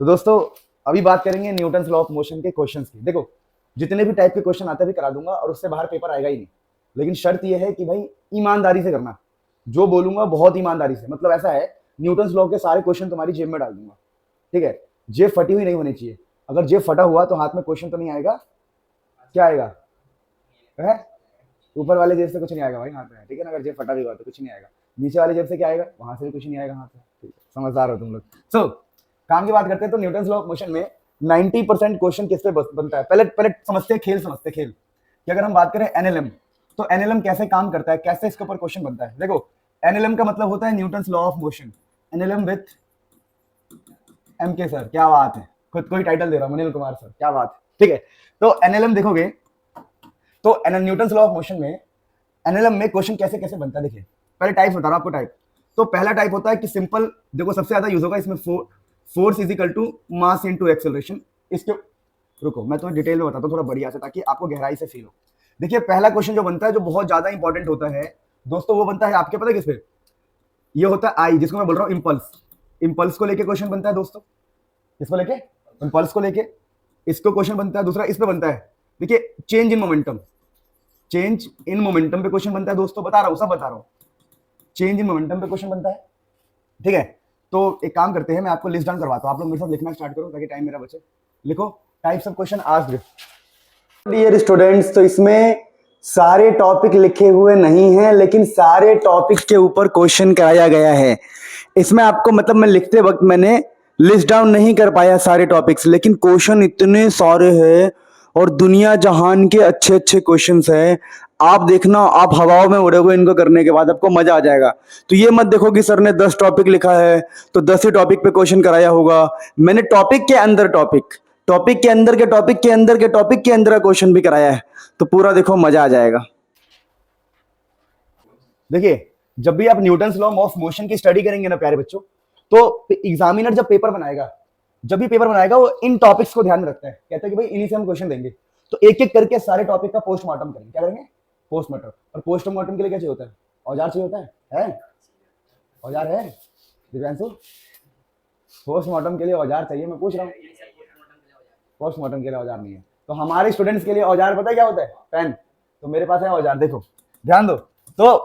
तो दोस्तों अभी बात करेंगे न्यूटन्स लॉ ऑफ मोशन के क्वेश्चंस की। देखो जितने भी टाइप के क्वेश्चन आते भी करा दूंगा और उससे बाहर पेपर आएगा ही नहीं, लेकिन शर्त यह है कि भाई ईमानदारी से करना। जो बोलूंगा बहुत ईमानदारी से, मतलब ऐसा है न्यूटन्स लॉ के सारे क्वेश्चन तुम्हारी जेब में डाल दूंगा, ठीक है। जेब फटी हुई नहीं होनी चाहिए। अगर जेब फटा हुआ तो हाथ में क्वेश्चन तो नहीं आएगा। क्या आएगा? है ऊपर वाले जेब से कुछ नहीं आएगा भाई हाथ में, ठीक है ना। अगर जेब फटा भी हुआ तो कुछ नहीं आएगा। नीचे वाले जेब से क्या आएगा? वहां से भी कुछ नहीं आएगा हाथ से, ठीक है। समझदार हो तुम लोग। सो काम की बात करते हैं तो न्यूटन्स लॉ ऑफ मोशन में 90% क्वेश्चन किस पे बनता है। पहले पहले समझते हैं खेल, समझते हैं खेल कि अगर हम बात करें एनएलएम, तो एनएलएम कैसे काम करता है, कैसे इसके ऊपर क्वेश्चन बनता है। देखो एनएलएम का मतलब होता है Newton's law of motion. NLM with M के सर, क्या बात है, खुद को ही टाइटल दे रहा हूं, अनिल कुमार सर, क्या बात है, ठीक है। तो एनएलएम देखोगे तो न्यूटन्स लॉ ऑफ मोशन में एनएलएम में क्वेश्चन कैसे कैसे बनता है। देखिए पहले टाइप बता रहा हूं आपको। टाइप तो पहला टाइप होता है कि सिंपल, देखो सबसे ज्यादा यूज होगा इसमें force is equal to mass into acceleration. इसके रुको मैं तुम्हें डिटेल में बताता हूँ थोड़ा बढ़िया से, ताकि आपको गहराई से फील हो। देखिए पहला क्वेश्चन जो बनता है, जो बहुत ज्यादा इंपॉर्टेंट होता है दोस्तों, वो बनता है आपके पता है किस पे? ये होता है आई, जिसको मैं बोल रहा हूँ इम्पल्स। इम्पल्स को लेके क्वेश्चन बनता है दोस्तों। किसको लेके? इम्पल्स को लेके। इसको क्वेश्चन बनता है। दूसरा इस पे बनता है, देखिए change in momentum. Change in momentum पे क्वेश्चन बनता है दोस्तों, बता रहा हूं, सब बता रहा हूं। चेंज इन मोमेंटम पे क्वेश्चन बनता है, ठीक है। तो एक काम करते हैं, मैं आपको लिस्ट डाउन करवाता हूं, आप लोग मेरे साथ लिखना स्टार्ट करो ताकि टाइम मेरा बचे। लिखो types of question asked. Dear students, तो इसमें सारे टॉपिक लिखे हुए नहीं हैं, लेकिन सारे टॉपिक के ऊपर क्वेश्चन कराया गया है। इसमें आपको मतलब मैं लिखते वक्त मैंने लिस्ट डाउन नहीं कर पाया सारे टॉपिक्स, लेकिन क्वेश्चन इतने सारे हैं और दुनिया जहान के अच्छे अच्छे क्वेश्चंस हैं। आप देखना, आप हवाओं में उड़ोगे इनको करने के बाद, आपको मजा आ जाएगा। तो ये मत देखो कि सर ने 10 टॉपिक लिखा है तो 10 ही टॉपिक पे क्वेश्चन कराया होगा। मैंने टॉपिक के अंदर टॉपिक, टॉपिक के अंदर के टॉपिक के अंदर के टॉपिक के अंदर का क्वेश्चन भी कराया है। तो पूरा देखो, मजा आ जाएगा। देखिए जब भी आप न्यूटन्स लॉ ऑफ मोशन की स्टडी करेंगे ना प्यारे बच्चों, तो एग्जामिनर जब पेपर बनाएगा, जब भी पेपर बनाएगा वो इन टॉपिक्स को ध्यान में रखता है। कहता है कि भाई इन्हीं से हम क्वेश्चन देंगे। तो एक एक करके सारे टॉपिक का पोस्टमार्टम करेंगे। क्या करेंगे? पोस्टमार्टम। और पोस्टमार्टम के लिए क्या चाहिए होता है? औजार चाहिए होता है? औजार है दिव्यांशु? पोस्टमार्टम के लिए औजार चाहिए, मैं पूछ रहा हूँ। पोस्टमार्टम के लिए औजार नहीं है। तो हमारे स्टूडेंट्स के लिए औजार पता है क्या होता है? पेन। तो मेरे पास है औजार, देखो ध्यान दो। तो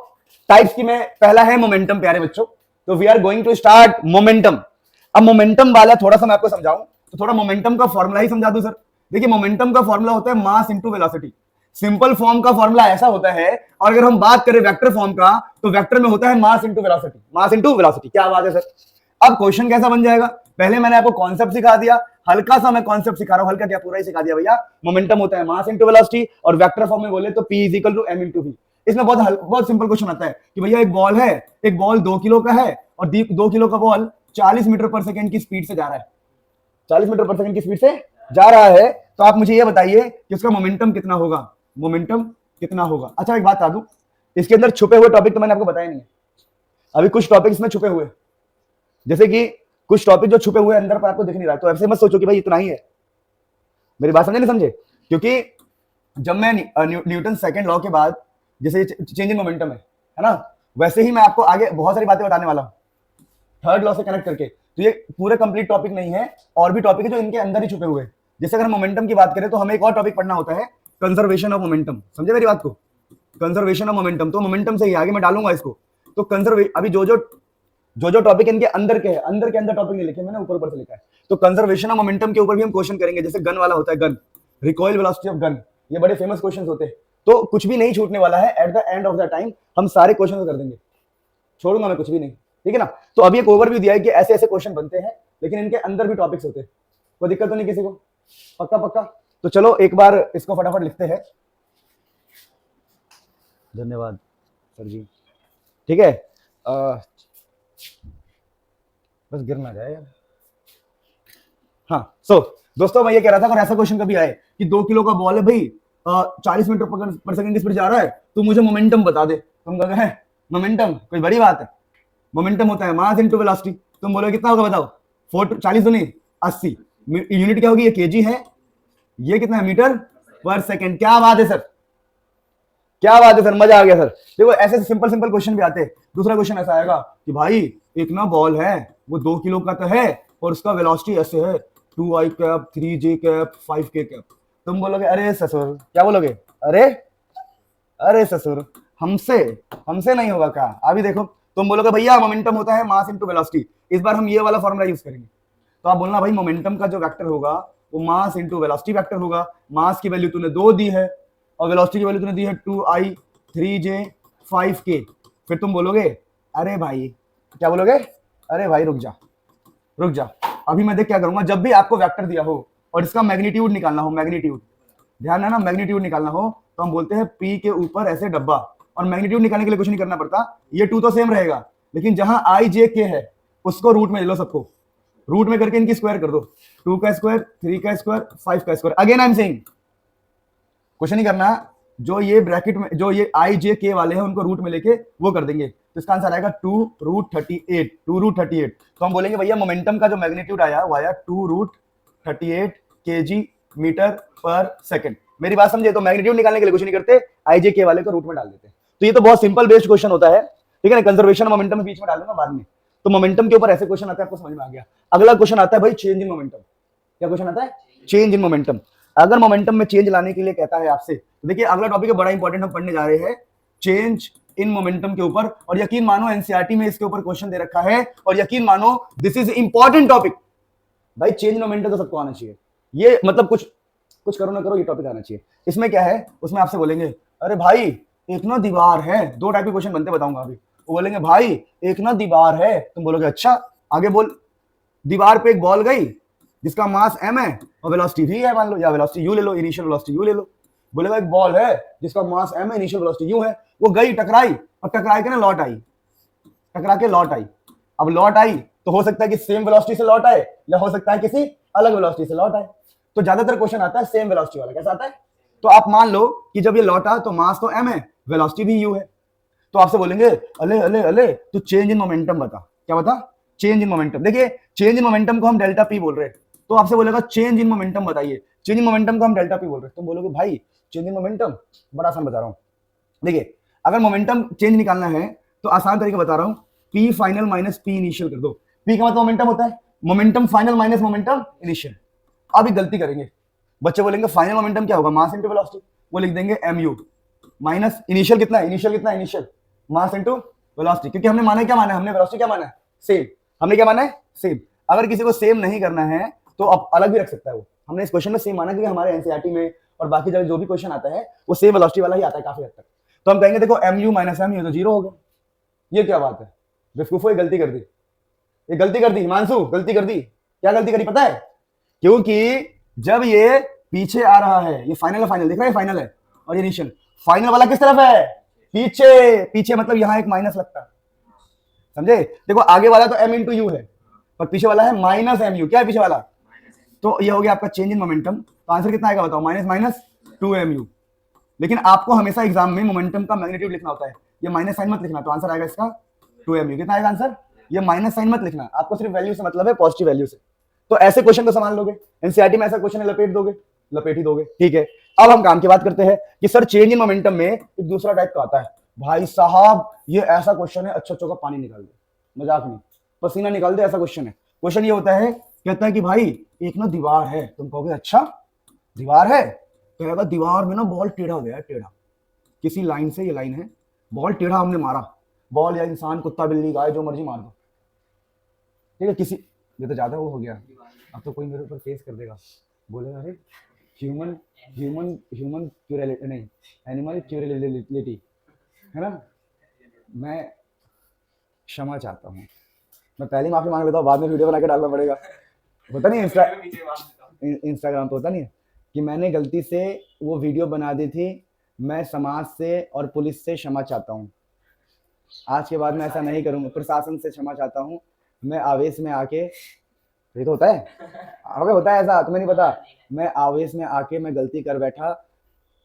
टाइप्स की में पहला है मोमेंटम प्यारे बच्चों। तो we are going to start momentum. अब मोमेंटम वाला थोड़ा सा मैं आपको समझाऊं, तो थोड़ा मोमेंटम का फॉर्मूला ही समझा दूं सर। देखिए मोमेंटम का फॉर्मूला होता है mass into velocity. Simple form का फॉर्मूला ऐसा होता है, और अगर हम बात करें वेक्टर फॉर्म का, तो वेक्टर में होता है मास इंटू वेलोसिटी। मास इंटू वेलोसिटी, क्या बात है सर। अब क्वेश्चन कैसा बन जाएगा? पहले मैंने आपको कॉन्सेप्ट सिखा दिया, हल्का सा मैं कॉन्सेप्ट सिखा रहा हूं, हल्का क्या पूरा ही सिखा दिया भैया। मोमेंटम होता है मास इंटू वेलोसिटी, और वेक्टर फॉर्म में बोले तो P is equal to M into V। इसमें बहुत सिंपल क्वेश्चन आता है कि भैया एक बॉल है, एक बॉल 2 किलो का है, और 2 किलो का बॉल 40 मीटर पर सेकंड की स्पीड से जा रहा है। 40 मीटर पर सेकंड की स्पीड से जा रहा है, तो आप मुझे ये बताइए कि उसका मोमेंटम कितना होगा? मोमेंटम कितना होगा? अच्छा एक बात बता दूं, इसके अंदर छुपे हुए टॉपिक तो मैंने आपको बताया नहीं है। अभी कुछ टॉपिक इसमें छुपे हुए, जैसे कि कुछ टॉपिक जो छुपे हुए अंदर पर आपको दिख नहीं रहा, तो ऐसे मत सोचो कि भाई इतना ही है। मेरी बात समझे नहीं समझे? क्योंकि जब मैं न्यूटन सेकंड लॉ के बाद, जैसे चेंज इन मोमेंटम है ना, वैसे ही मैं आपको आगे बहुत सारी बातें बताने वाला हूं थर्ड लॉ से कनेक्ट करके। तो ये पूरे कंप्लीट टॉपिक नहीं है, और भी टॉपिक है जो इनके अंदर ही छुपे हुए हैं। जैसे अगर मोमेंटम की बात करें तो हमें एक और टॉपिक पढ़ना होता है, कंजर्वेशन ऑफ मोमेंटम। समझे मेरी बात को? कंजर्वेशन ऑफ मोमेंटम, तो मोमेंटम से ही आगे मैं डालूंगा इसको। तो अभी जो टॉपिक इनके अंदर के है, अंदर के अंदर टॉपिक नहीं लिखे मैंने, ऊपर से लिखा है। तो कंजर्वेशन ऑफ मोमेंटम के ऊपर भी हम क्वेश्चन करेंगे। जैसे गन वाला होता है, gun recoil velocity of gun, ये बड़े फेमस क्वेश्चन होते हैं। तो कुछ भी नहीं छूटने वाला है, at the end of the time हम सारे क्वेश्चन कर देंगे, छोड़ूंगा मैं कुछ भी नहीं, ठीक है ना। तो अभी एक ओवरव्यू दिया है कि ऐसे ऐसे क्वेश्चन बनते हैं, लेकिन इनके अंदर भी टॉपिक्स होते हैं। कोई दिक्कत तो नहीं किसी को? पक्का पक्का। तो चलो एक बार इसको फटाफट लिखते हैं। धन्यवाद सर जी, ठीक है। बस गिर ना जाए यार। हाँ दोस्तों मैं ये कह रहा था, अगर ऐसा क्वेश्चन कभी आए कि 2 किलो का बॉल है भाई, 40 मीटर पर सेकंड की स्पीड जा रहा है, तो मुझे मोमेंटम बता दे। तुम कहोगे है मोमेंटम कोई बड़ी बात है? मोमेंटम होता है मास इनटू वेलोसिटी। तुम बोलोगे कितना होगा बताओ? 40 तो नहीं, 80। यूनिट क्या होगी? ये केजी है, ये कितना है? Metre per second. क्या बात है सर, क्या बात है सर, मजा आ गया सर। देखो ऐसे सिंपल सिंपल क्वेश्चन भी आते हैं। दूसरा क्वेश्चन ऐसा आएगा कि भाई एक ना बॉल है, वो 2 किलो का तो है, और उसका वेलोसिटी ऐसे है 2i cap 3j cap 5k cap, तुम बोलोगे अरे ससुर, क्या बोलोगे? अरे अरे ससुर, हमसे हमसे नहीं होगा क्या? अभी देखो, तुम बोलोगे भैया मोमेंटम होता है मास इनटू वेलोसिटी, इस बार हम ये वाला फॉर्मूला यूज करेंगे। तो आप बोलना भाई मोमेंटम का जो वेक्टर होगा वो मास इनटू वेलोसिटी वेक्टर होगा। मास की वैल्यू तूने 2 दी है और वेलोसिटी की वैल्यू तूने दी है 2i 3j 5k। फिर तुम बोलोगे अरे भाई, क्या बोलोगे? अरे भाई रुक जा रुक जा, अभी मैं देख क्या करूंगा, जब भी आपको वेक्टर दिया हो और इसका मैग्नीट्यूड निकालना हो, मैग्नीट्यूड, ध्यान है ना, मैग्नीट्यूड निकालना हो तो हम बोलते हैं P के ऊपर ऐसे डब्बा, और मैग्नीट्यूड निकालने के लिए कुछ नहीं करना पड़ता, ये 2 तो सेम रहेगा, लेकिन जहां I J K है उसको रूट में ले लो, सबको रूट में करके इनकी स्क्वायर कर दो, 2 का स्क्वायर 3 का स्क्वायर 5 का square. Again I am saying कुछ नहीं करना, जो ये ब्रैकेट में जो ये I J K वाले हैं उनको रूट में लेके वो कर देंगे, तो इसका आंसर आएगा 2√38, 2√38। तो हम बोलेंगे भैया मोमेंटम का जो मैग्नीट्यूड आया वो आया 2√38 kg मीटर पर सेकंड। मेरी बात समझे? तो मैग्नीट्यूड निकालने के लिए कुछ नहीं करते, I J K वाले को रूट में डाल देते। तो ये तो बहुत सिंपल बेस्ड क्वेश्चन होता है, ठीक है ना, कंजर्वेशन मोमेंटम बीच में डालूंगा बाद में। तो मोमेंटम के ऊपर ऐसे क्वेश्चन आते हैं, आपको समझ में आ गया। अगला क्वेश्चन आता है भाई चेंज इन मोमेंटम। क्या क्वेश्चन आता है? Change in momentum. अगर मोमेंटम में चेंज लाने के लिए कहता है आपसे, तो देखिए अगला टॉपिक है बड़ा इंपॉर्टेंट, हम पढ़ने जा रहे हैं चेंज इन मोमेंटम के ऊपर, और यकीन मानो एनसीईआरटी में इसके ऊपर क्वेश्चन दे रखा है, और यकीन मानो दिस इज इंपॉर्टेंट टॉपिक। भाई चेंज इन मोमेंटम तो सबको आना चाहिए, ये मतलब कुछ कुछ करो ना करो ये टॉपिक आना चाहिए। इसमें क्या है, उसमें आपसे बोलेंगे अरे भाई एक ना दीवार है, 2 टाइप के क्वेश्चन बनते बताऊंगा अभी। वो बोलेंगे भाई एक ना दीवार है, तुम बोलोगे अच्छा, आगे बोल। दीवार पे एक बॉल गई जिसका मास m है और वेलोसिटी v है, मान लो, या वेलोसिटी u ले लो, इनिशियल वेलोसिटी u ले लो। बोलेगा एक बॉल है जिसका मास m है, इनिशियल वेलोसिटी u है, वो गई टकराई और टकरा के ना लौट आई, टकरा के लौट आई। अब लौट आई तो हो सकता है कि सेम वेलोसिटी से लौट आए, या हो सकता है किसी अलग वेलोसिटी से लौट आए। तो ज्यादातर क्वेश्चन आता है सेम वेलोसिटी वाला। कैसा आता है? तो आप मान लो कि जब ये लौटा तो मास तो m है, वेलोसिटी भी u है, तो आपसे बोलेंगे अले अले अले तो चेंज इन मोमेंटम बता। क्या बता? Change in momentum. देखिए चेंज इन मोमेंटम को हम डेल्टा पी बोल रहे हैं, तो आपसे बोलेगा चेंज इन मोमेंटम बताइए। चेंज इन मोमेंटम को हम डेल्टा पी बोल रहे हैं, तुम बोलोगे भाई चेंज इन मोमेंटम, बड़ा आसान बता रहा हूं। देखिए अगर मोमेंटम चेंज निकालना है तो आसान तरीका बता रहा हूं, P final minus P initial कर दो। पी का मतलब मोमेंटम होता है, momentum final minus momentum initial. अब एक गलती करेंगे, बच्चे बोलेंगे फाइनल मोमेंटम क्या होगा, मास इनटू वेलोसिटी, वो लिख देंगे mu माइनस इनिशियल कितना है, इनिशियल कितना है, इनिशियल मास इनटू वेलोसिटी, क्योंकि हमने माना है क्या माना है, हमने वेलोसिटी क्या माना है, सेम। हमने क्या माना है, सेम। अगर किसी को सेम नहीं करना है तो अब अलग भी रख सकता है वो, हमने इस क्वेश्चन में सेम माना क्योंकि हमारे एनसीईआरटी में और बाकी जगह जो भी क्वेश्चन आता है वो सेम वेलोसिटी वाला ही आता है काफी हद तक। तो हम कहेंगे देखो mu माइनस mu तो 0 हो गया। ये क्या बात है, बेवकूफो, ये गलती कर दी, ये गलती कर दी हिमांशु, गलती कर दी। क्या गलती करी पता है? क्योंकि जब ये पीछे आ रहा है, ये फाइनल है, फाइनल दिख रहा है, फाइनल है, और ये इनिशियल, फाइनल वाला किस तरफ है, पीछे। पीछे मतलब यहां एक माइनस लगता है, समझे? देखो आगे वाला तो m इंटू यू है और पीछे वाला है माइनस mu। क्या है पीछे वाला? तो ये हो गया आपका चेंज इन मोमेंटम। तो आंसर कितना आएगा बताओ, माइनस माइनस 2mu। लेकिन आपको हमेशा एग्जाम में मोमेंटम का मैग्नीट्यूड लिखना होता है, ये माइनस साइन मत लिखना, तो आंसर आएगा इसका 2mu। कितना आएगा आंसर? ये माइनस साइन मत लिखना, आपको सिर्फ वैल्यू से मतलब है, पॉजिटिव वैल्यू से। तो ऐसे क्वेश्चन को संभाल लोगे, एनसीईआरटी में ऐसा क्वेश्चन है लपेट दोगे, लपेट ही दोगे, ठीक है। अब हम काम की बात करते हैं कि सर चेंज इन मोमेंटम में एक दूसरा टाइप का आता है। भाई साहब ये ऐसा क्वेश्चन है, अच्छा का पानी निकाल दे, मजाक नहीं, पसीना निकाल दे, ऐसा क्वेश्चन है। क्वेश्चन ये होता है, कहता है कि भाई एक ना दीवार है, तुम कहोगे अच्छा दीवार है, कहेगा दीवार में ना बॉल टेढ़ा हो गया है, टेढ़ा किसी लाइन से, ये लाइन है, बॉल टेढ़ा हमने मारा, बॉल या इंसान कुत्ता बिल्ली गाय जो मर्जी मार दो, ठीक है, किसी, ये तो ज्यादा वो हो गया, अब तो कोई मेरे ऊपर केस कर देगा, बोलेगा अरे ह्यूमन ह्यूमन ह्यूमन क्यूरलिटी नहीं, एनिमल क्यूरलिटी है ना। मैं क्षमा चाहता हूँ, मैं पहले माफी मांग लेता हूँ, बाद में वीडियो बना के डालना पड़ेगा। होता नहीं इंस्टाग्राम पे होता नहीं है कि मैंने गलती से वो वीडियो बना दी थी, मैं समाज से और पुलिस से क्षमा चाहता हूँ, आज के बाद मैं ऐसा नहीं करूँगा, प्रशासन से क्षमा चाहता हूँ, मैं आवेश में आके, ये तो होता है, अबे होता है ऐसा, तुम्हें नहीं पता, मैं आवेश में आके मैं गलती कर बैठा,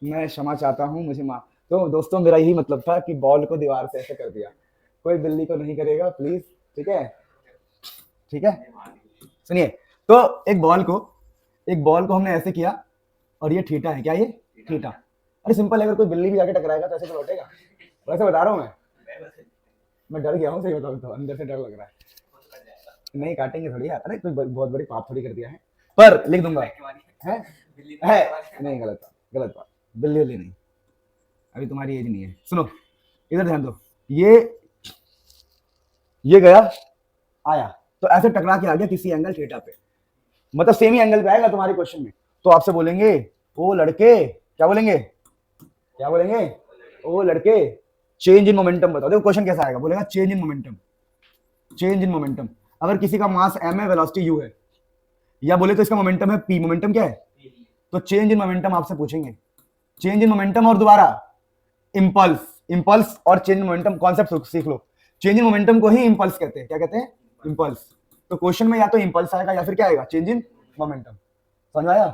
मैं क्षमा चाहता हूँ, मुझे माफ। तो दोस्तों मेरा यही मतलब था कि बॉल को दीवार से ऐसे कर दिया, कोई बिल्ली को नहीं करेगा प्लीज, ठीक है, ठीक है। सुनिए, तो एक बॉल को हमने ऐसे किया और ये थीटा है, क्या ये थीटा, अरे सिंपल है, अगर कोई बिल्ली भी जाके टकराएगा तो ऐसे तो लौटेगा, वैसे बता रहा हूँ मैं डर गया हूँ, सही बताऊँ तो अंदर से डर लग रहा है। नहीं काटेंगे थोड़ी यार, अरे कोई बहुत बड़ी पाप थोड़ी कर दिया है, पर लिख दूंगा। है है नहीं, गलत बात, गलत बात, बिल्ली बिल्ली नहीं, अभी तुम्हारी एज नहीं है। सुनो इधर ध्यान दो, ये गया आया, तो ऐसे टकरा के आ गया किसी एंगल थीटा पे, मतलब सेम ही एंगल पे आएगा तुम्हारे क्वेश्चन में, तो आपसे बोलेंगे ओ लड़के, क्या बोलेंगे, क्या बोलेंगे, ओ लड़के चेंज इन मोमेंटम बताओ। देखो क्वेश्चन कैसा आएगा, बोलेगा change in momentum, change in momentum. अगर किसी का मास m है, वेलोसिटी u है, या बोले तो इसका मोमेंटम है p, मोमेंटम क्या है, तो चेंज इन मोमेंटम आपसे पूछेंगे, चेंज इन मोमेंटम और दोबारा इंपल्स, इंपल्स और चेंज इन मोमेंटम कॉन्सेप्ट सीख लो। चेंज इन मोमेंटम को ही इंपल्स कहते हैं, क्या कहते हैं, इंपल्स। तो क्वेश्चन में या तो इंपल्स आएगा या फिर क्या आएगा, चेंज इन मोमेंटम। समझ आया?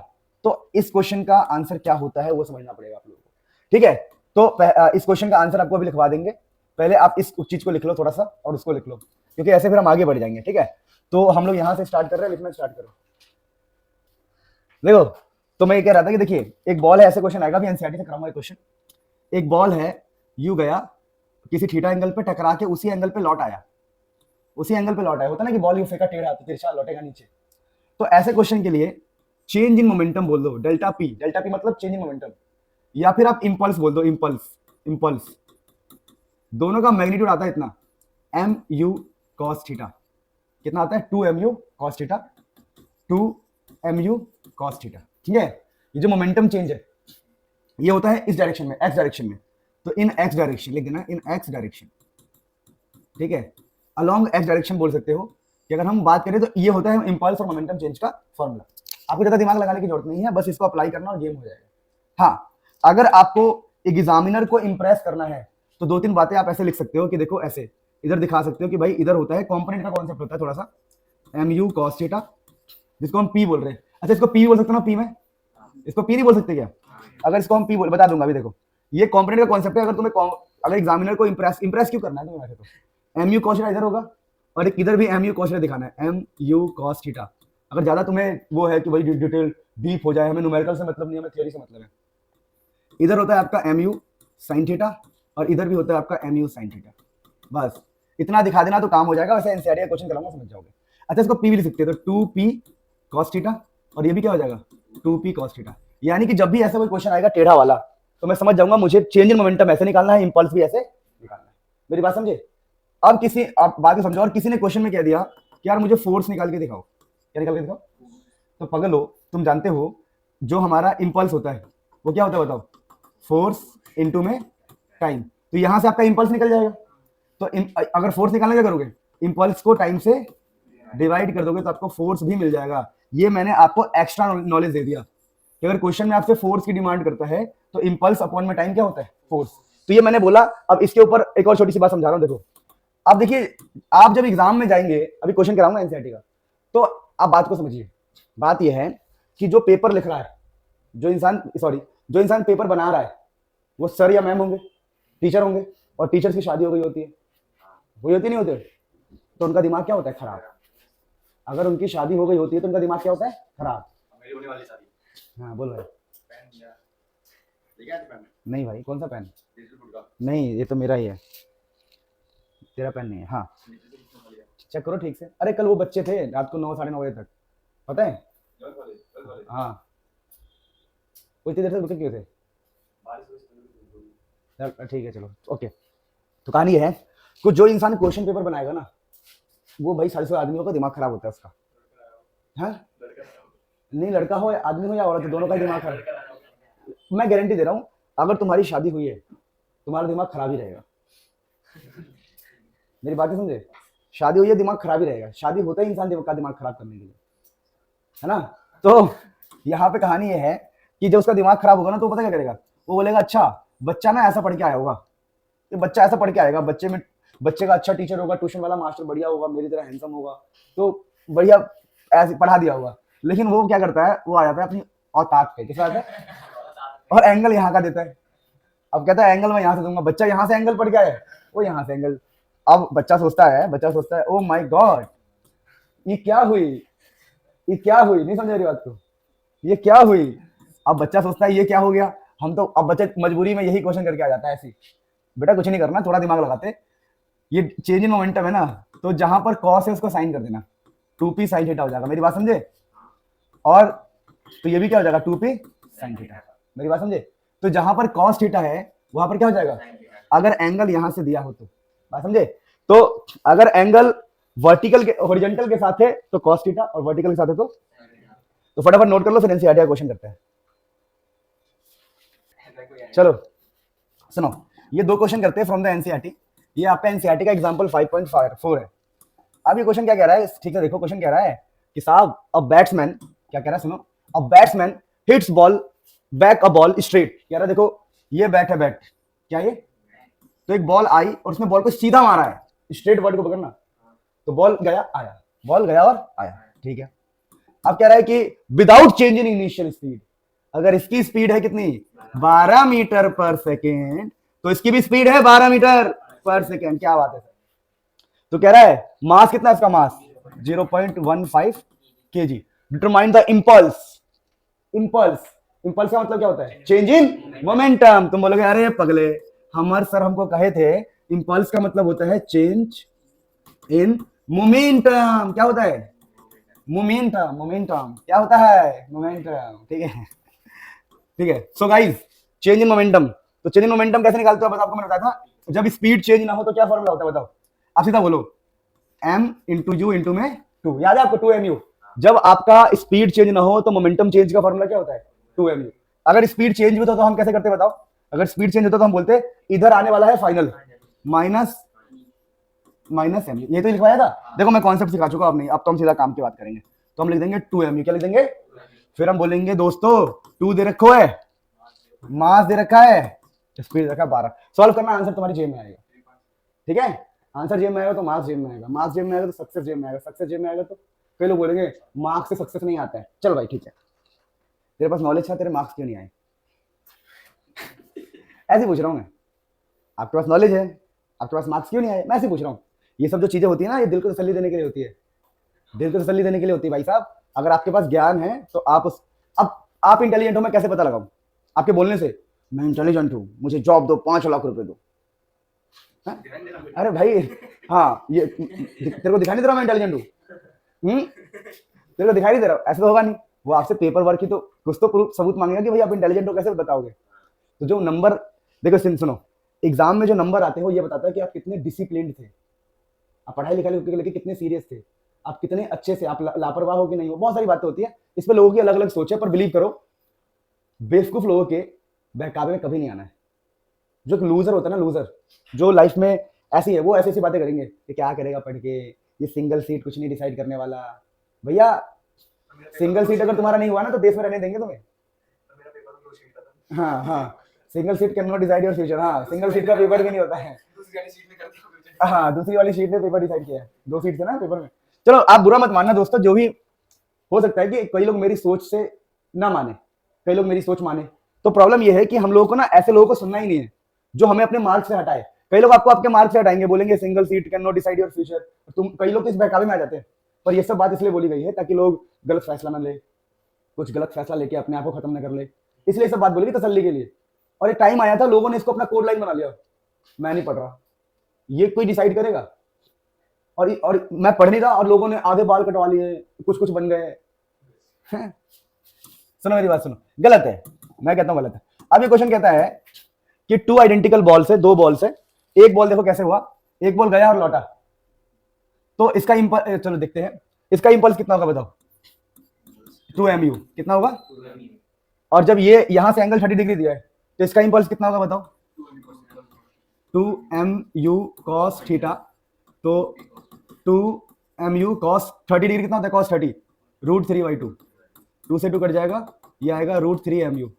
तो इस क्वेश्चन का आंसर क्या होता है वो समझना पड़ेगा आप लोगों को, ठीक है। तो इस क्वेश्चन का आंसर आपको अभी लिखवा देंगे, पहले आप इस चीज को लिख लो थोड़ा सा और उसको लिख लो, क्योंकि ऐसे फिर हम आगे बढ़ जाएंगे, ठीक है। तो हम लोग यहां से स्टार्ट कर रहे हैं, लिखना स्टार्ट करो। देखो, तो मैं ये कह रहा था कि देखिए एक बॉल है, ऐसे क्वेश्चन आएगा, अभी एनसीईआरटी से कराऊंगा क्वेश्चन। एक बॉल है, यू गया किसी थीटा एंगल पे, टकरा के उसी एंगल पे लौट आया, उसी एंगल पे लौट आया, होता ना कि बॉल यू फेंका टेढ़ा तो तिरछा लौटेगा नीचे। तो ऐसे क्वेश्चन के लिए चेंज इन मोमेंटम बोल दो, डेल्टा पी, डेल्टा पी मतलब चेंज इन मोमेंटम, या फिर आप इंपल्स बोल दो, इंपल्स, इंपल्स। दोनों का मैग्नीट्यूड आता है इतना, एम यू कॉस थीटा, कितना आता है, 2mu cos theta, 2mu cos theta, ठीक है। ये जो मोमेंटम चेंज है ये होता है इस डायरेक्शन में, एक्स डायरेक्शन में, तो इन एक्स डायरेक्शन लिख देना, इन एक्स डायरेक्शन, ठीक है। अलोंग एक्स डायरेक्शन बोल सकते हो कि अगर हम बात करें तो ये होता है इंपल्स और मोमेंटम चेंज का फॉर्मूला। आपको ज्यादा दिमाग लगाने की जरूरत नहीं है, बस इसको अप्लाई करना और गेम हो जाएगा। हाँ, अगर आपको एग्जामिनर को इंप्रेस करना है तो दो तीन बातें आप ऐसे लिख सकते हो कि देखो ऐसे इधर दिखा सकते हो कि भाई इधर होता है, कंपोनेंट का कॉन्सेप्ट होता है थोड़ा सा, mu cos थीटा, जिसको हम p बोल रहे हैं। अच्छा इसको p बोल सकते हो ना, p में, इसको p नहीं बोल सकते क्या, अगर इसको हम p बोल, बता दूंगा अभी। देखो ये कंपोनेंट का कॉन्सेप्ट है, अगर तुम्हें अगर एग्जामिनर को इंप्रेस क्यों करना है तुम्हें, वैसे तो mu cos थीटा इधर होगा और एक इधर भी mu cos थीटा दिखाना है, mu cos थीटा। अगर ज्यादा तुम्हें वो है कि भाई डिटेल डीप हो जाए, हमें न्यूमेरिकल से मतलब नहीं, हमें थ्योरी से मतलब है। इधर होता है आपका mu sin थीटा और इधर भी होता है आपका mu sin थीटा, बस इतना दिखा देना तो काम हो जाएगा। वैसे एनसीईआरटी का क्वेश्चन कराऊंगा, समझ जाओगे। अच्छा इसको p भी लिख सकते हैं, तो 2p cos थीटा और ये भी क्या हो जाएगा, 2p cos थीटा। यानी कि जब भी ऐसा कोई क्वेश्चन आएगा टेढ़ा वाला तो मैं समझ जाऊंगा मुझे चेंज इन मोमेंटम ऐसे निकालना है, इंपल्स भी ऐसे निकालना है। मेरी बात समझे? अब आप बात को समझो, और किसी ने क्वेश्चन में कह दिया कि यार मुझे फोर्स निकाल के दिखाओ, क्या निकाल के दिखाओ, तो पगल हो, तुम जानते हो जो हमारा इंपल्स होता है वो क्या होता है बताओ, फोर्स इनटू में टाइम। तो यहां से आपका इंपल्स निकल जाएगा। तो अगर फोर्स निकालना क्या करोगे, इंपल्स को टाइम से डिवाइड कर दोगे तो आपको फोर्स भी मिल जाएगा। ये मैंने आपको एक्स्ट्रा नॉलेज दे दिया कि अगर क्वेश्चन में आपसे फोर्स की डिमांड करता है तो इंपल्स अपॉन में टाइम क्या होता है, फोर्स। तो ये मैंने बोला। अब इसके ऊपर एक और छोटी सी बात समझा रहा हूं। देखो अब देखिए, आप जब एग्जाम में जाएंगे, अभी क्वेश्चन कराऊंगा एनसीईआरटी का, तो आप बात को समझिए। बात यह है कि जो पेपर लिख रहा है, जो इंसान पेपर बना रहा है, वो सर या मैम होंगे, टीचर होंगे, और टीचर्स की शादी हो गई होती है, वही होती नहीं होते, तो उनका दिमाग क्या होता है, खराब। अगर उनकी शादी हो गई होती है तो उनका दिमाग क्या होता है, खराब। मेरी होने वाली शादी। हाँ बोल भाई। पेन नहीं भाई, कौन सा पेन, का। नहीं ये तो मेरा ही है, तेरा पेन नहीं है। हाँ चेक करो ठीक से। अरे कल वो बच्चे थे रात को 9 साढ़े 9 बजे तक, पता है। हाँ वो इतनी देर तक रुके क्यों थे, ठीक है चलो ओके। तो कहानी ये है कि जो इंसान क्वेश्चन पेपर बनाएगा ना, वो भाई 150 आदमियों का दिमाग खराब होता है उसका। हाँ नहीं, लड़का हो या आदमी हो या औरत, दोनों का दिमाग खराब। मैं गारंटी दे रहा हूँ, अगर तुम्हारी शादी हुई है तुम्हारा दिमाग खराब ही रहेगा। मेरी बातें समझे, शादी हुई है दिमाग खराब ही रहेगा। शादी होता ही इंसान का दिमाग खराब करने के लिए, है ना। तो यहाँ पे कहानी ये है कि जब उसका दिमाग खराब होगा ना तो पता क्या करेगा, वो बोलेगा अच्छा बच्चा ना ऐसा पढ़ के आया होगा, ये बच्चा ऐसा पढ़ के आएगा, बच्चे का अच्छा टीचर होगा, ट्यूशन वाला मास्टर बढ़िया होगा, मेरी तरह हैंडसम होगा, तो बढ़िया ऐसे पढ़ा दिया होगा। लेकिन वो क्या करता है, वो आ जाता है अपनी औकात पे, किस आता है, और एंगल यहाँ का देता है। अब कहता है एंगल मैं यहाँ से दूंगा, बच्चा यहाँ से एंगल पढ़ के आया है, वो यहाँ से एंगल। अब बच्चा सोचता है ओ माय गॉड ये क्या हुई, ये क्या हुई, नहीं समझ रही बात को, ये क्या हुई। अब बच्चा सोचता है ये क्या हो गया, हम तो अब बच्चे मजबूरी में यही क्वेश्चन करके आ जाता है ऐसी। बेटा कुछ नहीं करना, थोड़ा दिमाग लगाते, ये चेंज इन मोमेंटम है ना, तो जहां पर कॉस है उसको साइन कर देना, 2p sin थीटा हो जाएगा, मेरी बात समझे। और तो ये भी क्या हो जाएगा 2p sin थीटा, मेरी बात समझे। तो जहां पर cos थीटा है वहां पर क्या हो जाएगा, अगर एंगल यहां से दिया हो तो, बात समझे। तो अगर एंगल वर्टिकल के हॉरिजॉन्टल के साथ है तो cos थीटा, और वर्टिकल के साथ है तो फटाफट नोट कर लो, फिर एनसीईआरटी का क्वेश्चन करते हैं। चलो सुनो, ये दो क्वेश्चन करते हैं फ्रॉम द एनसीईआरटी। ये आपका एनसीईआरटी का एग्जांपल 5.4 है। अब ये क्वेश्चन क्या कह रहा है, ठीक है देखो, क्वेश्चन कह रहा है कि साहब अ बैट्समैन, क्या कह रहा है सुनो, a batsman hits ball back a ball straight. कह रहा है देखो ये बैट है, बैट क्या ये, तो एक बॉल आई और उसने बॉल को सीधा मारा है, स्ट्रेट वर्ड को पकड़ना, तो बॉल गया आया, बॉल गया और आया, ठीक है। अब कह रहा है कि without change in initial speed, अगर इसकी स्पीड है कितनी 12 मीटर पर सेकेंड, तो इसकी भी स्पीड है 12 मीटर पर सेकेंड। क्या बात है। तो कह रहा है मास कितना है इसका, मास 0.15 kg। Determine the impulse, impulse, impulse का मतलब क्या होता है, चेंज इन मोमेंटम। तुम बोलोगे अरे पगले, हमारे सर हमको कहे थे इंपल्स का मतलब होता है चेंज इन मोमेंटम। क्या होता है, मोमेंटम, मोमेंटम क्या होता है, मोमेंटम, ठीक है, ठीक है। So guys change in momentum, तो चेंज इन मोमेंटम कैसे निकालते हो, आपको मैंने बताया था, जब स्पीड चेंज ना हो तो क्या फॉर्मूला होता है बताओ, आप सीधा बोलो m इंटू यू इंटू में 2, याद है आपको 2mu। जब आपका स्पीड चेंज ना हो तो मोमेंटम चेंज का फॉर्मूला क्या होता है 2mu। अगर स्पीड चेंज हुई तो हम कैसे करते बताओ, अगर स्पीड चेंज होता तो हम बोलते इधर आने वाला है फाइनल माइनस mu। ये तो लिखवाया था, देखो मैं कॉन्सेप्ट सिखा चुका, अब नहीं, अब तो हम सीधा काम की बात करेंगे। तो हम लिख देंगे 2mu, क्या लिख देंगे, फिर हम बोलेंगे दोस्तों 2 दे रखो है, मास दे रखा है, स्पीड रखा 12। सॉल्व करना, आंसर तुम्हारी जेब में आएगा, ठीक है। आंसर जेब में आएगा तो मार्क्स जेब में आएगा, मार्क्स जेब में आएगा तो सक्सेस जेब में आएगा, सक्सेस जेब में आएगा तो कई लोग बोलेंगे मार्क्स से सक्सेस नहीं आता है। चल भाई ठीक है, तेरे पास नॉलेज था, तेरे मार्क्स क्यों नहीं आए, ऐसे पूछ रहा हूँ मैं। आपके पास नॉलेज है, आपके पास मार्क्स क्यों नहीं आए, मैं ऐसे पूछ रहा हूँ। ये सब जो चीजें होती है ना, ये दिल को तसल्ली देने के लिए होती है, दिल को तसल्ली देने के लिए होती है भाई साहब। अगर आपके पास ज्ञान है तो आप उस, अब आप इंटेलिजेंट हो मैं कैसे पता लगाऊं, आपके बोलने से मैं इंटेलिजेंट हूं, मुझे जॉब दो, 5 लाख रुपए दो। अरे भाई हाँ, ये तेरे को दिखाई नहीं दे रहा मैं इंटेलिजेंट हूँ, तेरे को दिखाई नहीं दे रहा, ऐसा तो होगा नहीं। वो आपसे पेपर वर्क की तो कुछ तो प्रूफ सबूत मांगेगा कि भाई आप इंटेलिजेंट हो, कैसे बताओगे। तो जो नंबर देखो, सुनो, एग्जाम में जो नंबर आते हैं वो ये बताता है कि आप कितने डिसिप्लिन्ड थे, आप पढ़ाई लिखाई को लेकर कितने सीरियस थे, आप कितने अच्छे से, आप लापरवाह हो कि नहीं हो, बहुत सारी बातें होती है। इस पर लोगों की अलग अलग सोच है, पर बिलीव करो बेवकूफ लोगों के बहकावे में कभी नहीं आना है। जो लूजर होता है ना, लूजर जो लाइफ में ऐसी है, वो ऐसी ऐसी बातें करेंगे कि क्या करेगा पढ़ के, ये सिंगल सीट कुछ नहीं डिसाइड करने वाला। भैया सिंगल सीट अगर तुम्हारा नहीं हुआ ना तो देश में रहने देंगे तुम्हें। हाँ हाँ, single seat can not decide your future. हाँ, सिंगल सीट का पेपर भी नहीं होता है। हाँ, दूसरी वाली सीट में पेपर डिसाइड किया है, 2 सीट थे ना पेपर में। चलो आप बुरा मत मानना दोस्तों, जो भी हो सकता है कि कई लोग मेरी सोच से ना माने, कई लोग मेरी सोच माने। तो प्रॉब्लम यह है कि हम लोगों को ना ऐसे लोगों को सुनना ही नहीं है जो हमें अपने मार्क्स से हटाए। कई लोग आपको आपके मार्क्स से हटाएंगे, बोलेंगे single seat can not decide your future. तुम कई लोग तो इस बहकावे में आ जाते हैं, पर ये सब बात इसलिए बोली गई है ताकि लोग गलत फैसला ना ले, कुछ गलत फैसला लेके अपने आप को खत्म ना कर ले, इसलिए सब बात बोली तसल्ली के लिए। और एक टाइम आया था लोगों ने इसको अपना कोड लाइन बना लिया, मैं नहीं पढ़ रहा, ये कोई डिसाइड करेगा। और मैं पढ़ नहीं रहा और लोगों ने आधे बाल कटवा लिए, कुछ कुछ बन गए। सुनो मेरी बात सुनो, गलत है, मैं कहता हूं गलत है। अब ये क्वेश्चन कहता है कि 2 आइडेंटिकल बॉल्स है, 2 बॉल्स है, एक बॉल देखो कैसे हुआ, एक बॉल गया और लौटा, तो इसका इंपल्स, चलो देखते हैं इसका इंपल्स कितना होगा बताओ, 2mu कितना होगा। और जब ये यहां से एंगल 30 डिग्री दिया है तो इसका इंपल्स कितना होगा बताओ, 2mu cos थीटा। तो 2mu cos 30 डिग्री कितना होता है, cos 30 √3/2, 2 से 2 कट जाएगा, ये आएगा √3mu।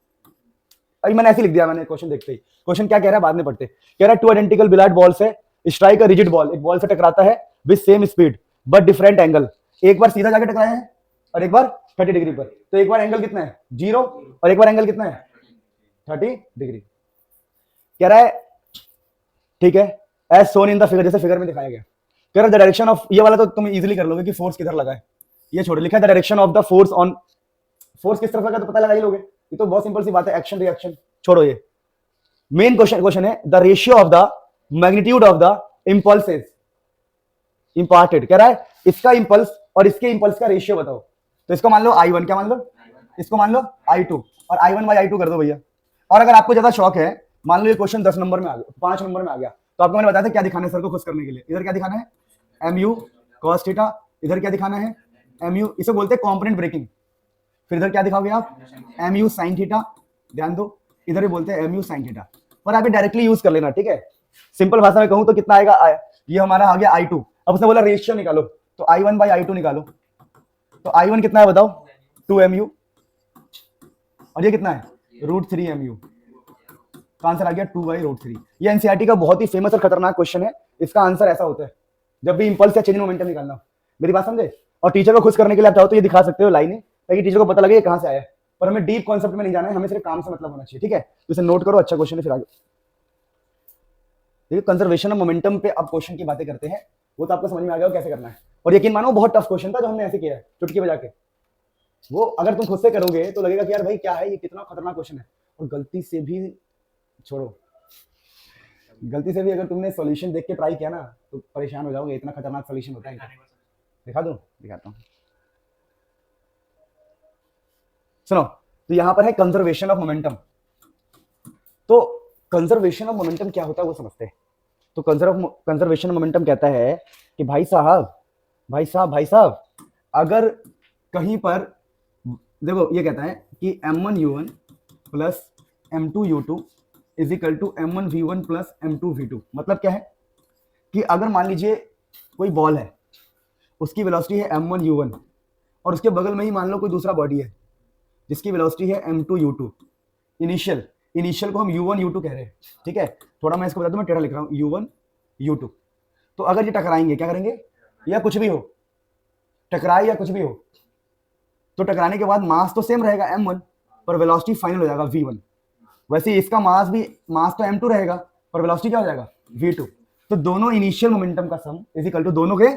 अभी मैंने ऐसे लिख दिया, मैंने क्वेश्चन देखते ही। क्वेश्चन क्या कह रहा है बाद में पढ़ते, कह रहा है 2 आइडेंटिकल बिलियर्ड बॉल्स है, स्ट्राइक अ रिजिड बॉल, एक बॉल से टकराता है with same speed but different angle. एक बार सीधा जाके टकराया है और एक बार 30 डिग्री पर, तो एक बार एंगल कितना है 0 और एक बार एंगल कितना है 30 डिग्री। कह रहा है ठीक है, as shown in the figure, जैसे फिगर में दिखाया गया। कह रहा है द डायरेक्शन ऑफ, ये वाला तो तुम इजीली कर लोगे कि फोर्स किधर लगा है, ये छोड़ो, लिखा है the direction of the force on, force किस तरफ लगा तो पता लगा ही लोगे, ये तो बहुत सिंपल सी बात है, एक्शन रिएक्शन, छोड़ो ये। मेन क्वेश्चन है the ratio of the magnitude of the impulses imparted. कह रहा है इसका इंपल्स और इसके इंपल्स का रेशियो बताओ। तो इसको मान लो I1, क्या मान लो, इसको मान लो I2, और I1 बाई I2 कर दो भैया। और अगर आपको ज्यादा शौक है, मान लो ये क्वेश्चन 10 नंबर में आ गया, 5 नंबर में आ गया, तो आपको मैंने बताया था क्या दिखाना है सर को खुश करने के लिए। इधर क्या दिखाना है, MU cos थीटा, इधर क्या दिखाना है, MU, इसे बोलते हैं कॉम्पोनेंट ब्रेकिंग। फिर इधर क्या दिखाओगे आप, MU sin थीटा, ध्यान दो, इधर भी बोलते हैं MU sin थीटा, पर आप डायरेक्टली यूज कर लेना, ठीक है। सिंपल भाषा में कहूं तो कितना आएगा, ये हमारा आ गया I2। अब उसने बोला रेशियो निकालो, तो I1 बाई I2 निकालो। तो I1 कितना है बताओ, 2MU, और ये कितना है, √3MU। तो आंसर आ गया 2/√3। ये एनसीईआरटी का बहुत ही फेमस और खतरनाक क्वेश्चन है। इसका आंसर ऐसा होता है, जब भी इंपल्स या चेंज इन मोमेंटम निकालना। मेरी बात समझे। और टीचर को खुश करने के लिए आप चाहो तो ये दिखा सकते हो लाइनें, ताकि टीचर को पता लगे ये कहां से आया है। पर हमें डीप कॉन्सेप्ट में नहीं जाना है, हमें सिर्फ काम से मतलब होना चाहिए, ठीक है। तो इसे नोट करो, अच्छा क्वेश्चन है। फिर आगे देखिए, कंजर्वेशन ऑफ मोमेंटम पे आप क्वेश्चन की बातें करते हैं, वो तो आपको समझ में आ गया कैसे करना है। और यकीन मानो बहुत टफ क्वेश्चन था जो हमने ऐसे किया है चुटकी बजा के। वो अगर तुम खुद से करोगे तो लगेगा कि यार भाई क्या है ये, कितना खतरनाक क्वेश्चन है। और गलती से भी छोड़ो, गलती से भी अगर तुमने सॉल्यूशन देख के ट्राई किया ना तो परेशान हो जाओगे, इतना खतरनाक सॉल्यूशन होता है। दिखा दूं, दिखाता हूं, सुनो। तो यहां पर है कंजर्वेशन ऑफ मोमेंटम। तो कंजर्वेशन ऑफ मोमेंटम क्या होता है वो समझते हैं। तो कंजर्वेशन ऑफ मोमेंटम कहता है कि भाई साहब, अगर कहीं पर देखो, ये कहता है कि M1U1 plus M2U2 is equal to M1V1 plus M2V2। मतलब क्या है कि अगर मान लीजिए कोई बॉल है, उसकी वेलोसिटी है M1U1, और उसके बगल में ही मान लो कोई दूसरा बॉडी है जिसकी वेलोसिटी है M2U2। इनिशियल को हम U1U2 कह रहे हैं, ठीक है। थोड़ा मैं इसको बता दूं, मैं टेढ़ा लिख रहा हूं, U1U2। तो अगर ये टकराएंगे, क्या करेंगे, या कुछ भी हो, टकराए या कुछ भी हो, तो टकराने के बाद मास तो सेम रहेगा M1, पर वेलोसिटी फाइनल हो जाएगा V1। वैसे इसका मास तो M2 रहेगा, पर वेलोसिटी क्या हो जाएगा, V2। तो दोनों इनिशियल मोमेंटम का सम इज इक्वल टू दोनों के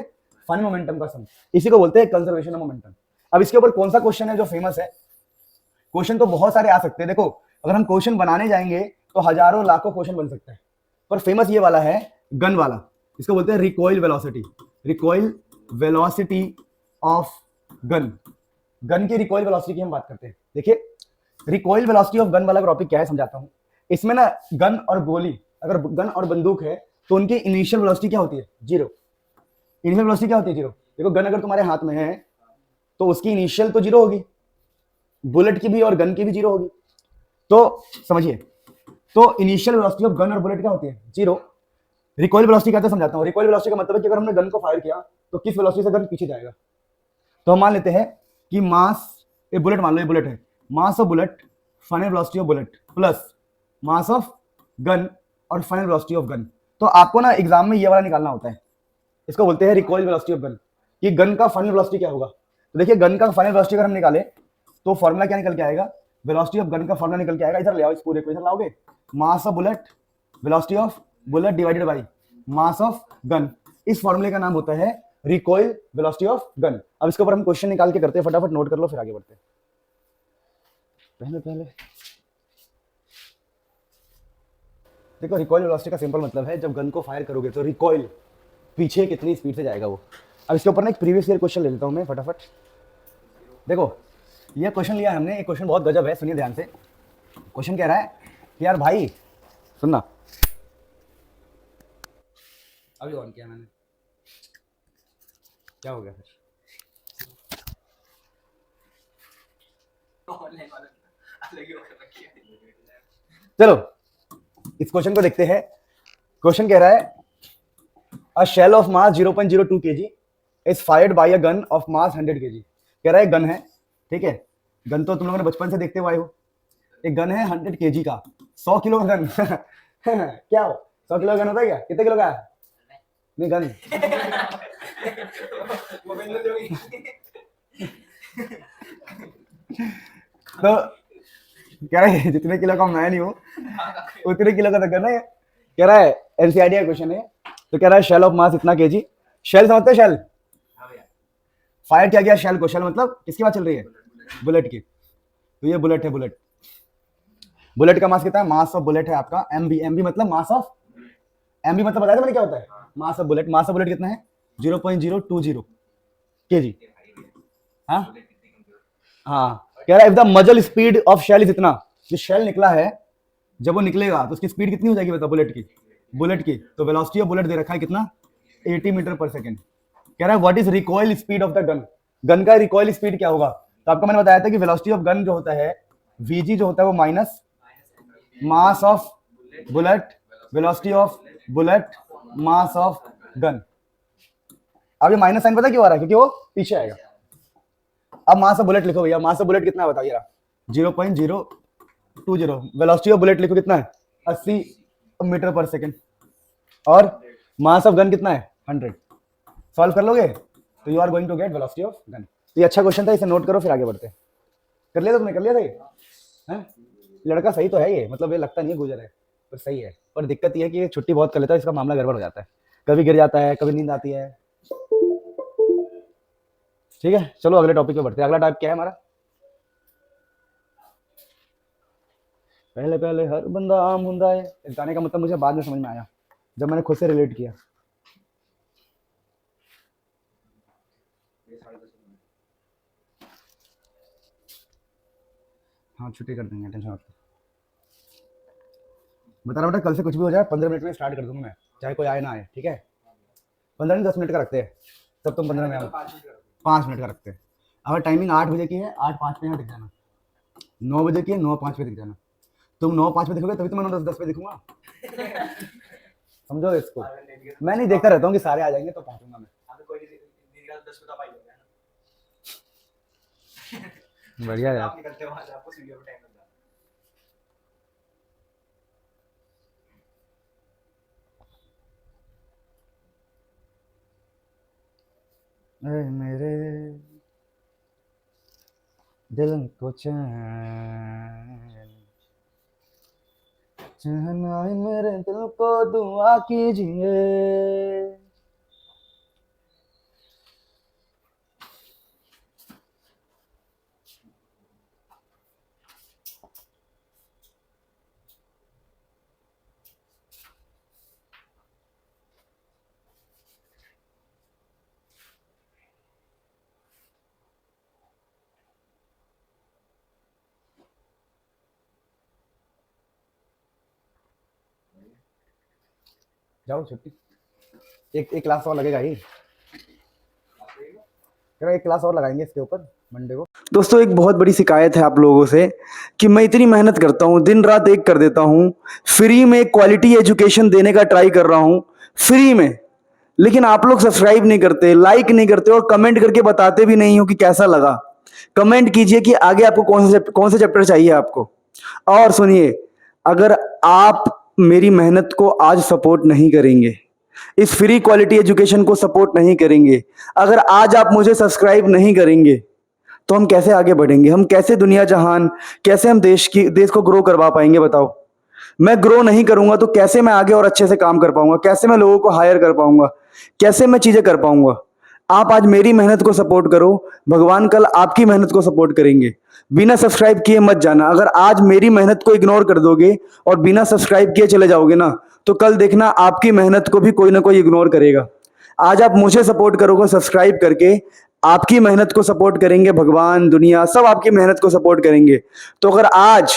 फाइनल मोमेंटम का सम। इसी को बोलते हैं कंजर्वेशन ऑफ मोमेंटम। अब इसके ऊपर कौन सा क्वेश्चन है जो फेमस है, क्वेश्चन तो बहुत सारे आ सकते हैं। देखो, अगर हम क्वेश्चन बनाने जाएंगे तो हजारों लाखों क्वेश्चन बन सकते हैं, पर फेमस ये वाला है, गन वाला। इसको बोलते हैं recoil velocity of gun. Gun की रिकॉइल वेलोसिटी की हम बात करते हैं। देखिए, रिकॉइल वेलोसिटी ऑफ गन वाला टॉपिक क्या है समझाता हूं। इसमें ना गन और गोली, अगर गन और बंदूक है तो उनकी इनिशियल वेलोसिटी क्या होती है, 0। इनिशियल वेलोसिटी क्या होती है, 0। देखो, गन अगर तुम्हारे हाथ में है तो उसकी इनिशियल तो 0 होगी, बुलेट की भी और गन की भी 0 होगी। तो समझिए, तो इनिशियल वेलोसिटी ऑफ गन और बुलेट क्या होती है, 0। रिकॉइल वेलोसिटी कहते हैं, समझाता हूं। रिकॉइल वेलोसिटी का मतलब है कि अगर हमने गन को फायर किया तो किस वेलोसिटी से गन पीछे जाएगा। तो हम मान लेते हैं कि मास, ये बुलेट मान लो, ये बुलेट है, mass of bullet, final velocity of bullet plus mass of gun और फाइनल वेलोसिटी ऑफ गन। तो आपको ना एग्जाम में ये वाला निकालना होता है, इसको बोलते हैं रिकॉइल वेलोसिटी ऑफ गन, कि गन का फाइनल वेलोसिटी क्या होगा। तो देखिए, गन का फाइनल वेलोसिटी अगर हम निकाले तो फॉर्मूला क्या निकल के आएगा, वेलोसिटी ऑफ गन का फॉर्मूला निकल के आएगा। इधर ले आओ, इस पूरे को इधर लाओगे, mass of bullet, velocity of bullet divided by mass of gun. इस फॉर्मूले का नाम होता है रिकॉइल वेलोसिटी ऑफ गन। अब इसके ऊपर हम क्वेश्चन निकाल के करते हैं, फटाफट नोट कर लो फिर आगे बढ़ते हैं। पहले देखो, रिकॉइल वेलोसिटी का सिंपल मतलब है जब गन को फायर करोगे तो रिकॉइल पीछे कितनी स्पीड से जाएगा वो। अब इसके ऊपर ना एक प्रीवियस ईयर क्वेश्चन ले लेता हूं मैं फटाफट। देखो, ये क्वेश्चन लिया है हमने, ये क्वेश्चन बहुत गजब है, सुनिए ध्यान से। क्वेश्चन कह रहा है कि यार भाई सुनना, अभी ऑन किया मैंने, क्या हो गया फिर, चलो इस क्वेश्चन को देखते हैं। क्वेश्चन कह रहा है a shell of mass 0.02 kg is fired by a gun of mass 100 kg। कह रहा है गन है, ठीक है, गन तो तुम लोगों ने बचपन से देखते हुए आए हो। एक गन है 100 kg का, 100 किलो का गन क्या हो, 100 किलो का गन होता है क्या, कितने किलो का है, नहीं गन तो कह रहा है जितने किलो का मैं नहीं हूँ उतने किलो का तो गन है। कह रहा है एनसीईआरटी का क्वेश्चन है, तो कह रहा है शेल ऑफ मास इतना केजी। शेल समझते हैं, शेल फायर किया गया शेल को, शेल मतलब किसकी बात चल रही है, बुलेट की। तो ये बुलेट है, बुलेट का मास कितना है, मास ऑफ बुलेट है आपका एमबी मतलब मास ऑफ, एमबी मतलब बताया था मैंने क्या होता है, mass of bullet. Mass of bullet कितना है 0.020 केजी। हाँ हाँ, कह रहा है इफ द मजल स्पीड ऑफ शेल इज इतना, जो शेल निकला है जब वो निकलेगा तो उसकी स्पीड कितनी हो जाएगी बता, बुलेट की। तो वेलोसिटी ऑफ बुलेट दे रखा है कितना, 80 मीटर पर सेकेंड। कह रहा है what is recoil speed of the gun, gun का रिकॉइल स्पीड क्या होगा। तो आपको मैंने बताया था कि वेलोसिटी ऑफ गन जो होता है वीजी जो होता है वो minus mass of bullet, velocity of bullet mass of gun. अब ये माइनस साइन पता क्यों आ रहा है, क्योंकि वो पीछे आएगा। अब मास ऑफ बुलेट लिखो भैया, मास ऑफ बुलेट कितना है बताइए, 0.020। वेलोसिटी ऑफ बुलेट लिखो कितना है, 80 मीटर पर सेकेंड। और मास ऑफ गन कितना है, 100। सॉल्व कर लोगे तो you are going to get velocity of gun. तो ये अच्छा क्वेश्चन था, इसे नोट करो फिर आगे बढ़ते हैं। कर लिया तुमने, कर लिया था ये? हैं? लड़का सही तो है ये, मतलब ये लगता नहीं है गुजर है, पर सही है। पर दिक्कत ये है कि ये छुट्टी बहुत कर लेता है, इसका मामला गड़बड़ हो जाता है, कभी गिर जाता है, कभी नींद आती है। ठीक है, चलो अगले टॉपिक पे बढ़ते हैं। अगला टॉपिक क्या है हमारा, पहले पहले हर बंदा आम हुंदा है। इस गाने का मतलब मुझे बाद में समझ में आया, जब मैंने खुद से रिलेट किया। हाँ छुट्टी कर देंगे, टेंशन मत लो। बता रहा बेटा, कल से कुछ भी हो जाए 15 मिनट में स्टार्ट कर दूंगा मैं, चाहे कोई आए ना आए। ठीक है, 15 नहीं 10 मिनट का रखते हैं, तब तुम 15 में आओ। 5 मिनट का रखते हैं। अगर टाइमिंग 8 बजे की है, 8:05 पे यहाँ दिख जाना। 9 बजे की है, 9:05 पे दिख जाना। तुम 9:05 पे दिखोगे तभी तो मैं 9:10 पे दिखूंगा। समझो इसको, मैं नहीं देखता रहता हूँ कि सारे आ जाएंगे तो पहुंचूंगा मैं। बढ़िया यार। मेरे दिल को चैन आए, मेरे दिल को दुआ कीजिए। जाओ छुट्टी, एक क्लास और लगेगा ही, एक क्लास और लगाएंगे इसके ऊपर मंडे को। दोस्तों एक बहुत बड़ी शिकायत है आप लोगों से कि मैं इतनी मेहनत करता हूँ, दिन रात एक कर देता हूँ, फ्री में क्वालिटी एजुकेशन देने का ट्राई कर रहा हूँ, फ्री में, लेकिन आप लोग सब्सक्राइब नहीं करते, लाइक नहीं करते और कमेंट करके बताते भी नहीं हो कि कैसा लगा। कमेंट कीजिए कि आगे आपको कौन से चैप्टर चाहिए आपको। और सुनिए, अगर आप मेरी मेहनत को आज सपोर्ट नहीं करेंगे, इस फ्री क्वालिटी एजुकेशन को सपोर्ट नहीं करेंगे, अगर आज आप मुझे सब्सक्राइब नहीं करेंगे, तो हम कैसे आगे बढ़ेंगे, हम कैसे दुनिया जहान, कैसे हम देश को ग्रो करवा पाएंगे बताओ। मैं ग्रो नहीं करूंगा तो कैसे मैं आगे और अच्छे से काम कर पाऊंगा, कैसे मैं लोगों को हायर कर पाऊंगा, कैसे मैं चीजें कर पाऊंगा। आप आज मेरी मेहनत को सपोर्ट करो, भगवान कल आपकी मेहनत को सपोर्ट करेंगे। बिना सब्सक्राइब किए मत जाना, अगर आज मेरी मेहनत को इग्नोर कर दोगे और बिना सब्सक्राइब किए चले जाओगे ना, तो कल देखना आपकी मेहनत को भी कोई ना कोई इग्नोर करेगा। आज आप मुझे सपोर्ट करोगे सब्सक्राइब करके, आपकी मेहनत को सपोर्ट करेंगे भगवान, दुनिया सब आपकी मेहनत को सपोर्ट करेंगे। तो अगर आज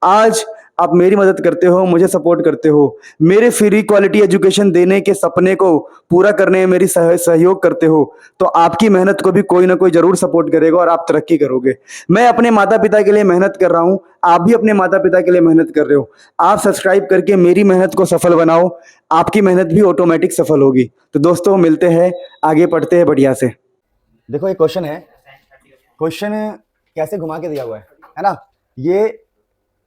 आज आप मेरी मदद करते हो, मुझे सपोर्ट करते हो, मेरे फ्री क्वालिटी एजुकेशन देने के सपने को पूरा करने में मेरी सहयोग करते हो, तो आपकी मेहनत को भी कोई ना कोई जरूर सपोर्ट करेगा और आप तरक्की करोगे। मैं अपने माता पिता के लिए मेहनत कर रहा हूं, आप भी अपने माता पिता के लिए मेहनत कर रहे हो। आप सब्सक्राइब करके मेरी मेहनत को सफल बनाओ, आपकी मेहनत भी ऑटोमेटिक सफल होगी। तो दोस्तों मिलते हैं, आगे पढ़ते हैं बढ़िया से। देखो एक क्वेश्चन है, क्वेश्चन कैसे घुमा के दिया हुआ है ना, ये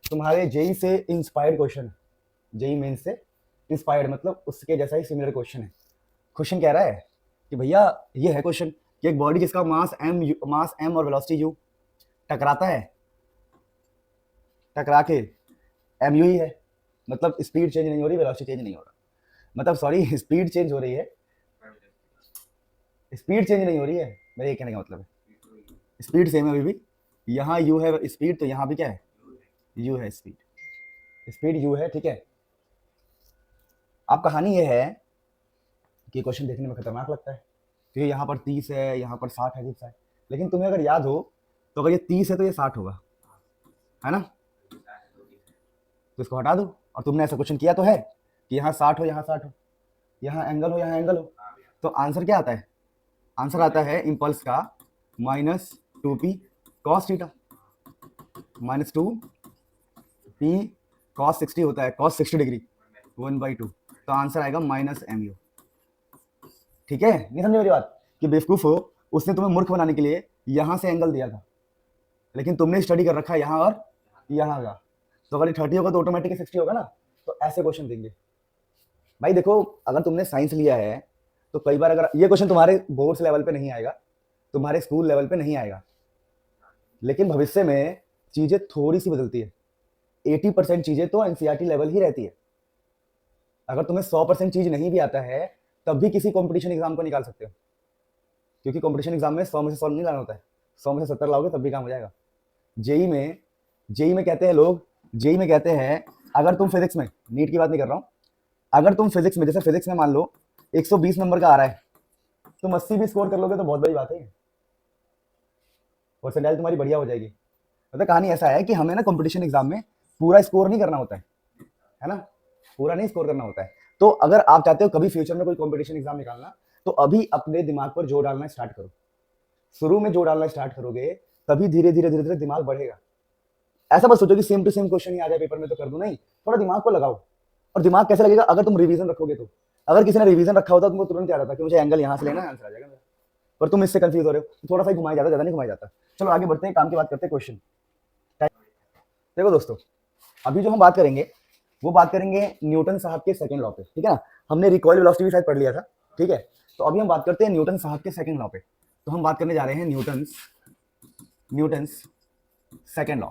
तुम्हारे जेई से इंस्पायर्ड क्वेश्चन, जेई मेन से इंस्पायर्ड मतलब उसके जैसा ही सिमिलर क्वेश्चन है। क्वेश्चन कह रहा है कि भैया ये है क्वेश्चन कि एक बॉडी जिसका मास एम और वेलोसिटी यू टकराता है, टकरा के एम यू ही है, मतलब स्पीड चेंज नहीं हो रही, वेलोसिटी चेंज नहीं हो रहा, मतलब सॉरी स्पीड चेंज हो रही है, स्पीड चेंज नहीं हो रही है, मेरे ये कहने का मतलब है स्पीड सेम है अभी भी। यहाँ यू है स्पीड, तो यहाँ भी क्या है, यू है स्पीड, स्पीड यू है। ठीक है, अब कहानी ये है कि क्वेश्चन देखने में खतरनाक लगता है तो ये यहाँ पर 30 है, यहाँ पर 60 है, अजीब सा है। लेकिन तुम्हें अगर याद हो तो अगर ये 30 है तो ये 60 होगा, है ना? तो इसको हटा दो। और तुमने ऐसा क्वेश्चन किया तो है कि यहाँ 60 हो, यहाँ 60 हो, यहाँ एंगल हो, यहाँ एंगल हो। तो आंसर क्या आता है? आंसर आता है इम्पल्स का -2p cos theta, -2p cos 60 होता है, cos 60 डिग्री 1/2। तो आंसर आएगा -mu। ठीक है, नहीं समझे मेरी बात? कि बेवकूफ हो, उसने तुम्हें मूर्ख बनाने के लिए यहां से एंगल दिया था, लेकिन तुमने स्टडी कर रखा है यहाँ और यहाँ का। तो अगर 30 होगा तो ऑटोमेटिक 60 होगा ना। तो ऐसे क्वेश्चन देंगे भाई। देखो, अगर तुमने साइंस लिया है तो कई बार अगर ये क्वेश्चन तुम्हारे बोर्ड्स लेवल पे नहीं आएगा, तुम्हारे स्कूल लेवल पे नहीं आएगा, लेकिन भविष्य में चीजें थोड़ी सी बदलती है। 80% चीजें तो एनसीईआरटी लेवल ही रहती है। अगर तुम्हें 100% चीज नहीं भी आता है तब भी किसी कंपटीशन एग्जाम को निकाल सकते हो, क्योंकि कंपटीशन एग्जाम में 100 में से 100 नहीं लाना होता है, 100 में से 70 लाओगे तब भी काम हो जाएगा। जेई में कहते हैं लोग, जेई में कहते हैं अगर तुम फिजिक्स में, नीट की बात नहीं कर रहा हूँ, अगर तुम फिजिक्स में, जैसे फिजिक्स में मान लो 120 नंबर का आ रहा है, तुम 80 भी स्कोर कर लोगे तो बहुत बड़ी बात है, परसेंटाइल तुम्हारी बढ़िया हो जाएगी। मतलब कहानी ऐसा है कि हमें ना कंपटीशन एग्जाम में पूरा स्कोर नहीं करना होता है ना, पूरा नहीं स्कोर करना होता है। तो अगर आप चाहते हो कभी फ्यूचर में कोई कंपटीशन एग्जाम निकालना, तो अभी अपने दिमाग पर जोर डालना स्टार्ट करो। शुरू में जोर डालना स्टार्ट करोगे तभी धीरे धीरे धीरे धीरे दिमाग बढ़ेगा। ऐसा मत सोचो कि सेम टू सेम क्वेश्चन ही आ जाए पेपर में तो कर दूं, नहीं, थोड़ा दिमाग को लगाओ। और दिमाग कैसे लगेगा? अगर तुम रिवीजन रखोगे तो। अगर किसी ने रिवीजन रखा होता तो तुमको तुरंत याद आता कि मुझे एंगल यहाँ से लेना है, आंसर आ जाएगा मेरा। पर तुम इससे कंफ्यूज हो रहे हो, तो थोड़ा सा घुमाया जाता, ज्यादा नहीं घुमाया जाता। चलो आगे बढ़ते हैं, काम की बात करते हैं, क्वेश्चन। देखो दोस्तों, अभी जो हम बात करेंगे वो बात करेंगे न्यूटन साहब के सेकंड लॉ पे, ठीक है ना। हमने रिकॉइल वेलोसिटी भी शायद पढ़ लिया था, ठीक है। तो अभी हम बात करते हैं न्यूटन साहब के सेकंड लॉ पे। तो हम बात करने जा रहे हैं न्यूटन्स सेकंड लॉ।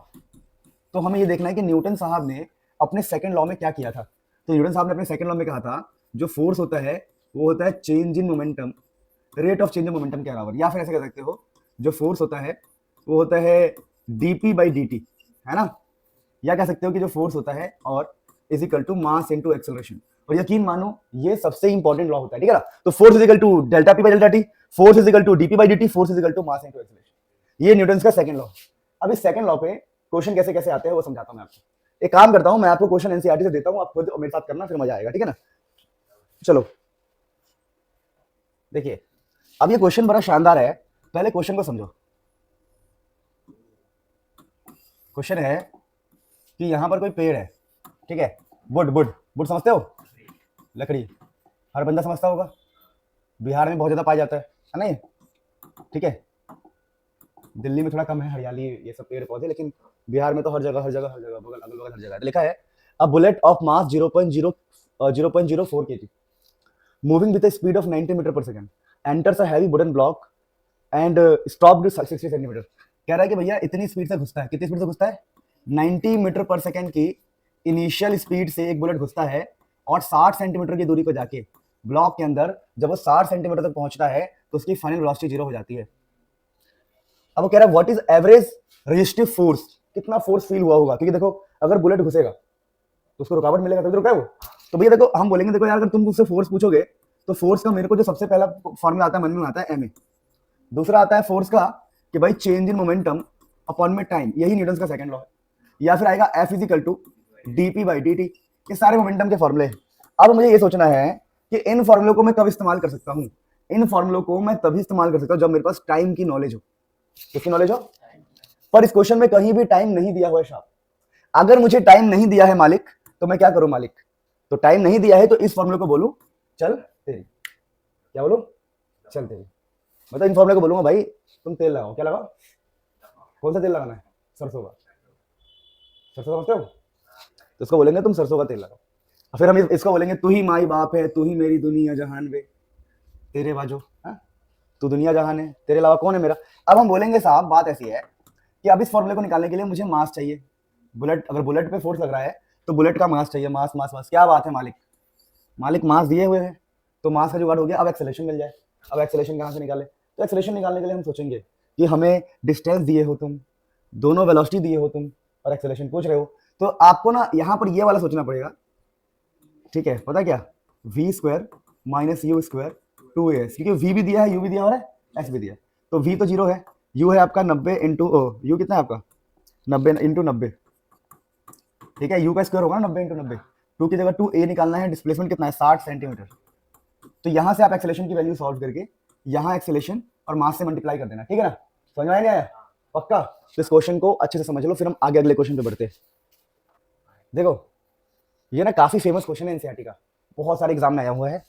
तो हमें ये देखना है कि न्यूटन साहब ने अपने सेकंड लॉ में क्या किया था। तो न्यूटन साहब ने अपने सेकंड लॉ में कहा था जो फोर्स होता है वो होता है change in momentum, rate of change in momentum के बराबर। या फिर ऐसे कह सकते हो जो फोर्स होता है वो होता है dp/dt, है ना। या कह सकते हो कि जो फोर्स होता है और is equal to mass into acceleration. और यकीन मानो ये सबसे इंपॉर्टेंट लॉ होता है, ठीक है ना। तो force is equal to delta p/डेल्टा t, force is equal to dp/dt, force is equal to mass into acceleration. ये न्यूटन का सेकंड लॉ। अब इस सेकंड लॉ पे क्वेश्चन कैसे कैसे आते हैं वो समझाता हूं मैं आपको। एक काम करता हूं, मैं आपको क्वेश्चन एनसीईआरटी से देता हूं, आप खुद मेरे साथ करना, फिर मजा आएगा, ठीक है ना। चलो देखिए, अब ये क्वेश्चन बड़ा शानदार है, पहले क्वेश्चन को समझो। क्वेश्चन है कि यहां पर कोई पेड़ है, ठीक है, वुड समझते हो, लकड़ी, हर बंदा समझता होगा, बिहार में बहुत ज्यादा पाया जाता है ना ये, ठीक है। दिल्ली में थोड़ा कम है हरियाली, ये सब पेड़ पौधे, लेकिन बिहार में तो हर जगह बगल अगल बगल हर जगह। लिखा है a bullet of mass 0.04 kg moving with speed of 90 metre per second enters a heavy wooden block and stopped 60 centimetre. कह रहा है कि भैया इतनी स्पीड से घुसता है, कितनी स्पीड से घुसता है? 90 मीटर पर सेकंड की इनिशियल स्पीड से एक बुलेट घुसता है और 60 सेंटीमीटर की दूरी पर जाके ब्लॉक के अंदर जब वो 60 सेंटीमीटर तक पहुंचता है तो उसकी फाइनल वेलोसिटी 0 हो जाती है। अब वो कह रहा है what is average resistive force, कितना फोर्स फील हुआ होगा, क्योंकि देखो अगर बुलेट घुसेगा तो उसको रुकावट मिलेगा तभी रुका है वो। तो भैया देखो हम बोलेंगे, देखो यार अगर तुम मुझसे फोर्स पूछोगे तो फोर्स का मेरे को जो सबसे पहला फॉर्मूला आता है मन में आता है ma। दूसरा आता है फोर्स का कि भाई चेंज इन मोमेंटम अपॉन में टाइम, यही न्यूटन का सेकंड लॉ है। या फिर आएगा F is equal to dp/dt। ये सारे मोमेंटम के फॉर्मूले। अब मुझे ये सोचना है कि इन फॉर्मूलों को मैं कब इस्तेमाल कर सकता हूँ। इन फॉर्मूलों को मैं तभी इस्तेमाल कर सकता हूँ जब मेरे पास टाइम की नॉलेज हो। किसकी नॉलेज हो? पर इस क्वेश्चन में कहीं भी टाइम नहीं दिया हुआ है साहब। अगर मुझे टाइम नहीं दिया है मालिक तो मैं क्या करूं मालिक? तो टाइम नहीं दिया है तो इस फॉर्मूले को बोलूं चल तेरी, क्या बोलूं? चल तेरी। मतलब इन फॉर्मूले को बोलूंगा भाई तुम तेल लगाओ, क्या लगाओ? कौन सा तेल लगाना है? सरसों का। सरसों समझते हो? तो इसको बोलेंगे तुम सरसों का तेल लगाओ। फिर हम इसको बोलेंगे तू ही माई बाप है, तू ही मेरी दुनिया जहान वे, तेरे बाजू, तू दुनिया जहान है, तेरे अलावा कौन है मेरा। अब हम बोलेंगे साहब बात ऐसी है कि अब इस फॉर्मूले को निकालने के लिए मुझे मास चाहिए। बुलेट, अगर बुलेट पे फोर्स लग रहा है तो बुलेट का मास चाहिए, मास मास मास। क्या बात है मालिक, मालिक मास दिए हुए हैं तो मास का जुगाड़ हो गया। अब एक्सेलरेशन मिल जाए। अब एक्सेलरेशन कहाँ से निकाले? तो एक्सेलरेशन निकालने के लिए हम सोचेंगे कि हमें डिस्टेंस दिए हो तुम, दोनों वेलोसिटी दिए हो तुम और एक्सेलरेशन पूछ रहे हो, तो आपको ना यहाँ पर ये वाला सोचना पड़ेगा, ठीक है। पता क्या? v² - u² 2as, क्योंकि v भी दिया है, u भी दिया है, s भी दिया है, तो v तो 0 है, u है आपका 90 इंटू u कितना है आपका 90 इंटू 90, ठीक है, u का स्क्वायर होगा ना 90 इंटू 90, 2 की जगह 2a निकालना है, डिस्प्लेसमेंट कितना है 60 सेंटीमीटर। तो यहां से आप एक्सेलेरेशन की वैल्यू सॉल्व करके यहां एक्सेलेरेशन और मास से मल्टीप्लाई कर देना, ठीक है ना, समझ में आया नहीं आया, पक्का। तो इस क्वेश्चन को अच्छे से समझ लो, फिर हम आगे अगले क्वेश्चन पे बढ़ते हैं। देखो ये ना काफी फेमस क्वेश्चन है एनसीईआरटी का, बहुत सारे एग्जाम में आया हुआ है।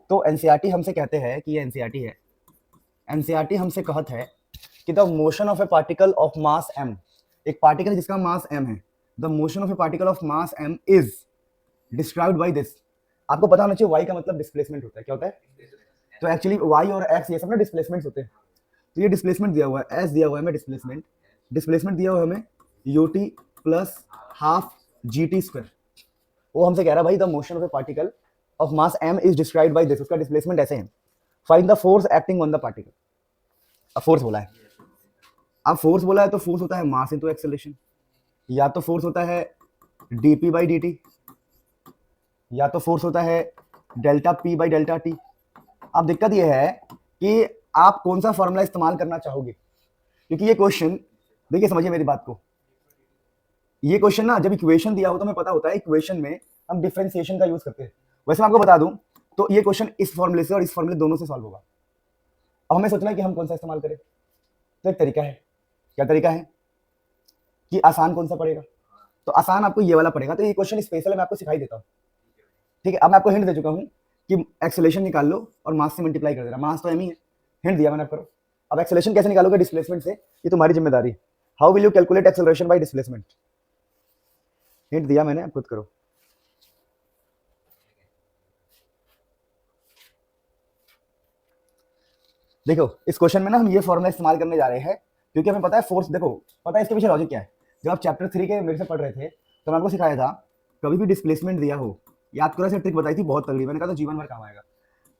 तो एनसीईआरटी हमसे कहते हैं कि ये एनसीईआरटी है, एनसीईआरटी हमसे कहत है कि the motion of A particle of mass m, एक पार्टिकल है जिसका मास m है, the motion of A particle of mass m is described by this. आपको पता होना चाहिए y का मतलब डिस्प्लेसमेंट होता है, क्या होता है, तो एक्चुअली y और x ये सब ना डिस्प्लेसमेंट्स होते हैं। तो ये डिस्प्लेसमेंट दिया हुआ है, s दिया हुआ है हमें, डिस्प्लेसमेंट डिस्प्लेसमेंट दिया हुआ है हमें ut plus half gt square. वो हमसे कह रहा है भाई the motion of A particle of mass m is described by this, उसका डिस्प्लेसमेंट ऐसे है, find the force acting on the particle. अब फोर्स बोला है, अब फोर्स बोला है तो फोर्स होता है मास इनटू एक्सेलरेशन, या तो फोर्स होता है dp बाई dt, या तो फोर्स होता है delta p by delta t। अब दिक्कत यह है कि आप कौन सा फॉर्मूला इस्तेमाल करना चाहोगे, क्योंकि ये क्वेश्चन, देखिए समझिए मेरी बात को, ये क्वेश्चन ना जब इक्वेशन दिया हो तो हमें पता होता है इक्वेशन में हम डिफरेंशिएशन का यूज करते हैं। वैसे मैं आपको बता दूं तो ये क्वेश्चन इस फॉर्मूले से और इस फॉर्मूले दोनों से सॉल्व होगा। अब हमें सोचना है कि हम कौन सा इस्तेमाल करें, तो एक तरीका है, क्या तरीका है कि आसान कौन सा पड़ेगा, तो आसान आपको ये वाला पड़ेगा। तो ये क्वेश्चन स्पेशल है, मैं आपको सिखाई देता हूँ, ठीक है। अब मैं आपको हिंट दे चुका हूँ कि एक्सेलरेशन निकाल लो और मास से मल्टीप्लाई कर देना, मास तो एम ही है, हिंट दिया मैंने, आप करो। अब एक्सेलरेशन कैसे निकालोगे डिस्प्लेसमेंट से, ये तुम्हारी जिम्मेदारी है। How will you calculate acceleration bye displacement, hint दिया मैंने, आप खुद करो। देखो इस क्वेश्चन में ना हम ये फॉर्मूला इस्तेमाल करने जा रहे हैं, क्योंकि हमें पता है फोर्स, देखो पता है इसके पीछे लॉजिक क्या है। जब आप चैप्टर 3 के मेरे से पढ़ रहे थे तो मैं आपको सिखाया था, कभी भी डिस्प्लेसमेंट दिया हो, याद करो, ऐसे ट्रिक बताई थी बहुत तगड़ी, मैंने कहा था जीवन भर काम आएगा।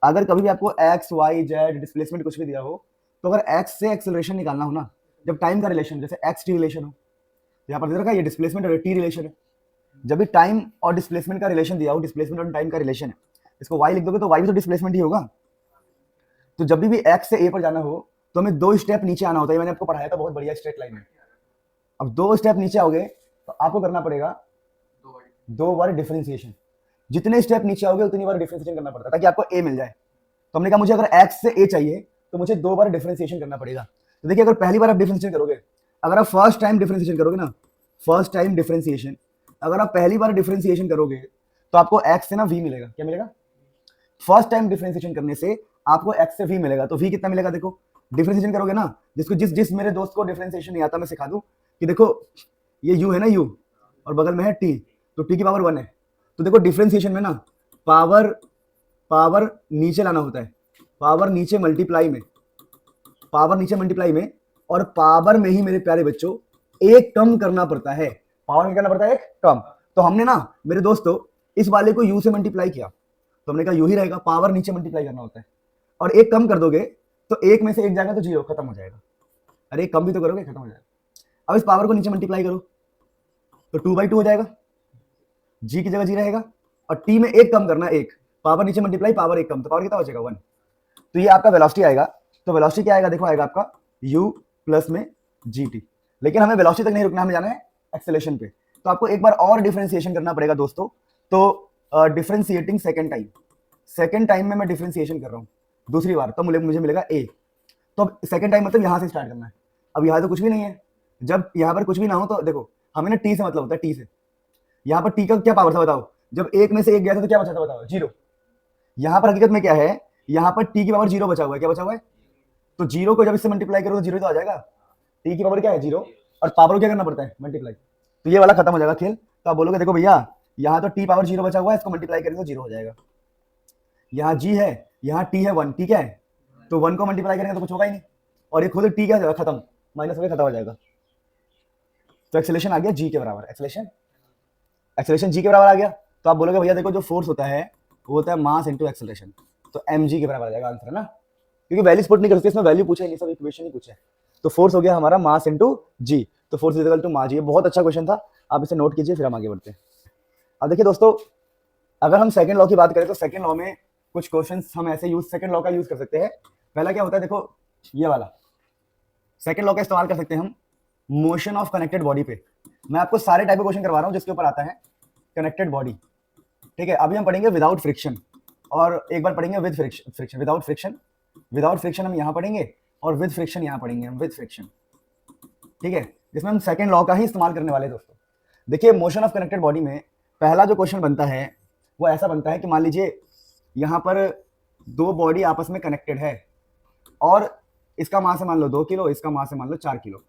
अगर कभी भी आपको एक्स वाई जेड डिस्प्लेसमेंट कुछ भी दिया हो, तो अगर एक्स से एक्सेलरेशन निकालना हो ना, जब टाइम का रिलेशन, जैसे एक्स टी रिलेशन हो, यहाँ पर दे रखा है ये डिस्प्लेसमेंट और टी रिलेशन है, जब भी टाइम और डिस्प्लेसमेंट का रिलेशन दिया हो, डिस्प्लेसमेंट और टाइम का रिलेशन है, इसको वाई लिख दोगे तो वाई भी तो डिस्प्लेसमेंट ही होगा। तो जब भी एक्स से ए पर जाना हो तो हमें 2 स्टेप नीचे आना होता है, मैंने आपको पढ़ाया था बहुत बढ़िया स्ट्रेट लाइन में। अब 2 स्टेप नीचे आओगे तो आपको करना पड़ेगा 2 बार डिफरेंशिएशन, जितने स्टेप नीचे आओगे उतनी बार डिफरेंशिएशन करना पड़ता है ताकि आपको ए मिल जाए। तो हमने कहा मुझे अगर एक्स से ए चाहिए तो मुझे 2 बार डिफरेंशिएशन करना पड़ेगा। तो देखिए अगर पहली बार आप डिफरेंशिएशन करोगे, अगर आप फर्स्ट टाइम डिफरेंशिएशन करोगे ना, फर्स्ट टाइम डिफरेंशिएशन, अगर आप पहली बार डिफरेंशिएशन करोगे तो आपको एक्स से ना वी मिलेगा, क्या मिलेगा, फर्स्ट टाइम डिफरेंशिएशन करने से आपको एक्स से वी मिलेगा। तो वी कितना मिलेगा, देखो डिफरेंशिएशन करोगे ना, जिसको जिस मेरे दोस्त को डिफरेंशिएशन नहीं आता मैं सिखा दूं कि देखो ये u है ना, u और बगल में है t, तो t की पावर 1 है। तो देखो डिफरेंशिएशन में ना पावर नीचे लाना होता है, पावर नीचे मल्टीप्लाई में, पावर नीचे मल्टीप्लाई में, और पावर में ही मेरे प्यारे बच्चों एक कम करना पड़ता है, पावर में करना पड़ता है एक कम। तो हमने ना मेरे दोस्तों इस वाले को u से मल्टीप्लाई किया, तो हमने कहा u ही रहेगा, पावर नीचे मल्टीप्लाई करना होता है, और एक कम कर दोगे तो एक में से एक जाएगा तो 0 खत्म हो जाएगा, अरे एक कम भी तो करोगे खत्म हो जाएगा। अब इस पावर को नीचे मल्टीप्लाई करो तो 2/2 हो जाएगा, g की जगह g रहेगा, और t में एक कम करना, एक पावर नीचे मल्टीप्लाई पावर एक कम, तो पावर कितना बचेगा 1। तो ये आपका वेलोसिटी आएगा। तो वेलोसिटी क्या आएगा, देखो आएगा आपका u प्लस में gt। लेकिन हमें वेलोसिटी तक नहीं रुकना, हमें जाना है एक्सेलरेशन पे। तो आपको एक बार और डिफरेंशिएशन करना पड़ेगा दोस्तों। तो डिफरेंशिएटिंग सेकेंड टाइम में मैं डिफरेंशिएशन कर रहा हूँ दूसरी बार, तो मुझे मिलेगा a। तो अब सेकेंड टाइम मतलब यहाँ से स्टार्ट करना है। अब यहाँ तो कुछ भी नहीं है, जब यहाँ पर कुछ भी ना हो तो देखो हमें ना t से मतलब होता है, t से। यहाँ पर t का क्या पावर था बताओ, जब एक में से एक गया था तो क्या बचा था बताओ, 0। यहाँ पर हकीकत में क्या है, यहाँ पर t की पावर 0 बचा हुआ है, क्या बचा हुआ है, तो 0 को जब इससे मल्टीप्लाई करो तो 0 तो आ जाएगा, t की पावर क्या है 0, और पावर को क्या करना पड़ता है मल्टीप्लाई, तो ये वाला खत्म हो जाएगा खेल। तो आप बोलोगे देखो भैया यहाँ तो t पावर 0 बचा हुआ है, इसको मल्टीप्लाई करेंगे तो 0 हो जाएगा। यहाँ g है, यहाँ t है 1, t क्या है, तो 1 को मल्टीप्लाई करेंगे तो कुछ होगा ही नहीं, और ये खुद t क्या हो जाएगा, खत्म, माइनस होकर खत्म हो जाएगा। तो एक्सेलरेशन आ गया g के बराबर, एक्सेलरेशन g के बराबर आ गया। तो आप बोलोगे भैया देखो जो फोर्स होता है वो होता है मास इनटू एक्सेलरेशन, तो mg के बराबर आ जाएगा आंसर, है ना, क्योंकि वैल्यू पुट नहीं कर सकते, इसमें वैल्यू पूछा ही नहीं, सब इक्वेशन ही पूछा है। तो फोर्स हो गया हमारा मास इनटू g, तो force is equal to mass g। ये बहुत अच्छा क्वेश्चन था, आप इसे नोट कीजिए, फिर हम आगे बढ़ते हैं। अब देखिए दोस्तों, अगर हम सेकंड लॉ की बात करें तो सेकंड लॉ में कुछ क्वेश्चंस हम ऐसे यूज सेकंड लॉ का यूज कर सकते हैं। पहला क्या होता है, देखो ये वाला सेकंड लॉ का इस्तेमाल कर सकते हैं हम मोशन ऑफ कनेक्टेड बॉडी पे। मैं आपको सारे टाइप के क्वेश्चन करवा रहा हूँ जिसके ऊपर आता है कनेक्टेड बॉडी। ठीक है, अभी हम पढ़ेंगे विदाउट फ्रिक्शन और एक बार पढ़ेंगे विद फ्रिक्शन। विदाउट फ्रिक्शन हम यहाँ पढ़ेंगे और विद फ्रिक्शन यहाँ पढ़ेंगे हम विद फ्रिक्शन। ठीक है, जिसमें हम सेकंड लॉ का ही इस्तेमाल करने वाले हैं दोस्तों। देखिए मोशन ऑफ कनेक्टेड बॉडी में पहला जो क्वेश्चन बनता है वो ऐसा बनता है कि मान लीजिए यहाँ पर दो बॉडी आपस में कनेक्टेड है और इसका मास है मान लो 2 किलो, इसका मास है मान लो 4 किलो,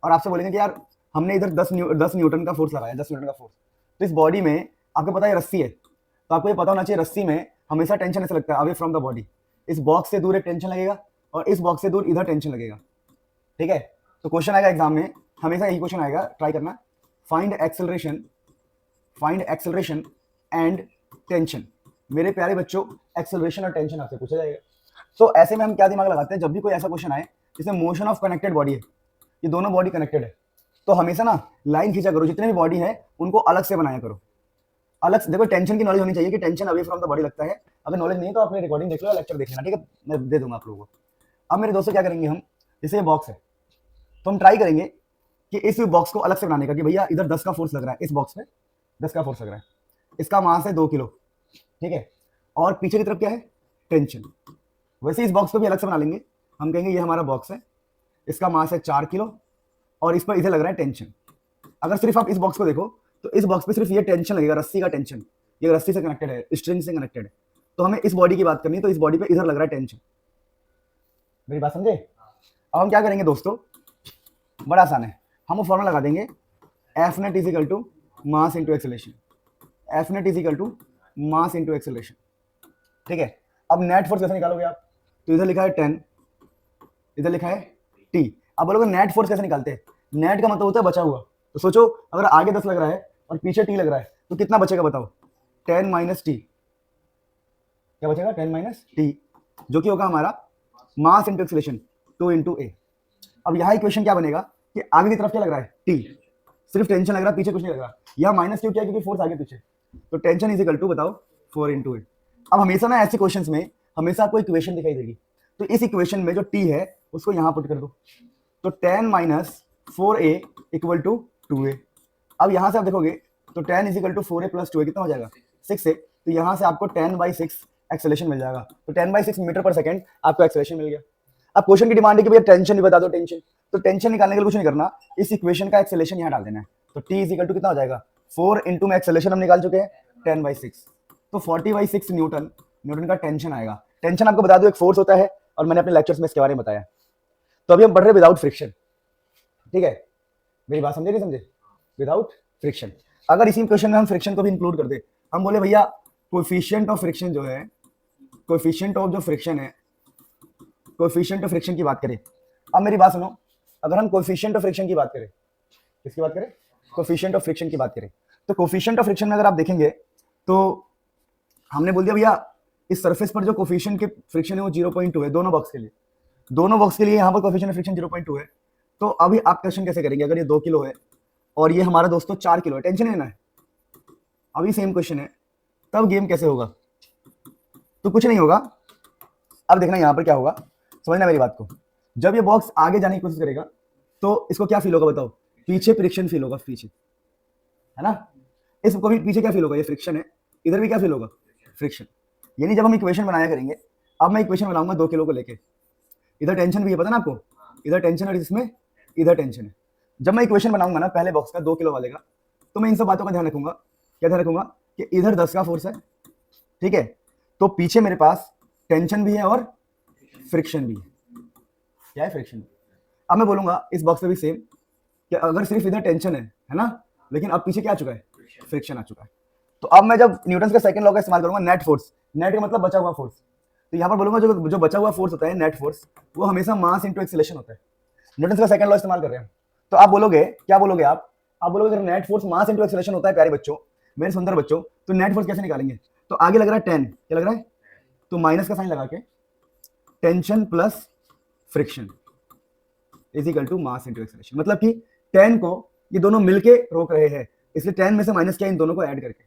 और आपसे बोलेंगे कि यार हमने इधर 10 न्यूटन का फोर्स लगाया, 10 न्यूटन का फोर्स। तो इस बॉडी में आपको पता है रस्सी है, तो आपको ये पता होना चाहिए रस्सी में हमेशा टेंशन ऐसे लगता है अवे फ्रॉम द बॉडी। इस बॉक्स से दूर एक टेंशन लगेगा और इस बॉक्स से दूर इधर टेंशन लगेगा। ठीक है, तो क्वेश्चन आएगा एग्जाम में, हमेशा यही क्वेश्चन आएगा, ट्राई करना, फाइंड एक्सेलरेशन एंड टेंशन। मेरे प्यारे बच्चों एक्सेलरेशन और टेंशन आपसे पूछा जाएगा। तो ऐसे में हम क्या दिमाग लगाते हैं, जब भी कोई ऐसा क्वेश्चन आए जिसमें मोशन ऑफ कनेक्टेड बॉडी है, ये दोनों बॉडी कनेक्टेड है, तो हमेशा ना लाइन खींचा करो, जितने भी बॉडी है उनको अलग से बनाया करो, अलग से। देखो टेंशन की नॉलेज होनी चाहिए कि tension away from the body लगता है। अगर नॉलेज नहीं तो अपने रिकॉर्डिंग देख लो, लेक्चर देख लेना, ठीक है, मैं दे दूंगा आप लोगों को। अब मेरे दोस्तों क्या करेंगे हम, जैसे ये बॉक्स है तो हम ट्राई करेंगे कि इस बॉक्स को अलग से बनाने का, कि भैया इधर 10 का फोर्स लग रहा है, इस बॉक्स में 10 का फोर्स लग रहा है, इसका मास है 2 किलो, ठीक है, और पीछे की तरफ क्या है टेंशन। वैसे इस बॉक्स को भी अलग से बना लेंगे, हम कहेंगे ये हमारा बॉक्स है, इसका मास है 4 किलो और इस पर इधर लग रहा है टेंशन। अगर सिर्फ आप इस बॉक्स को देखो तो इस बॉक्स पे सिर्फ ये टेंशन लगेगा, रस्सी का टेंशन, ये रस्सी से कनेक्टेड है, स्ट्रिंग से कनेक्टेड है। तो हमें इस बॉडी की बात करनी है, तो इस बॉडी पे इधर लग रहा है टेंशन। मेरी बात समझे? अब हम क्या करेंगे दोस्तों, बड़ा आसान है, हम वो फॉर्मूला लगा देंगे F net is equal to mass into acceleration, F net is equal to mass into acceleration. ठीक है, अब नेट फोर्स कैसे निकालोगे आप, तो इधर लिखा है 10, इधर लिखा है T। अब बोलोगे नेट फोर्स कैसे निकालते हैं, नेट का मतलब होता है बचा हुआ। तो सोचो अगर आगे 10 लग रहा है और पीछे T लग रहा है तो कितना बचेगा बताओ, 10 माइनस टी, क्या बचेगा 10 माइनस टी, जो कि होगा हमारा मास इंटू एक्सेलरेशन 2 इंटू ए। अब यहाँ इक्वेशन क्या बनेगा कि आगे की तरफ क्या लग रहा है T, सिर्फ टेंशन लग रहा है, पीछे कुछ नहीं लग रहा। यहाँ माइनस क्यों किया, क्योंकि फोर्स आगे पीछे, तो टेंशन इज इक्वल टू बताओ 4 इंटू ए। अब हमेशा ना ऐसे क्वेश्चंस में हमेशा आपको इक्वेशन दिखाई देगी, तो इस इक्वेशन में जो T है उसको यहाँ पुट कर दो, तो 10 minus 4a equal to 2a। अब यहाँ से आप देखोगे तो 10 is equal to 4a plus 2a कितना हो जाएगा 6a, तो यहाँ से आपको 10/6 एक्सेलरेशन मिल जाएगा। तो 10/6 मीटर पर सेकंड आपको एक्सेलरेशन मिल गया। अब क्वेश्चन की डिमांड है कि भैया टेंशन भी बता दो, टेंशन, तो टेंशन निकालने के लिए कुछ नहीं करना, इस इक्वेशन का एक्सेलरेशन यहाँ डाल देना है। तो T इज इक्वल टू कितना हो जाएगा 4 इंटू में एक्सेलरेशन हम निकाल चुके हैं 10/6, तो 40/6 न्यूटन का टेंशन आएगा। टेंशन आपको बता दो एक फोर्स होता है और मैंने अपने लेक्चर्स में इसके बारे में बताया। तो अभी हम पढ़ रहे विदाउट फ्रिक्शन, ठीक है, मेरी बात समझे नहीं समझे, विदाउट फ्रिक्शन। अगर इसी क्वेश्चन में हम फ्रिक्शन को भी इंक्लूड कर दे, हम बोले भैया कोएफिशिएंट ऑफ फ्रिक्शन जो है, कोएफिशिएंट ऑफ जो फ्रिक्शन है, कोएफिशिएंट ऑफ फ्रिक्शन की बात करें। अब मेरी बात सुनो, अगर हम कोएफिशिएंट ऑफ फ्रिक्शन की बात करें, किसकी बात करें, कोएफिशिएंट ऑफ फ्रिक्शन की बात करें, तो कोएफिशिएंट ऑफ फ्रिक्शन में अगर आप देखेंगे तो हमने बोल दिया भैया इस सरफेस पर जो कोएफिशिएंट के फ्रिक्शन है वो 0.2 है दोनों बॉक्स के लिए, दोनों बॉक्स के लिए यहाँ पर कोएफिशिएंट ऑफ फ्रिक्शन 0.2 है। तो अभी आप क्वेश्चन कैसे करेंगे, अगर ये 2 किलो है और ये हमारा दोस्तों 4 किलो है, टेंशन नहीं लेना है, अभी सेम क्वेश्चन है, तब गेम कैसे होगा, तो कुछ नहीं होगा। अब देखना यहाँ पर क्या होगा, समझना मेरी बात को, जब ये बॉक्स आगे जाने की कोशिश करेगा तो इसको क्या फील होगा बताओ, पीछे फ्रिक्शन फील होगा, पीछे है ना, इसको भी पीछे क्या फील होगा, ये फ्रिक्शन है, इधर भी क्या फील होगा फ्रिक्शन। यानी जब हम इक्वेशन बनाया करेंगे, अब मैं इक्वेशन बनाऊंगा 2 किलो को लेके, इधर टेंशन भी है पता ना आपको, इधर टेंशन और इसमें इधर टेंशन है। जब मैं इक्वेशन बनाऊंगा ना पहले बॉक्स का 2 किलो वाले का, तो मैं इन सब बातों का ध्यान रखूंगा, क्या ध्यान रखूंगा कि इधर 10 का फोर्स है, ठीक है, तो पीछे मेरे पास टेंशन भी है और फ्रिक्शन भी है, क्या है फ्रिक्शन। अब मैं बोलूंगा इस बॉक्स में भी सेम कि अगर सिर्फ इधर टेंशन है ना, लेकिन अब पीछे क्या आ चुका है, फ्रिक्शन आ चुका है। तो अब मैं जब न्यूटन का सेकंड लॉ का इस्तेमाल करूंगा, नेट फोर्स, नेट का मतलब बचा हुआ फोर्स, तो यहाँ पर बोलूंगा जो बचा हुआ फोर्स होता है नेट फोर्स, वो हमेशा मास इंटू एक्सेलरेशन होता है। न्यूटन का सेकंड लॉ इस्तेमाल कर रहे हैं, तो आप बोलोगे क्या बोलोगे, आप बोलोगे अगर net force mass into acceleration होता है प्यारे बच्चों, मेरे सुंदर बच्चों, तो नेट फोर्स कैसे निकालेंगे, तो आगे लग रहा है 10, क्या लग रहा है, तो माइनस का साइन लगा के tension plus friction is equal to mass into acceleration, मतलब कि 10 को ये दोनों मिलके रोक रहे हैं, इसलिए 10 में से माइनस किया इन दोनों को ऐड करके।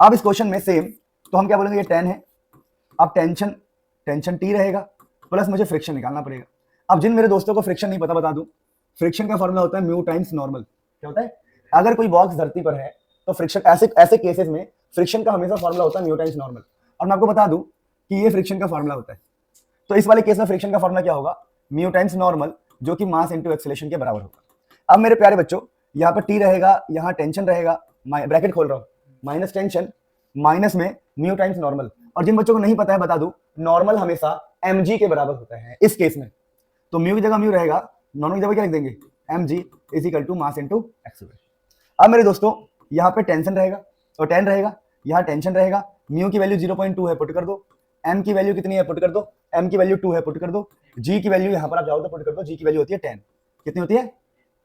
अब इस क्वेश्चन में सेम, तो हम क्या बोलेंगे, ये 10 है, अब टेंशन टी रहेगा प्लस मुझे फ्रिक्शन निकालना पड़ेगा। अब जिन मेरे दोस्तों को फ्रिक्शन नहीं पता बता दूं, फ्रिक्शन का फॉर्मूला होता है म्यू टाइम्स नॉर्मल। क्या होता है? अगर कोई बॉक्स धरती पर है तो फ्रिक्शन ऐसे ऐसे केसेस में फ्रिक्शन का हमेशा फॉर्मूला होता है म्यू टाइम्स नॉर्मल। और मैं आपको बता दूं कि ये फ्रिक्शन का फॉर्मूला होता है। तो इस वाले केस में फ्रिक्शन का फॉर्मूला क्या होगा? म्यू टाइम्स नॉर्मल, जो कि मास इनटू एक्सेलरेशन के बराबर होगा। अब मेरे प्यारे बच्चों, यहाँ पर टी रहेगा, यहाँ टेंशन रहेगा, ब्रैकेट खोल रहा हूँ, माइनस टेंशन माइनस में म्यू टाइम्स नॉर्मल। और जिन बच्चों को नहीं पता है बता दूं, नॉर्मल हमेशा mg के बराबर होता है इस केस में। तो म्यू की जगह म्यू रहेगा, नॉर्मल की जगह क्या लिख देंगे? mg is equal to mass into acceleration. अब मेरे दोस्तों, यहाँ पे टेंशन रहेगा और टेन रहेगा, यहाँ टेंशन रहेगा, म्यू की वैल्यू 0.2 है, पुट कर दो। m की वैल्यू कितनी है? पुट कर दो। m की वैल्यू 2 है, पुट कर दो। g की वैल्यू यहाँ पर आप जाओ तो पुट कर दो, g की वैल्यू होती है 10। कितनी होती है?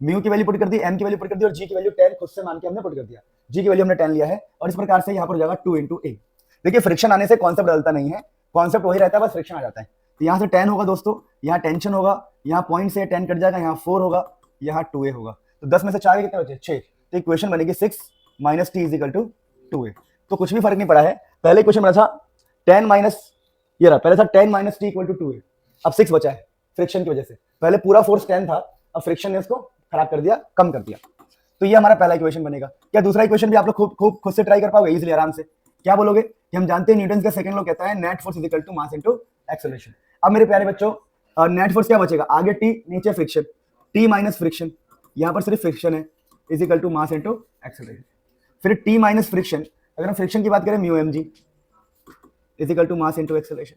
म्यू की वैल्यू पुट कर दी, m की वैल्यू पुट कर दी और g की वैल्यू 10 खुद से मान के हमने पुट कर दिया। g की वैल्यू हमने 10 लिया है और इस प्रकार से यहाँ पर हो जाएगा 2 इंटू ए। देखिए फ्रिक्शन आने से कॉन्सेप्ट बदलता नहीं है, कॉन्सेप्ट वही रहता है, बस फ्रिक्शन आ जाता है। तो यहाँ से 10 होगा दोस्तों, यहाँ टेंशन होगा, यहाँ पॉइंट से 10 कट जाएगा, यहाँ 4 होगा, यहाँ 2a होगा। तो 10 में से 4 कितने बचे? 6। तो इक्वेशन बनेगी 6 minus T is equal to 2a। तो कुछ भी फर्क नहीं पड़ा है। पहले इक्वेशन बना था 10 माइनस, ये रहा, पहले था 10 minus T equal to 2a, अब 6 बचा है फ्रिक्शन की वजह से। पहले पूरा फोर्स 10 था, अब फ्रिक्शन ने उसको खराब कर दिया, कम कर दिया। तो ये हमारा पहला इक्वेशन बनेगा। क्या दूसरा इक्वेशन भी आप लोग खूब खुद से ट्राई कर पाओगे इजीली, आराम से? क्या बोलोगे कि हम जानते हैं न्यूटन का सेकंड लॉ कहता है net force is equal to mass into acceleration. अब मेरे प्यारे बच्चों, नेट फोर्स क्या बचेगा? आगे टी, नीचे फ्रिक्शन, टी माइनस फ्रिक्शन, यहाँ पर सिर्फ फ्रिक्शन है, is equal to mass into acceleration. फिर टी माइनस फ्रिक्शन, अगर हम फ्रिक्शन की बात करें mu mg is equal to mass into acceleration.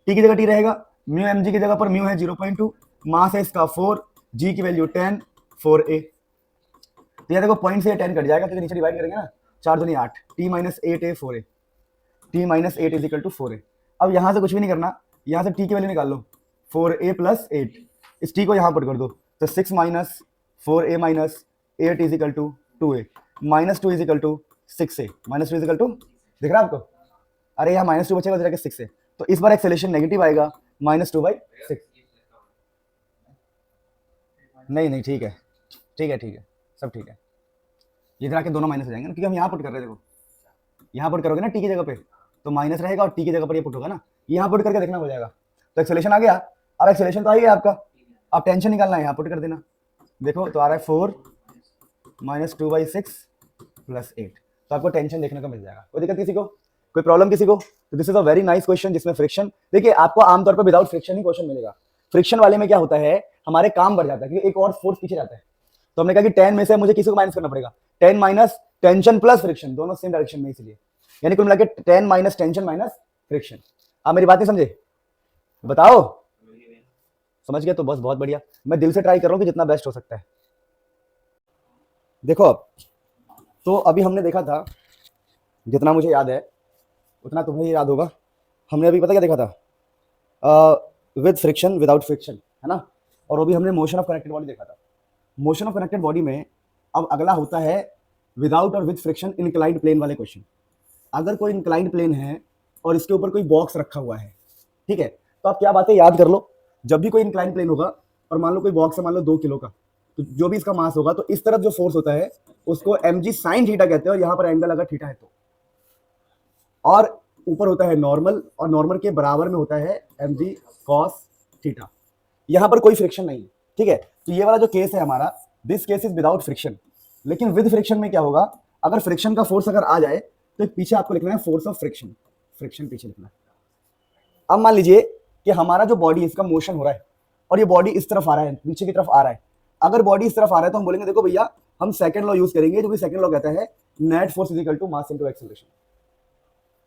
T की जगह टी रहेगा, म्यू mg की जगह पर म्यू है 0.2, मास है इसका 4, g की वैल्यू 10, 4a। तो यहाँ देखो पॉइंट से 10 कट जाएगा, तो नीचे डिवाइड करेंगे ना, 4 दूनी 8, t minus 8a 4a, t minus 8 is equal to 4a। अब यहाँ से कुछ भी नहीं करना, यहाँ से t की वैल्यू निकाल लो, 4a प्लस 8, इस t को यहाँ पर कर दो, तो 6 minus 4a minus 8 is equal to 2a, minus 2 is equal to 6a, minus 2 is equal to, दिख रहा है आपको? अरे यहाँ माइनस 2 बचेगा, जाके 6 है, तो इस बार एक्सेलरेशन नेगेटिव आएगा, -2/6। नहीं ठीक है, सब ठीक है। इधर आके दोनों माइनस हो जाएंगे ना, क्योंकि हम यहाँ पुट कर रहे हैं। देखो यहाँ पुट करोगे ना टी की जगह पे, तो माइनस रहेगा और टी की जगह पर ये पुट होगा ना, यहाँ पुट करके देखना हो जाएगा। तो एक्सेलरेशन आ गया। अब एक्सेलरेशन तो आ गया आपका, अब टेंशन निकालना है, यहाँ पुट कर देना। देखो तो आ रहा है 4 -2/6 प्लस 8, तो आपको टेंशन देखने को मिल जाएगा। कोई दिक्कत किसी को, कोई प्रॉब्लम किसी को? तो this is a very nice question जिसमें फ्रिक्शन, देखिए आपको आमतौर पर विदाउट फ्रिक्शन ही क्वेश्चन मिलेगा। फ्रिक्शन वाले में क्या होता है, हमारे काम बढ़ जाता है क्योंकि एक और फोर्स पीछे जाता है। तो हमने कहा कि 10 में से मुझे किसी को माइनस करना पड़ेगा, 10 माइनस टेंशन प्लस फ्रिक्शन, दोनों सेम डायरेक्शन में, इसलिए यानी कुल मिला के 10 माइनस टेंशन माइनस फ्रिक्शन। आप मेरी बात नहीं समझे? बताओ, समझ गए तो बस बहुत बढ़िया। मैं दिल से ट्राई कर रहा हूँ कि जितना बेस्ट हो सकता है। देखो अब तो अभी हमने देखा था, जितना मुझे याद है उतना तुम्हें याद होगा, हमने अभी पता क्या देखा था? विद फ्रिक्शन विदाउट फ्रिक्शन, है ना? और अभी हमने मोशन ऑफ कनेक्टेड बॉडी देखा था। मोशन ऑफ कनेक्टेड बॉडी में अब अगला होता है विदाउट और विद फ्रिक्शन इंक्लाइंड प्लेन वाले क्वेश्चन। अगर कोई इंक्लाइंड प्लेन है और इसके ऊपर कोई बॉक्स रखा हुआ है, ठीक है, तो आप क्या बातें याद कर लो, जब भी कोई इंक्लाइंड प्लेन होगा और मान लो कोई बॉक्स है, मान लो 2 किलो का, तो जो भी इसका मास होगा, तो इस तरफ जो फोर्स होता है उसको mg sin थीटा कहते हैं, और यहाँ पर एंगल अगर थीटा है तो, और ऊपर होता है नॉर्मल, और नॉर्मल के बराबर में होता है mg cos थीटा। यहाँ पर कोई फ्रिक्शन नहीं है, ठीक है। तो ये वाला जो केस है हमारा, this case is without friction. लेकिन विद फ्रिक्शन में क्या होगा, अगर फ्रिक्शन का फोर्स अगर आ जाए तो पीछे आपको लिखना है फोर्स ऑफ फ्रिक्शन, फ्रिक्शन पीछे लिखना है। अब मान लीजिए कि हमारा जो बॉडी, इसका मोशन हो रहा है और ये बॉडी इस तरफ आ रहा है, नीचे की तरफ आ रहा है। अगर बॉडी इस तरफ आ रहा है तो हम बोलेंगे देखो भैया, हम सेकंड लॉ यूज करेंगे, जो कि सेकंड लॉ कहता है net force is equal to mass into acceleration,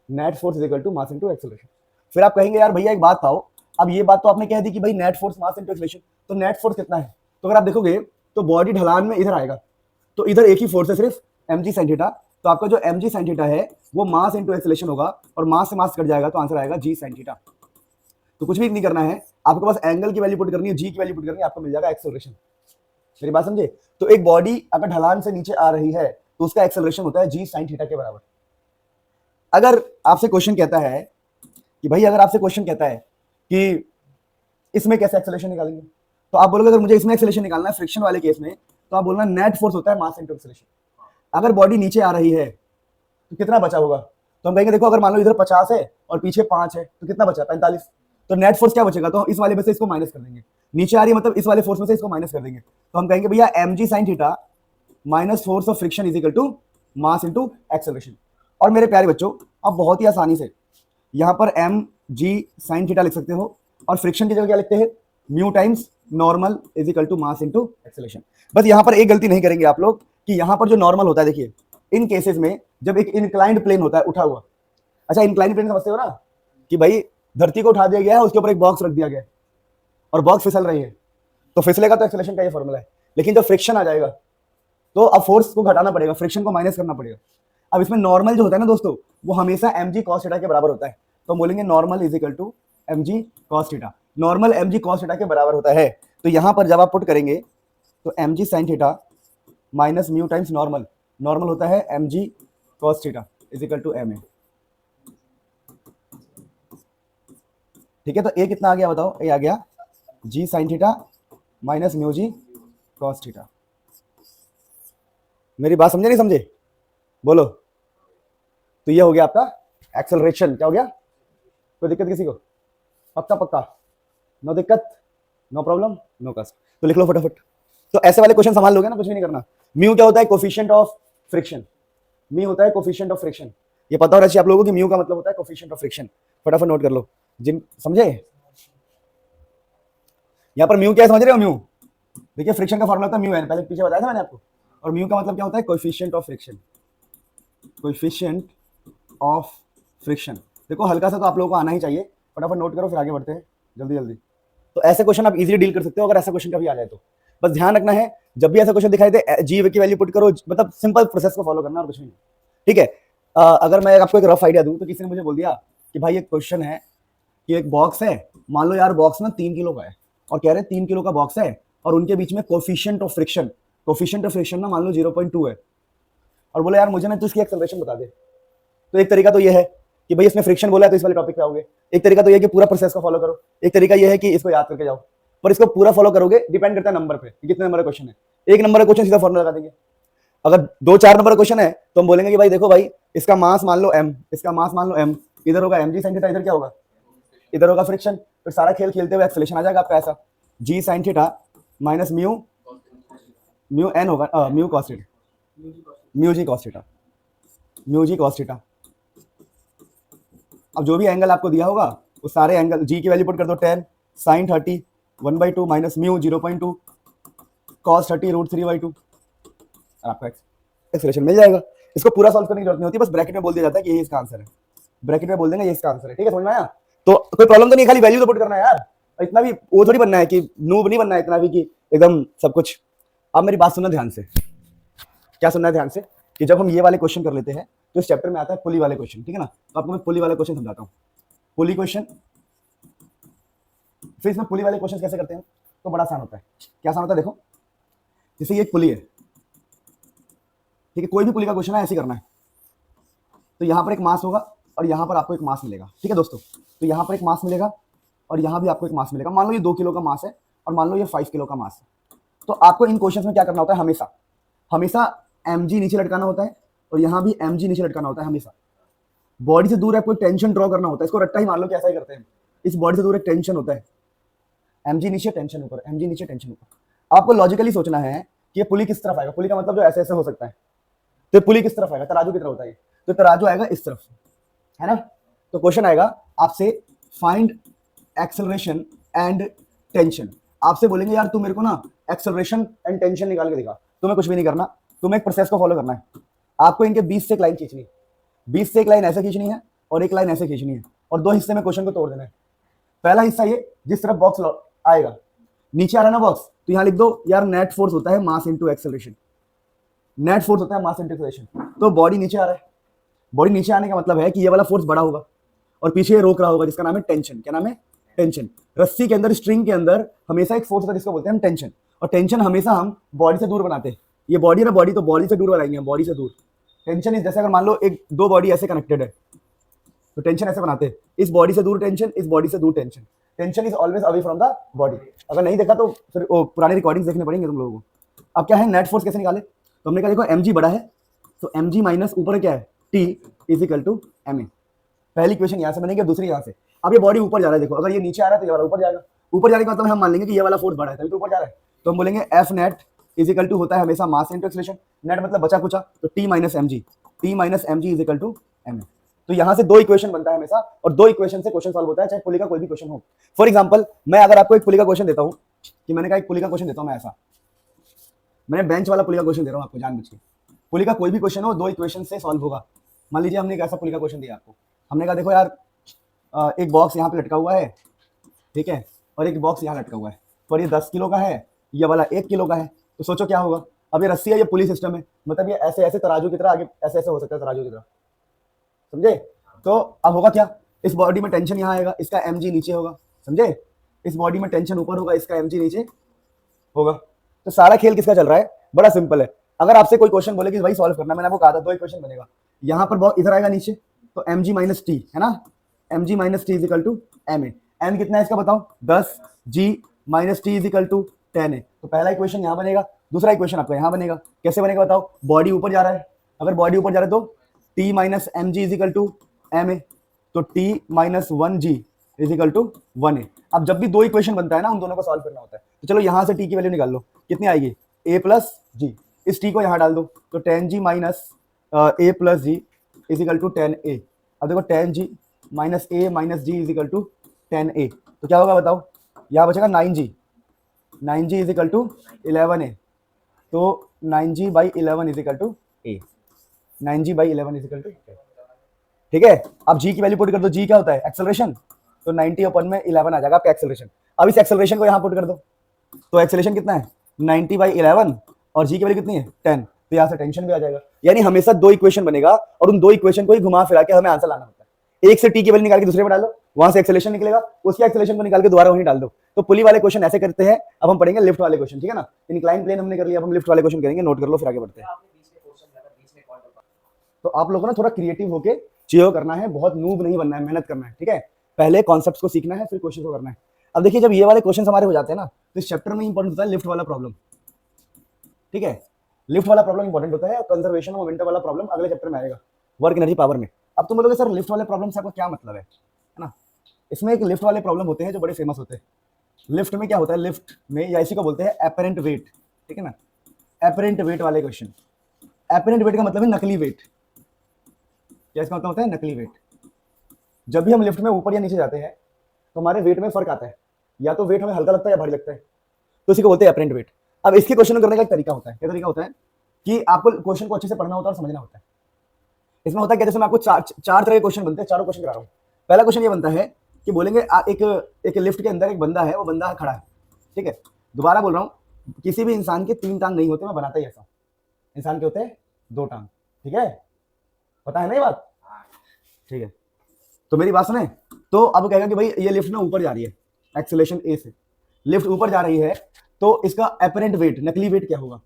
net force is equal to mass into acceleration. फिर आप कहेंगे यार भैया एक बात पाओ, अब ये बात तो आपने कह दी कि भाई net force mass into acceleration, तो नेट फोर्स कितना है? तो अगर आप देखोगे तो बॉडी ढलान में इधर आएगा, तो इधर एक ही फोर्स है सिर्फ mg sin थीटा। तो आपका जो mg sin थीटा है वो मास इनटू एक्सेलरेशन होगा, और मास से मास कट जाएगा तो आंसर आएगा g sin थीटा। तो कुछ भी नहीं करना है, आपको बस एंगल की वैल्यू पुट करनी है, g की वैल्यू पुट करनी है, आपको मिल जाएगा एक्सेलरेशन। मेरी बात समझे? तो एक बॉडी अगर ढलान से नीचे आ रही है तो उसका एक्सेलरेशन होता है g sin थीटा के बराबर। अगर आपसे क्वेश्चन कहता है कि भाई, अगर आपसे क्वेश्चन कहता है कि इसमें कैसे एक्सेलरेशन निकालेंगे, तो आप बोलोगे अगर मुझे इसमें एक्सेलरेशन निकालना है फ्रिक्शन वाले केस में, तो आप बोलना नेट फोर्स होता है मास इनटू एक्सेलरेशन। अगर बॉडी नीचे आ रही है तो कितना बचा होगा? तो हम कहेंगे देखो अगर मान लो इधर 50 है और पीछे 5 है तो कितना बचा, 45। तो नेट फोर्स क्या बचेगा, तो इस वाले में से इसको माइनस कर देंगे, नीचे आ रही है मतलब इस वाले फोर्स में से इसको माइनस कर देंगे, तो हम कहेंगे भैया mg sin theta minus force of friction is equal to mass into acceleration. और मेरे प्यारे बच्चों अब बहुत ही आसानी से यहाँ पर mg sin थीटा लिख सकते हो और फ्रिक्शन की जगह क्या लिखते हैं, mu times normal is equal to mass into acceleration. बस यहाँ पर एक गलती नहीं करेंगे आप लोग कि यहाँ पर जो नॉर्मल होता है, देखिए इन केसेस में जब एक इंक्लाइंड प्लेन होता है उठा हुआ, अच्छा इंक्लाइंड प्लेन समझते हो ना कि भाई धरती को उठा दिया गया है, उसके ऊपर एक बॉक्स रख दिया गया है और बॉक्स फिसल रही है, तो फिसलेगा तो एक्सेलरेशन का ये फॉर्मूला है। लेकिन जब फ्रिक्शन आ जाएगा तो अब फोर्स को घटाना पड़ेगा, फ्रिक्शन को माइनस करना पड़ेगा। अब इसमें नॉर्मल जो होता है ना दोस्तों, वो हमेशा mg cos थीटा के बराबर होता है, तो हम बोलेंगे normal is equal to mg cos theta. Normal mg cos theta के बराबर होता है, तो यहां पर जब आप पुट करेंगे तो mg sin theta minus mu times normal, normal होता है mg cos theta is equal to ma। ठीक है, तो a कितना आ गया बताओ, a आ गया g sin theta minus mu g cos theta. मेरी बात समझे नहीं समझे, बोलो। तो ये हो गया आपका एक्सेलरेशन, क्या हो गया, कोई दिक्कत किसी को, पक्का पक्का, नो दिक्कत, नो प्रॉब्लम, नो कष्ट। तो लिख लो फटाफट। तो ऐसे वाले क्वेश्चन संभाल लोगे ना, कुछ भी नहीं करना। म्यू क्या होता है, कोफिशिएंट ऑफ फ्रिक्शन, म्यू होता है कोफिशिएंट ऑफ फ्रिक्शन, ये पता होना चाहिए आप लोगों को कि म्यू का मतलब होता है कोफिशिएंट ऑफ फ्रिक्शन। फटाफट नोट कर लो जिन समझे। यहाँ पर म्यू क्या है समझ रहे हो, म्यू देखिए फ्रिक्शन का फॉर्मूला होता है म्यू एन, पहले पीछे बताया था मैंने आपको। और म्यू का मतलब क्या होता है, coefficient of friction, coefficient of friction. देखो हल्का सा तो आप लोगों को आना ही चाहिए, फटाफट नोट करो फिर आगे बढ़ते हैं जल्दी जल्दी। तो ऐसे क्वेश्चन आप इजीली डील कर सकते हो अगर ऐसा क्वेश्चन कभी आ जाए तो। बस ध्यान रखना है जब भी ऐसा क्वेश्चन दिखाई दे जी की वैल्यू पुट करो, मतलब सिंपल प्रोसेस को फॉलो करना और कुछ नहीं, ठीक है। अगर मैं आपको एक रफ आइडिया दूं तो किसी ने मुझे बोल दिया कि भाई एक क्वेश्चन है कि एक बॉक्स है, मान लो यार बॉक्स ना 3 किलो का है और कह रहे हैं 3 किलो का बॉक्स है और उनके बीच में coefficient of friction, coefficient of friction ना मान लो 0.2 है, और बोले यार मुझे ना तो इसकी एक्सेलरेशन बता दे। तो एक तरीका तो ये है कि भाई इसने फ्रिक्शन बोला है तो इस वाले टॉपिक पे आओगे, एक तरीका तो ये है कि पूरा प्रोसेस को फॉलो करो, एक तरीका ये है कि इसको याद करके जाओ। पर इसको पूरा फॉलो करोगे डिपेंड करता है नंबर पे, कितने नंबर का क्वेश्चन है। 1 नंबर का क्वेश्चन सीधा फॉर्मूला लगा देंगे, अगर 2-4 नंबर का क्वेश्चन है तो हम बोलेंगे कि भाई देखो भाई इसका मास मान लो m, इसका मास मान लो m, इधर होगा mg sin थीटा, इधर क्या होगा, इधर होगा फ्रिक्शन। फिर सारा खेल खेलते हुए एक्सेलरेशन आ जाएगा आपका ऐसा, g sin theta minus mu n होगा mu cos theta, mu g cos theta, mu g cos theta. अब जो भी एंगल आपको दिया होगा वो सारे एंगल g की वैल्यू पुट कर दो, 10 sin 30 1/2 माइनस म्यू 0.2 cos 30 √3/2, और आपका एक्सेलरेशन मिल जाएगा। इसको पूरा सॉल्व करने की जरूरत नहीं होती, बस ब्रैकेट में बोल दिया जाता है कि ये इसका आंसर है, ब्रैकेट में बोल देंगे ये इसका आंसर है, ठीक है, समझ में आया। तो कोई प्रॉब्लम तो नहीं, खाली वैल्यू तो पुट करना है यार, इतना भी वो थोड़ी बनना है कि नूब नहीं बनना है इतना भी कि एकदम सब कुछ। अब मेरी बात सुनना ध्यान से, क्या सुनना है ध्यान से, कि जब हम ये वाले क्वेश्चन कर लेते हैं तो इस चैप्टर में आता है पुली वाले क्वेश्चन, ठीक है ना। तो आपको मैं पुली वाले क्वेश्चन समझाता हूँ, पुली क्वेश्चन। फिर इसमें पुली वाले क्वेश्चन कैसे करते हैं, तो बड़ा आसान होता है। क्या आसान होता है, देखो जैसे ये एक पुली है, ठीक है, कोई भी पुली का क्वेश्चन है ऐसे करना है। तो यहाँ पर एक मास होगा और यहाँ पर आपको एक मास मिलेगा, ठीक है दोस्तों। तो यहाँ पर एक मास मिलेगा और यहाँ भी आपको एक मास मिलेगा। मान लो ये 2 किलो का मास है और मान लो ये 5 किलो का मास है। तो आपको इन क्वेश्चंस में क्या करना होता है, हमेशा हमेशा mg नीचे लटकाना होता है और यहाँ भी mg नीचे लटकाना होता है हमेशा। बॉडी से दूर आपको टेंशन ड्रॉ करना होता है, इसको रट्टा ही मान लो कि ऐसा ही करते हैं। इस बॉडी से दूर एक टेंशन होता है, mg नीचे टेंशन ऊपर, mg नीचे टेंशन ऊपर। आपको लॉजिकली सोचना है कि ये पुली किस तरफ आएगा, पुली का मतलब जो ऐसे ऐसे हो सकता है, तो पुली किस तरफ आएगा, तराजू की तरफ होता है, तो तराजू आएगा इस तरफ, है ना। तो क्वेश्चन आएगा आपसे फाइंड एक्सेलरेशन एंड टेंशन। आपसे बोलेंगे यार तू मेरे को ना एक्सेलरेशन एंड टेंशन निकाल के दिखा। तुम्हें कुछ भी नहीं करना, तुम्हें एक प्रोसेस को फॉलो करना है। आपको इनके 20 से एक लाइन खींचनी है, 20 से एक लाइन ऐसे खींचनी है और एक लाइन ऐसे खींचनी है, और 2 हिस्से में क्वेश्चन को तोड़ देना है। पहला हिस्सा ये, जिस तरफ बॉक्स आएगा, नीचे आ रहा है ना बॉक्स, तो यहाँ लिख दो यार नेट फोर्स होता है मास इनटू एक्सेलरेशन, नेट फोर्स होता है मास इनटू एक्सेलरेशन। तो बॉडी नीचे आ रहा है, बॉडी नीचे आने का मतलब है कि ये वाला फोर्स बड़ा होगा और पीछे ये रोक रहा होगा, जिसका नाम है टेंशन। क्या नाम है, टेंशन। रस्सी के अंदर, स्ट्रिंग के अंदर हमेशा एक फोर्स होता है जिसको बोलते हैं हम टेंशन, और टेंशन हमेशा हम बॉडी से दूर बनाते हैं। ये बॉडी ना, बॉडी तो बॉडी से दूर बनाएंगे हम, बॉडी से दूर। टेंशन इस जैसे अगर मान लो एक 2 बॉडी ऐसे कनेक्टेड है तो टेंशन ऐसे बनाते हैं, इस बॉडी से दूर टेंशन, इस बॉडी से दूर tension. Tension is always away from the body. अगर नहीं देखा तो फिर पुरानी रिकॉर्डिंग्स देखने पड़ेंगे तुम लोगों को। अब क्या है, नेट फोर्स कैसे निकाले, तो हमने कहा देखो mg बड़ा है तो mg माइनस ऊपर क्या है T is equal to M A. पहली इक्वेशन यहाँ से बनेगी और दूसरी यहाँ से। अब ये बॉडी ऊपर जा रहा है, देखो अगर ये नीचे आ रहा है तो ये वाला ऊपर जाएगा। ऊपर जाने का मतलब हम मान लेंगे कि ये वाला फोर्स बढ़ा है तभी तो ऊपर जा रहा है, तो हम बोलेंगे F net is equal to होता है हमेशा मास इंटू एक्सेलरेशन। नेट मतलब बचा कुचा, तो T minus M G, T minus M G is equal to M A. तो यहाँ से दो इक्वेशन बनता है हमेशा, और दो इक्वेशन से क्वेश्चन सॉल्व होता है, चाहे पुली का कोई भी क्वेश्चन हो। फॉर एग्जाम्पल मैं अगर आपको एक पुली का क्वेश्चन देता हूँ, कि मैंने कहा एक पुली का क्वेश्चन देता हूँ मैं ऐसा, मैंने बेंच वाला पुली का क्वेश्चन दे रहा हूँ आपको जानबूझ के। पुली का कोई भी क्वेश्चन हो दो इक्वेशन से सॉल्व होगा। मान लीजिए हमने एक ऐसा पुली का क्वेश्चन दिया आपको, हमने कहा देखो यार एक बॉक्स यहाँ पे लटका हुआ है, ठीक है, और एक बॉक्स यहाँ लटका हुआ है, पर ये 10 किलो का है, ये वाला 1 किलो का है, तो सोचो क्या होगा। अब ये रस्सी है, ये पुली सिस्टम है, मतलब ये ऐसे ऐसे तराजू की तरह आगे ऐसे ऐसे हो सकता है तराजू की तरह, समझे। तो अब होगा क्या, इस बॉडी में टेंशन यहाँ आएगा, इसका एम जी नीचे होगा, समझे। इस बॉडी में टेंशन ऊपर होगा, इसका एम जी नीचे होगा। तो सारा खेल किसका चल रहा है, बड़ा सिंपल है। अगर आपसे कोई क्वेश्चन बोले कि भाई सॉल्व करना, मैंने आपको कहा था दो इक्वेशन बनेगा, यहाँ पर इधर आएगा नीचे, तो एम जी माइनस टी है ना, m g minus T is equal to M a. M कितना है इसका बताओ 10, g minus T is equal to 10 है। तो पहला इक्वेशन यहाँ बनेगा, दूसरा इक्वेशन आपका यहाँ बनेगा। कैसे बनेगा बताओ, बॉडी ऊपर जा रहा है, अगर बॉडी ऊपर जा रहा है तो T minus M G is equal to M A, तो T minus 1 g is equal to 1 a. अब जब भी दो इक्वेशन बनता है ना, उन दोनों को सॉल्व करना होता है। तो चलो यहाँ से टी की वैल्यू निकाल लो, कितनी आएगी ए प्लस जी, इस टी को यहाँ डाल दो, तो 10 g minus a plus g is equal to 10 a. अब देखो 10 g minus a minus g is equal to 10 a, तो क्या होगा बताओ, यहाँ बचेगा 9 g, 9 g is equal to 11 a, तो 9 g by 11 is equal to a, 9 g by 11 is equal to, ठीक है। अब जी की वैल्यू पुट कर दो, जी क्या होता है एक्सेलरेशन, तो 90 अपन में 11 आ जाएगा आपका एक्सेलरेशन। अब इस एक्सेलरेशन को यहाँ पुट कर दो, तो एक्सेलरेशन कितना है 90 बाई 11, और जी की वैल्यू कितनी है 10, तो यहाँ से टेंशन भी आ जाएगा। यानी हमेशा दो इक्वेशन बनेगा और उन दो इक्वेशन को ही घुमा फिरा के हमें आंसर लाना होता है। एक से टी की वैल्यू निकाल के दूसरे में डालो, वहां से एक्सेलरेशन निकलेगा, उसके एक्सेलरेशन को निकाल के दोबारा वहीं डाल दो। तो पुली वाले क्वेश्चन ऐसे करते हैं। अब हम पढ़ेंगे लिफ्ट वाले क्वेश्चन, ठीक है ना। इंक्लाइन प्लेन हमने कर लिया, अब हम लिफ्ट वाले क्वेश्चन करेंगे, नोट कर लो फिर आगे बढ़ते हैं। तो आप लोगों को ना थोड़ा क्रिएटिव होके चीजों करना है, बहुत नूब नहीं बनना है, मेहनत करना है, ठीक है। पहले कॉन्सेप्ट्स को सीखना है, फिर क्वेश्चन को करना है। अब देखिए जब ये वाले क्वेश्चन हमारे हो जाते हैं ना, तो इस चैप्टर में इंपॉर्टेंट होता है लिफ्ट वाला प्रॉब्लम, ठीक है। लिफ्ट वाला प्रॉब्लम इंपॉर्टेंट होता है, और कंजर्वेशन ऑफ मोमेंटम वाला प्रॉब्लम अगले चैप्टर में आएगा, वर्क एनर्जी पावर में। अब तुम बोलोगे सर लिफ्ट वाले प्रॉब्लम से आपका क्या मतलब है ना। इसमें एक लिफ्ट वाले प्रॉब्लम होते हैं जो बड़े फेमस होते हैं। लिफ्ट में क्या होता है, लिफ्ट में या इसी को बोलते हैं एपरेंट वेट, ठीक है ना। एपरेंट वेट वाले क्वेश्चन, एपरेंट वेट का मतलब है नकली वेट। क्या इसका मतलब होता है, नकली वेट। जब भी हम लिफ्ट में ऊपर या नीचे जाते हैं तो हमारे वेट में फर्क आता है, या तो वेट हमें हल्का लगता है या भारी लगता है, तो इसी को बोलते हैं एपरेंट वेट। अब इसके क्वेश्चन करने का एक तरीका होता है, क्या तरीका होता है कि आपको क्वेश्चन को अच्छे से पढ़ना होता है और समझना होता है। इसमें होता है क्या, जैसे मैं आपको चार तरह के क्वेश्चन बनते हैं, चारों क्वेश्चन करा रहा हूँ। पहला क्वेश्चन ये बनता है कि बोलेंगे एक लिफ्ट के अंदर एक बंदा है, वो बंदा खड़ा है, ठीक है। दोबारा बोल रहा हूँ, किसी भी इंसान के 3 टांग नहीं होते, मैं बनाता ही ऐसा, इंसान के होते हैं 2 टांग, ठीक है। पता है ना ये बात, ठीक है। तो मेरी बात सुने, तो अब कहेगा कि भाई ये लिफ्ट ना ऊपर जा रही है, एक्सेलरेशन ए से लिफ्ट ऊपर जा रही है, तो इसका एपरेंट वेट, नकली वेट क्या होगा।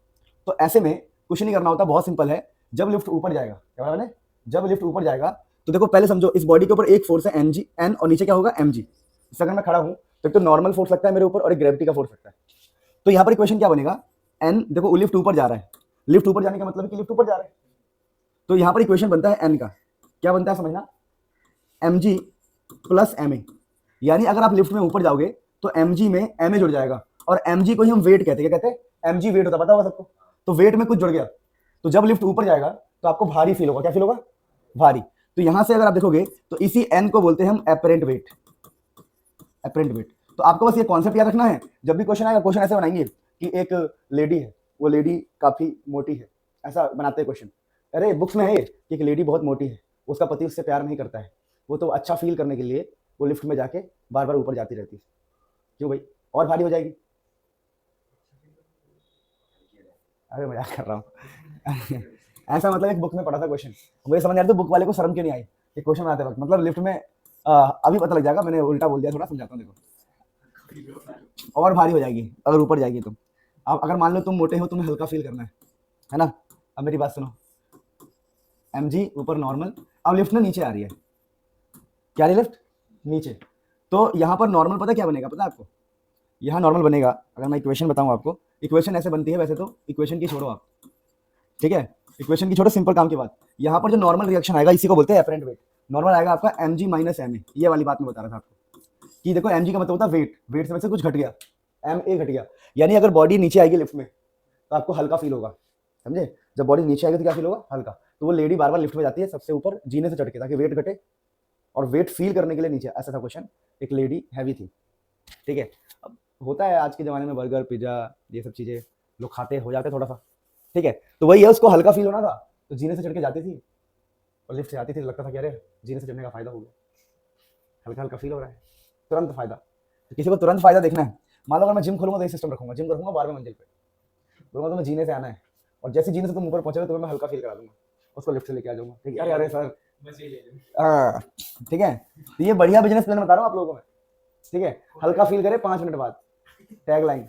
तो ऐसे में कुछ नहीं करना होता, बहुत सिंपल है। जब लिफ्ट ऊपर जाएगा, क्या बोला मैंने, जब लिफ्ट ऊपर जाएगा तो देखो पहले समझो, इस बॉडी के ऊपर एक फोर्स है एन जी, एन, और नीचे क्या होगा एम जी। इस अगर मैं खड़ा हूं तो एक तो नॉर्मल फोर्स लगता है मेरे ऊपर और एक ग्रेविटी का फोर्स लगता है। तो यहाँ पर इक्वेशन क्या बनेगा, एन, देखो लिफ्ट ऊपर जा रहा है, लिफ्ट ऊपर जाने का मतलब है कि लिफ्ट ऊपर जा रहा है, तो यहाँ पर इक्वेशन बनता है एन का, क्या बनता है समझना, M G plus M A. यानी अगर आप लिफ्ट में ऊपर जाओगे तो एम जी में एम ए जुड़ जाएगा, और एम जी को ही हम वेट कहते हैं, क्या कहते हैं, एम जी वेट होता है, पता होगा सबको। तो वेट में कुछ जुड़ गया, तो जब लिफ्ट ऊपर जाएगा तो आपको भारी फील होगा, क्या फील होगा, भारी। तो यहां से अगर आप देखोगे तो इसी एन को बोलते हैं हम एपरेंट वेट, एपरेंट वेट। तो आपको बस ये कॉन्सेप्ट याद रखना है, जब भी क्वेश्चन आएगा, क्वेश्चन ऐसे बनाएंगे कि एक लेडी है, वो लेडी काफी मोटी है, ऐसा बनाते हैं क्वेश्चन। अरे बुक्स में है कि एक लेडी बहुत मोटी है, उसका पति उससे प्यार नहीं करता है, वो तो अच्छा फील करने के लिए वो लिफ्ट में जाके बार बार ऊपर जाती रहती है, क्यों भाई, और भारी हो जाएगी। अरे मजाक कर रहा हूँ ऐसा मतलब एक बुक में पढ़ा था क्वेश्चन, मुझे समझ आ रहा था बुक वाले को शर्म क्यों नहीं आई ये क्वेश्चन बनाते वक्त, मतलब लिफ्ट में अभी पता लग जाएगा, मैंने उल्टा बोल दिया, थोड़ा समझाता हूँ। देखो और भारी हो जाएगी अगर ऊपर जाएगी तुम। अब अगर मान लो तुम मोटे हो, तुम्हें हल्का फील करना है ना। अब मेरी बात सुनो, एम जी ऊपर नॉर्मल, अब लिफ्ट ना नीचे आ रही है, क्या रही लिफ्ट नीचे, तो यहाँ पर नॉर्मल पता क्या बनेगा, पता है आपको, यहाँ नॉर्मल बनेगा। अगर मैं इक्वेशन बताऊँ आपको, इक्वेशन ऐसे बनती है, वैसे तो इक्वेशन की छोड़ो आप, ठीक है। इक्वेशन की छोड़ो, सिंपल काम की बात, यहाँ पर जो नॉर्मल रिएक्शन आएगा इसी को बोलते हैं एपरेंट वेट। नॉर्मल आएगा आपका mg माइनस ma, ये वाली बात मैं बता रहा था आपको कि देखो mg का मतलब होता है वेट, वेट से कुछ घट गया, ma घट गया, यानी अगर बॉडी नीचे आएगी लिफ्ट में तो आपको हल्का फील होगा, समझे? जब बॉडी नीचे आएगी तो क्या फील होगा? हल्का। तो वो लेडी बार बार लिफ्ट में जाती है सबसे ऊपर जीने से चढ़ के, ताकि वेट घटे और वेट फील करने के लिए नीचे। ऐसा था क्वेश्चन, एक लेडी हैवी थी, ठीक है। अब होता है आज के ज़माने में बर्गर पिज्जा ये सब चीज़ें लोग खाते हो जाते थोड़ा सा, ठीक है। तो वही है, उसको हल्का फील होना था तो जीने से चढ़ के जाती थी और लिफ्ट से आती थी, लगता था कि अरे जीने से चढ़ने का फायदा हो गया, हल्का हल्का फील हो रहा है, तुरंत फायदा। तो किसी को तुरंत फायदा देखना है, मान लो अगर मैं जिम खोलूंगा तो ये सिस्टम रखूंगा, जिम रखूंगा 12वें मंजिल पे, बोलूंगा तुम्हें जीने से आना है और जैसे जीने से तुम ऊपर पहुंचोगे तुम्हें मैं हल्का फील करा दूंगा, उसको लिफ्ट से लेके आ जाऊंगा, ठीक है। अरे अरे सर, ठीक है। तो ये बढ़िया बिजनेस प्लान बता रहा हूँ आप लोगों को मैं, ठीक है। हल्का फील करे 5 मिनट बाद, टैग लाइन,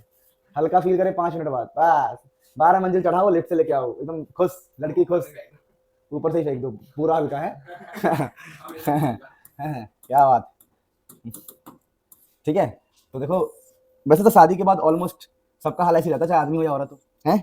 हल्का फील करे 5 मिनट बाद, बस 12 मंजिल चढ़ाओ, लिफ्ट से लेके आओ, एकदम खुश, लड़की खुश, ऊपर से ही फेंक दो, पूरा हल्का है। क्या बात, ठीक है। तो देखो, वैसे तो शादी के बाद ऑलमोस्ट सबका हाल ऐसे रहता है, चाहे आदमी हो या औरत हो, है।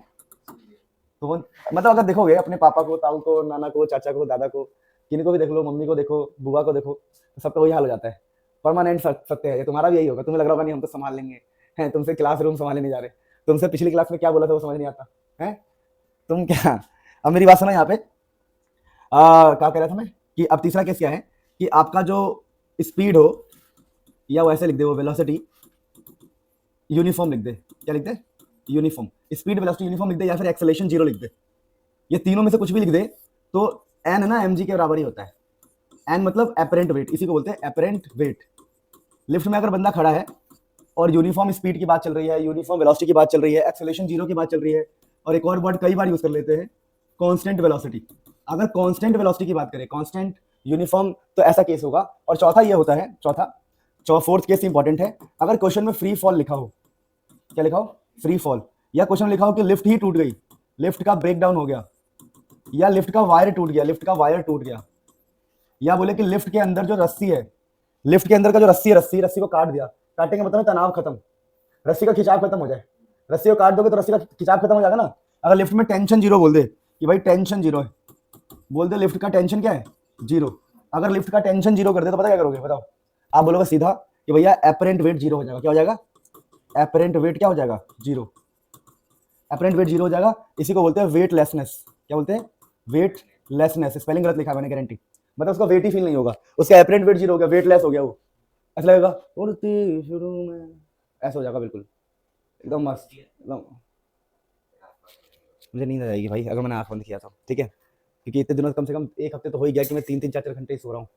तो मतलब अगर देखोगे अपने पापा को, ताऊ को, नाना को, चाचा को, दादा को, किन्हीं को भी देख लो, मम्मी को देखो, बुआ को देखो, तो सबका वही हाल हो जाता है। परमानेंट सत्य है ये, तुम्हारा भी यही होगा। तुम्हें लग रहा होगा नहीं हम तो संभाल लेंगे, हैं, तुमसे क्लासरूम संभाले नहीं जा रहे, तुमसे पिछली क्लास में क्या बोला था वो समझ नहीं आता है, तुम क्या। अब मेरी बात सुनो यहाँ पे, क्या कह रहा था मैं कि अब तीसरा केस क्या है कि आपका जो स्पीड हो, या वो ऐसे लिख दे, वो वेलोसिटी यूनिफॉर्म लिख दे, क्या लिख दे? यूनिफॉर्म। स्पीड वेलोसिटी यूनिफॉर्म लिख दे, या फिर एक्सेलरेशन 0 लिख दे, ये तीनों में से कुछ भी लिख दे तो एन है ना mg के बराबर ही होता है। एन मतलब एपरेंट वेट, इसी को बोलते हैं एपरेंट वेट। लिफ्ट में अगर बंदा खड़ा है और यूनिफॉर्म स्पीड की बात चल रही है, यूनिफॉर्म वेलोसिटी की बात चल रही है, एक्सेलरेशन 0 की बात चल रही है, और एक और वर्ड कई बार यूज कर लेते हैं, कांस्टेंट वेलोसिटी। अगर कांस्टेंट वेलोसिटी की बात करें, कांस्टेंट यूनिफॉर्म, तो ऐसा केस होगा। और चौथा ये होता है, फोर्थ केस इंपॉर्टेंट है, अगर क्वेश्चन में फ्री फॉल लिखा हो, क्या लिखा हो? फ्री फॉल, या क्वेश्चन लिखा हो कि लिफ्ट ही टूट गई, लिफ्ट का ब्रेक डाउन हो गया, या लिफ्ट का वायर टूट गया, लिफ्ट का वायर टूट गया, या बोले कि लिफ्ट के अंदर जो रस्सी है, लिफ्ट के अंदर का जो रस्सी है, रस्सी को काट दिया, काटने का मतलब है तनाव खत्म, रस्सी का खिंचाव खत्म हो जाए। रस्सी को काट दोगे तो रस्सी का खिंचाव खत्म हो जाएगा ना। अगर लिफ्ट में टेंशन 0 बोल दे कि भाई टेंशन 0 है, बोल दे लिफ्ट का टेंशन क्या है? 0। अगर लिफ्ट का टेंशन 0 कर दे तो पता क्या करोगे? बताओ। आप बोलोगे सीधा कि भैया एपरेंट वेट 0 हो जाएगा। क्या हो जाएगा? एपरेंट वेट क्या हो जाएगा? 0। एपरेंट वेट 0 हो जाएगा। इसी को बोलते हैं वेटलेसनेस। क्या बोलते हैं? वेटलेसनेस। स्पेलिंग गलत लिखा है मैंने, गारंटी। मतलब उसका वेट ही फील नहीं होगा, उसका एपरेंट वेट 0 हो गया, वेटलेस हो गया, वो ऐसा लगेगा उड़ती शुरू में, ऐसा हो जाएगा बिल्कुल एकदम मस्त एकदम। मुझे नींद आ जाएगी भाई अगर मैंने आंख बंद किया तो, ठीक है, क्योंकि इतने दिनों कम से कम 1 हफ्ते तो हो ही गया कि मैं 3-3 4-4 घंटे सो रहा हूँ।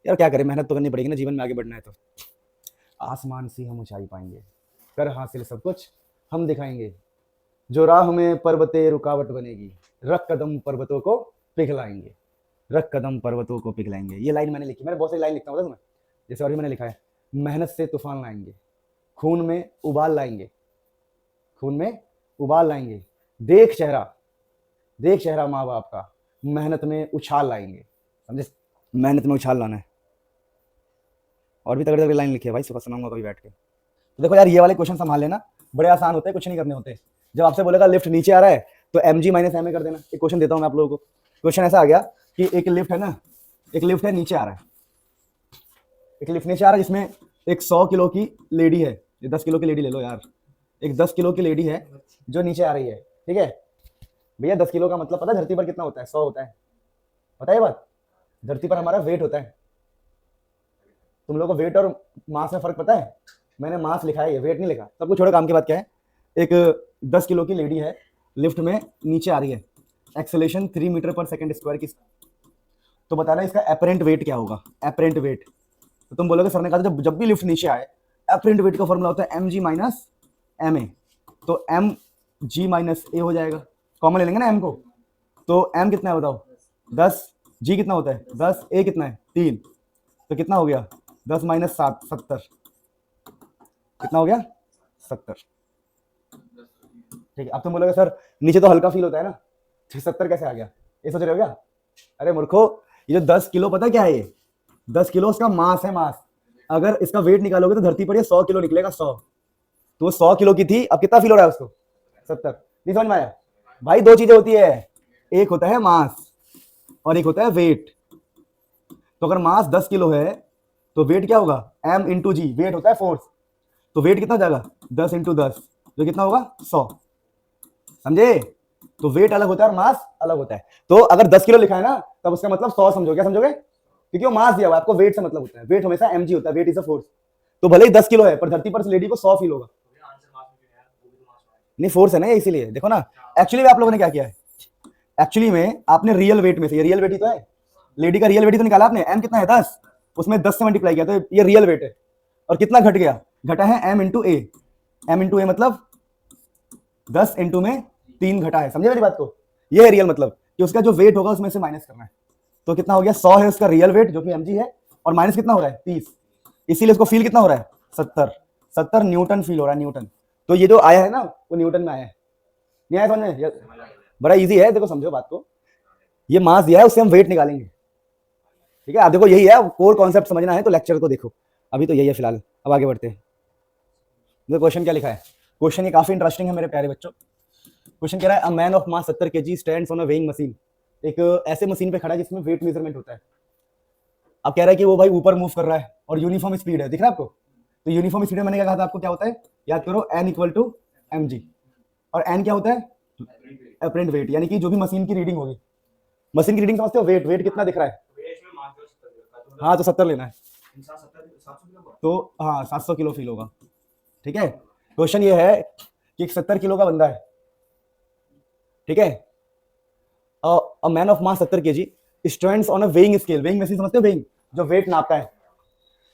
यार क्या करें, मेहनत तो करनी पड़ेगी ना, जीवन में आगे बढ़ना है तो। आसमान से हम ऊंचाई पाएंगे, कर हासिल सब कुछ हम दिखाएंगे, जो राह में पर्वते रुकावट बनेगी, रख कदम पर्वतों को पिघलाएंगे, रख कदम पर्वतों को पिघलाएंगे। ये लाइन मैंने लिखी, मैंने बहुत सारी लाइन लिखता हूँ तुम्हें, जैसे और भी मैंने लिखा है, मेहनत से तूफान लाएंगे, खून में उबाल लाएंगे, खून में उबाल लाएंगे, देख चेहरा माँ बाप का, मेहनत में उछाल लाएंगे। समझे? मेहनत में उछाल लाना है। और भी तगड़ी तगड़ी लाइन लिखी है भाई, सुबह सुनाऊंगा कभी बैठ के। तो देखो यार, ये वाले क्वेश्चन संभाल लेना, बड़े आसान होते हैं, कुछ नहीं करने होते। जब आपसे बोलेगा लिफ्ट नीचे आ रहा है तो mg माइनस ma कर देना। एक क्वेश्चन देता हूँ मैं आप लोगों को। क्वेश्चन ऐसा आ गया कि एक लिफ्ट है ना, एक लिफ्ट है, नीचे आ रहा है, एक लिफ्ट नीचे आ रहा है जिसमें एक 100 किलो की लेडी है, ये 10 किलो की लेडी ले लो यार, एक 10 किलो की लेडी है जो नीचे आ रही है, ठीक है भैया। 10 किलो का मतलब पता है धरती पर कितना होता है? 100 होता है, पता है ये बात? धरती पर हमारा वेट होता है। तुम लोगों को वेट और मास में फर्क पता है? मैंने मास लिखा है, ये वेट नहीं लिखा। सब कुछ छोड़ो, काम की बात क्या है, एक 10 किलो की लेडी है, लिफ्ट में नीचे आ रही है, acceleration 3 metre per second square की। तो बताना इसका एपरेंट वेट क्या होगा? Apparent wait. तो तुम बोलोगे सर ने कहा था जब भी लिफ्ट नीचे आए एपरेंट वेट का फॉर्मूला होता है mg माइनस ma, तो mg माइनस a हो जाएगा, कॉमन ले लेंगे ना m को। तो m कितना है बताओ? 10। g कितना होता है? 10। a कितना है? 3। तो कितना हो गया? 10 माइनस 7, 70। कितना हो गया? 70। ठीक है। अब तुम बोलोगे सर नीचे तो हल्का फील होता है ना, 70 कैसे आ गया? ये सोच रहे हो क्या? अरे मूर्खो, ये जो 10 किलो पता क्या है? ये 10 किलो उसका मास है, मास। अगर इसका वेट निकालोगे तो धरती पर ये 100 किलो निकलेगा, 100। तो वो 100 किलो की थी, अब कितना फील हो रहा है उसको? 70। नहीं समझ में आया भाई? 2 चीजें होती है, एक होता है मास और एक होता है वेट। तो अगर मास 10 किलो है तो वेट क्या होगा, m इंटू जी, वेट होता है फोर्स, तो वेट कितना हो जाएगा 10 इंटू 10, जो कितना होगा 100। समझे? तो वेट अलग होता है और मास अलग होता है। तो अगर 10 किलो लिखा है ना तब उसका मतलब 100 समझो, क्या समझोगे, क्योंकि वो मास दिया हुआ है, आपको वेट से मतलब होता है, वेट हमेशा mg होता है, वेट इज अ फोर्स। तो भले ही 10 किलो है पर धरती पर लेडी को 100 फील होगा। आंसर मास में क्यों है, वो भी तो मास में नहीं फोर्स है ना ये, इसीलिए देखो ना। एक्चुअली में आप लोगों ने क्या किया है, एक्चुअली में आपने रियल वेट में से, ये रियल वेट ही तो है, लेडी का रियल वेट ही तो निकाला आपने, m कितना है 10, उसमें 10 से मल्टीप्लाई किया तो ये रियल वेट है। और कितना घट गया, घटा है m इंटू ए, m इंटू ए मतलब 10 इंटू में 3 घटा है। समझे मेरी बात को? ये है रियल मतलब कि उसका जो वेट होगा उसमें से माइनस करना है। तो कितना हो गया, 100 है उसका रियल वेट जो कि mg है, और माइनस कितना हो रहा है 30, इसीलिए उसको फील कितना हो रहा है 70 न्यूटन फील हो रहा है, न्यूटन। तो ये जो आया है ना वो न्यूटन में आया है। नहीं आया समझ में? बड़ा इजी है, देखो समझो बात को। ये मास दिया है, उससे हम वेट निकालेंगे, ठीक है? आप देखो यही है, कोर कॉन्सेप्ट समझना है तो लेक्चर को देखो, अभी तो यही है फिलहाल। अब आगे बढ़ते हैं। देखो क्वेश्चन क्या लिखा है, क्वेश्चन ये काफी इंटरेस्टिंग है मेरे प्यारे बच्चों। क्वेश्चन कह रहा है a man of mass 70 kg stands on a weighing machine, एक ऐसे मशीन पे खड़ा है जिसमें वेट मेजरमेंट होता है। अब कह रहा है कि वो भाई ऊपर मूव कर रहा है और यूनिफॉर्म स्पीड है, दिख रहा है आपको? तो यूनिफॉर्म स्पीड में मैंने क्या कहा था आपको, क्या होता है याद करो, n इक्वल टू mg, और n क्या होता है अपरेंट वेट, यानी कि जो भी मशीन की रीडिंग होगी। मशीन की रीडिंग समझते हो, वेट, वेट कितना दिख रहा है, वेट में मास जो 70 का, तो हाँ तो 70 लेना है, इंसान 70 700 किलो का, तो हाँ 700 किलो फील होगा, ठीक है? क्वेश्चन ये है कि एक 70 किलो का बंदा है, ठीक है, a man of mass 70 kg stands on a weighing scale, weighing machine समझते हो, वेइंग जो वेट नापता है,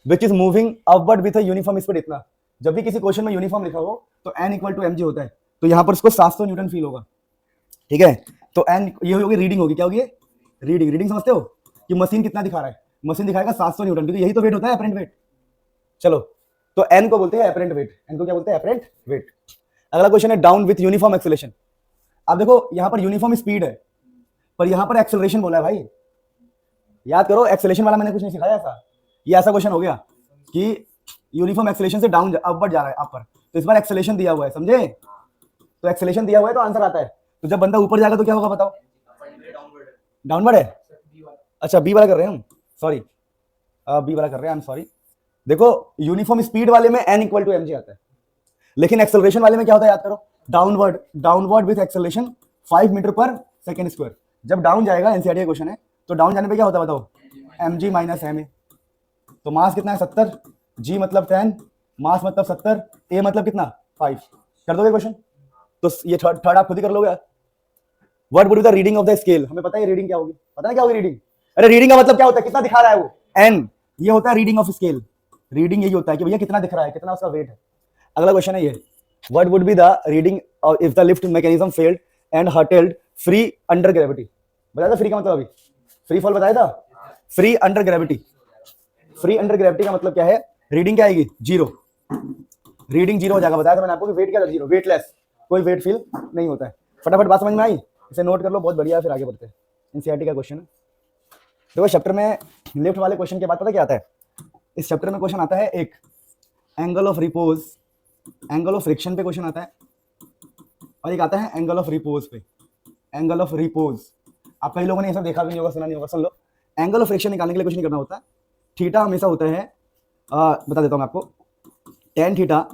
which is moving upward with a uniform speed. इतना जब भी किसी क्वेश्चन में यूनिफॉर्म लिखा हो तो n इक्वल टू mg होता है, तो यहाँ पर उसको 700 न्यूटन फील होगा, ठीक है? तो n ये होगी रीडिंग, होगी क्या होगी, रीडिंग, रीडिंग समझते हो कि मशीन कितना दिखा रहा है, मशीन दिखाएगा 700 न्यूटन, क्योंकि यही तो वेट होता है अपरेंट वेट। चलो तो n को बोलते हैं अपरेंट वेट, n को क्या बोलते हैं अपरेंट वेट। अगला क्वेश्चन है डाउन विथ यूनिफॉर्म एक्सेलरेशन। अब देखो यहाँ पर यूनिफॉर्म स्पीड है पर यहाँ पर एक्सेलरेशन बोला है भाई, याद करो एक्सेलरेशन वाला मैंने कुछ नहीं सिखाया ऐसा, ये ऐसा क्वेश्चन हो गया कि यूनिफॉर्म एक्सेलरेशन से डाउन अपवर्ड जा रहा है अपर, तो इस बार एक्सेलरेशन दिया हुआ है, समझे? तो एक्सेलरेशन दिया हुआ है तो आंसर आता है, तो जब बंदा ऊपर जाएगा तो क्या होगा बताओ, डाउनवर्ड है, अच्छा बी वाला कर रहे हैं हम, सॉरी बी वाला कर रहे हैं, आई एम सॉरी। देखो यूनिफॉर्म स्पीड वाले में n इक्वल टू mg आता है, लेकिन एक्सेलरेशन वाले में क्या होता है याद करो, downward, downward with acceleration 5 metre per second square. जब डाउन जाएगा, एनसीईआरटी का क्वेश्चन है, तो डाउन जाने पे क्या होता है बताओ, mg माइनस ma। तो मास कितना है 70, g मतलब 10, मास मतलब 70, a मतलब कितना 5। कर दोगे क्वेश्चन? तो ये थर्ड आप खुद ही कर लोगे। What would be the reading of the scale, हमें पता है रीडिंग क्या होगी, पता है क्या होगी रीडिंग? अरे रीडिंग का मतलब क्या होता है, कितना दिखा रहा है वो, n, ये होता है रीडिंग ऑफ स्केल। रीडिंग यही होता है कि भैया कितना दिख रहा है, कितना उसका वेट है। अगला क्वेश्चन है ये, what would be the reading if the lift mechanism failed and hurtled free under gravity. बताया था फ्री का मतलब, अभी फ्री फॉल बताया था, free under gravity. Free under gravity का मतलब क्या है, रीडिंग क्या आएगी जीरो, रीडिंग जीरो हो जाएगा। बताया था मैंने आपको कि वेट क्या था जीरो, वेटलेस, कोई वेट फील नहीं होता है। फटाफट बात समझ में आई, इसे नोट कर लो, बहुत बढ़िया है। फिर आगे बढ़ते हैं, एनसीईआरटी का क्वेश्चन है। देखो चैप्टर में लिफ्ट वाले क्वेश्चन के बाद पता क्या आता है, इस चैप्टर में क्वेश्चन आता है एक angle of repose, angle of friction पे क्वेश्चन आता है, और एक आता है एंगल ऑफ रिपोज पे, एंगल ऑफ रिपोज। आप कई लोगों ने ये सब देखा भी नहीं होगा, सुना नहीं होगा, सुन लो। एंगल ऑफ फ्रिक्शन निकालने के लिए कुछ नहीं करना होता, थीटा हमेशा होता है, बता देता हूँ आपको, टेन थीटा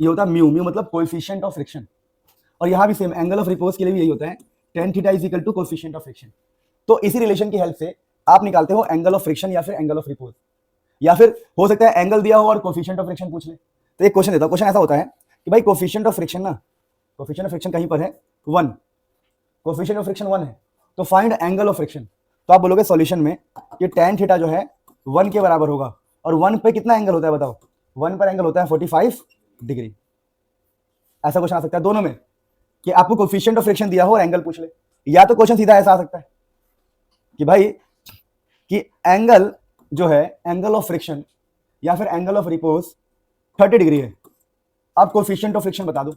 ये होता है म्यू, म्यू मतलब कोएफिशिएंट ऑफ फ्रिक्शन। और यहाँ भी सेम एंगल ऑफ रिपोज के लिए भी यही होता है, tan theta is equal to coefficient of friction. तो इसी रिलेशन की हेल्प से आप निकालते हो एंगल ऑफ फ्रिक्शन या फिर एंगल ऑफ रिपोज, या फिर हो सकता है एंगल दिया हो और कोएफिशिएंट ऑफ फ्रिक्शन पूछ ले। तो एक क्वेश्चन देता हूं, क्वेश्चन ऐसा होता है कि भाई कोएफिशिएंट ऑफ फ्रिक्शन ना, कोएफिशिएंट ऑफ फ्रिक्शन कहीं पर है 1, कोएफिशिएंट ऑफ फ्रिक्शन 1 है, तो फाइंड एंगल ऑफ फ्रिक्शन। तो आप बोलोगे सॉल्यूशन में कि tan थीटा जो है 1 के बराबर होगा, और 1 पे कितना एंगल होता है बताओ, 1 पर एंगल होता है 45 डिग्री। ऐसा क्वेश्चन आ सकता है दोनों में कि आपको कोएफिशिएंट ऑफ फ्रिक्शन दिया हो और एंगल पूछ ले, या तो क्वेश्चन सीधा ऐसा आ सकता है कि भाई कि एंगल जो है एंगल ऑफ फ्रिक्शन या फिर एंगल ऑफ रिपोज 30 डिग्री है, आप कोएफिशिएंट ऑफ फ्रिक्शन बता दो।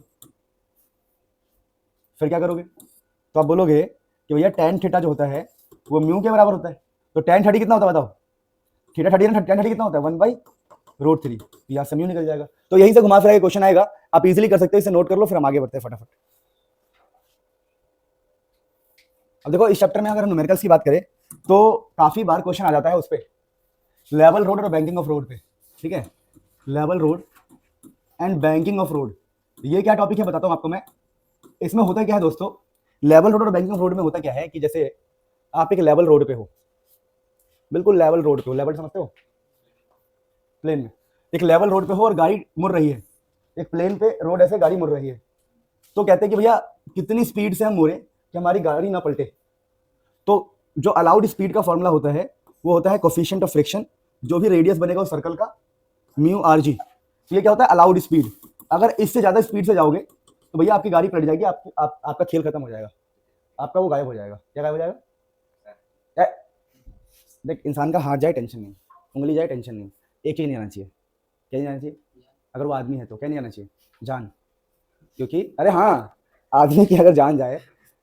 फिर क्या करोगे, तो आप बोलोगे कि भैया tan थीटा जो होता है वो म्यू के बराबर होता है, तो tan 30 कितना होता है बताओ, थीटा 30 ना, tan 30 कितना होता है 1/√3, यहाँ से म्यू निकल जाएगा। तो यहीं से घुमा फिरा के क्वेश्चन आएगा, आप इजीली कर सकते हो, इसे नोट कर लो, फिर हम आगे बढ़ते हैं फटाफट। अब देखो इस चैप्टर में अगर हम न्यूमेरिकल्स की बात करें तो काफी बार क्वेश्चन आ जाता है उस पे लेवल रोड और बैंकिंग ऑफ रोड पे, ठीक है। Level road and banking of road, ये क्या टॉपिक है बताता हूँ आपको मैं। इसमें होता क्या है दोस्तों, लेवल रोड और बैंकिंग ऑफ रोड में होता क्या है कि जैसे आप एक लेवल रोड पे हो, बिल्कुल लेवल रोड पे हो, लेवल समझते हो, प्लेन में एक लेवल रोड पे हो और गाड़ी मुड़ रही है, एक प्लेन पे रोड ऐसे गाड़ी मुड़ रही है, तो कहते हैं कि भैया कितनी स्पीड से हम मुड़े कि हमारी गाड़ी ना पलटे। तो जो अलाउड स्पीड का फॉर्मूला होता है वो होता है कोफिशिएंट ऑफ फ्रिक्शन, जो भी रेडियस बनेगा उस सर्कल का, म्यू आर जी। ये क्या होता है, अलाउड स्पीड। अगर इससे ज्यादा स्पीड से जाओगे तो भैया आपकी गाड़ी पलट जाएगी, आपका खेल खत्म हो जाएगा, आपका वो गायब हो जाएगा। क्या गायब हो जाएगा? देख, इंसान का हाथ जाए टेंशन नहीं, उंगली जाए टेंशन नहीं, एक चीज नहीं आना चाहिए। क्या नहीं आना चाहिए? अगर वो आदमी है तो क्या नहीं आना चाहिए? जान। क्योंकि अरे हाँ, आदमी की अगर जान जाए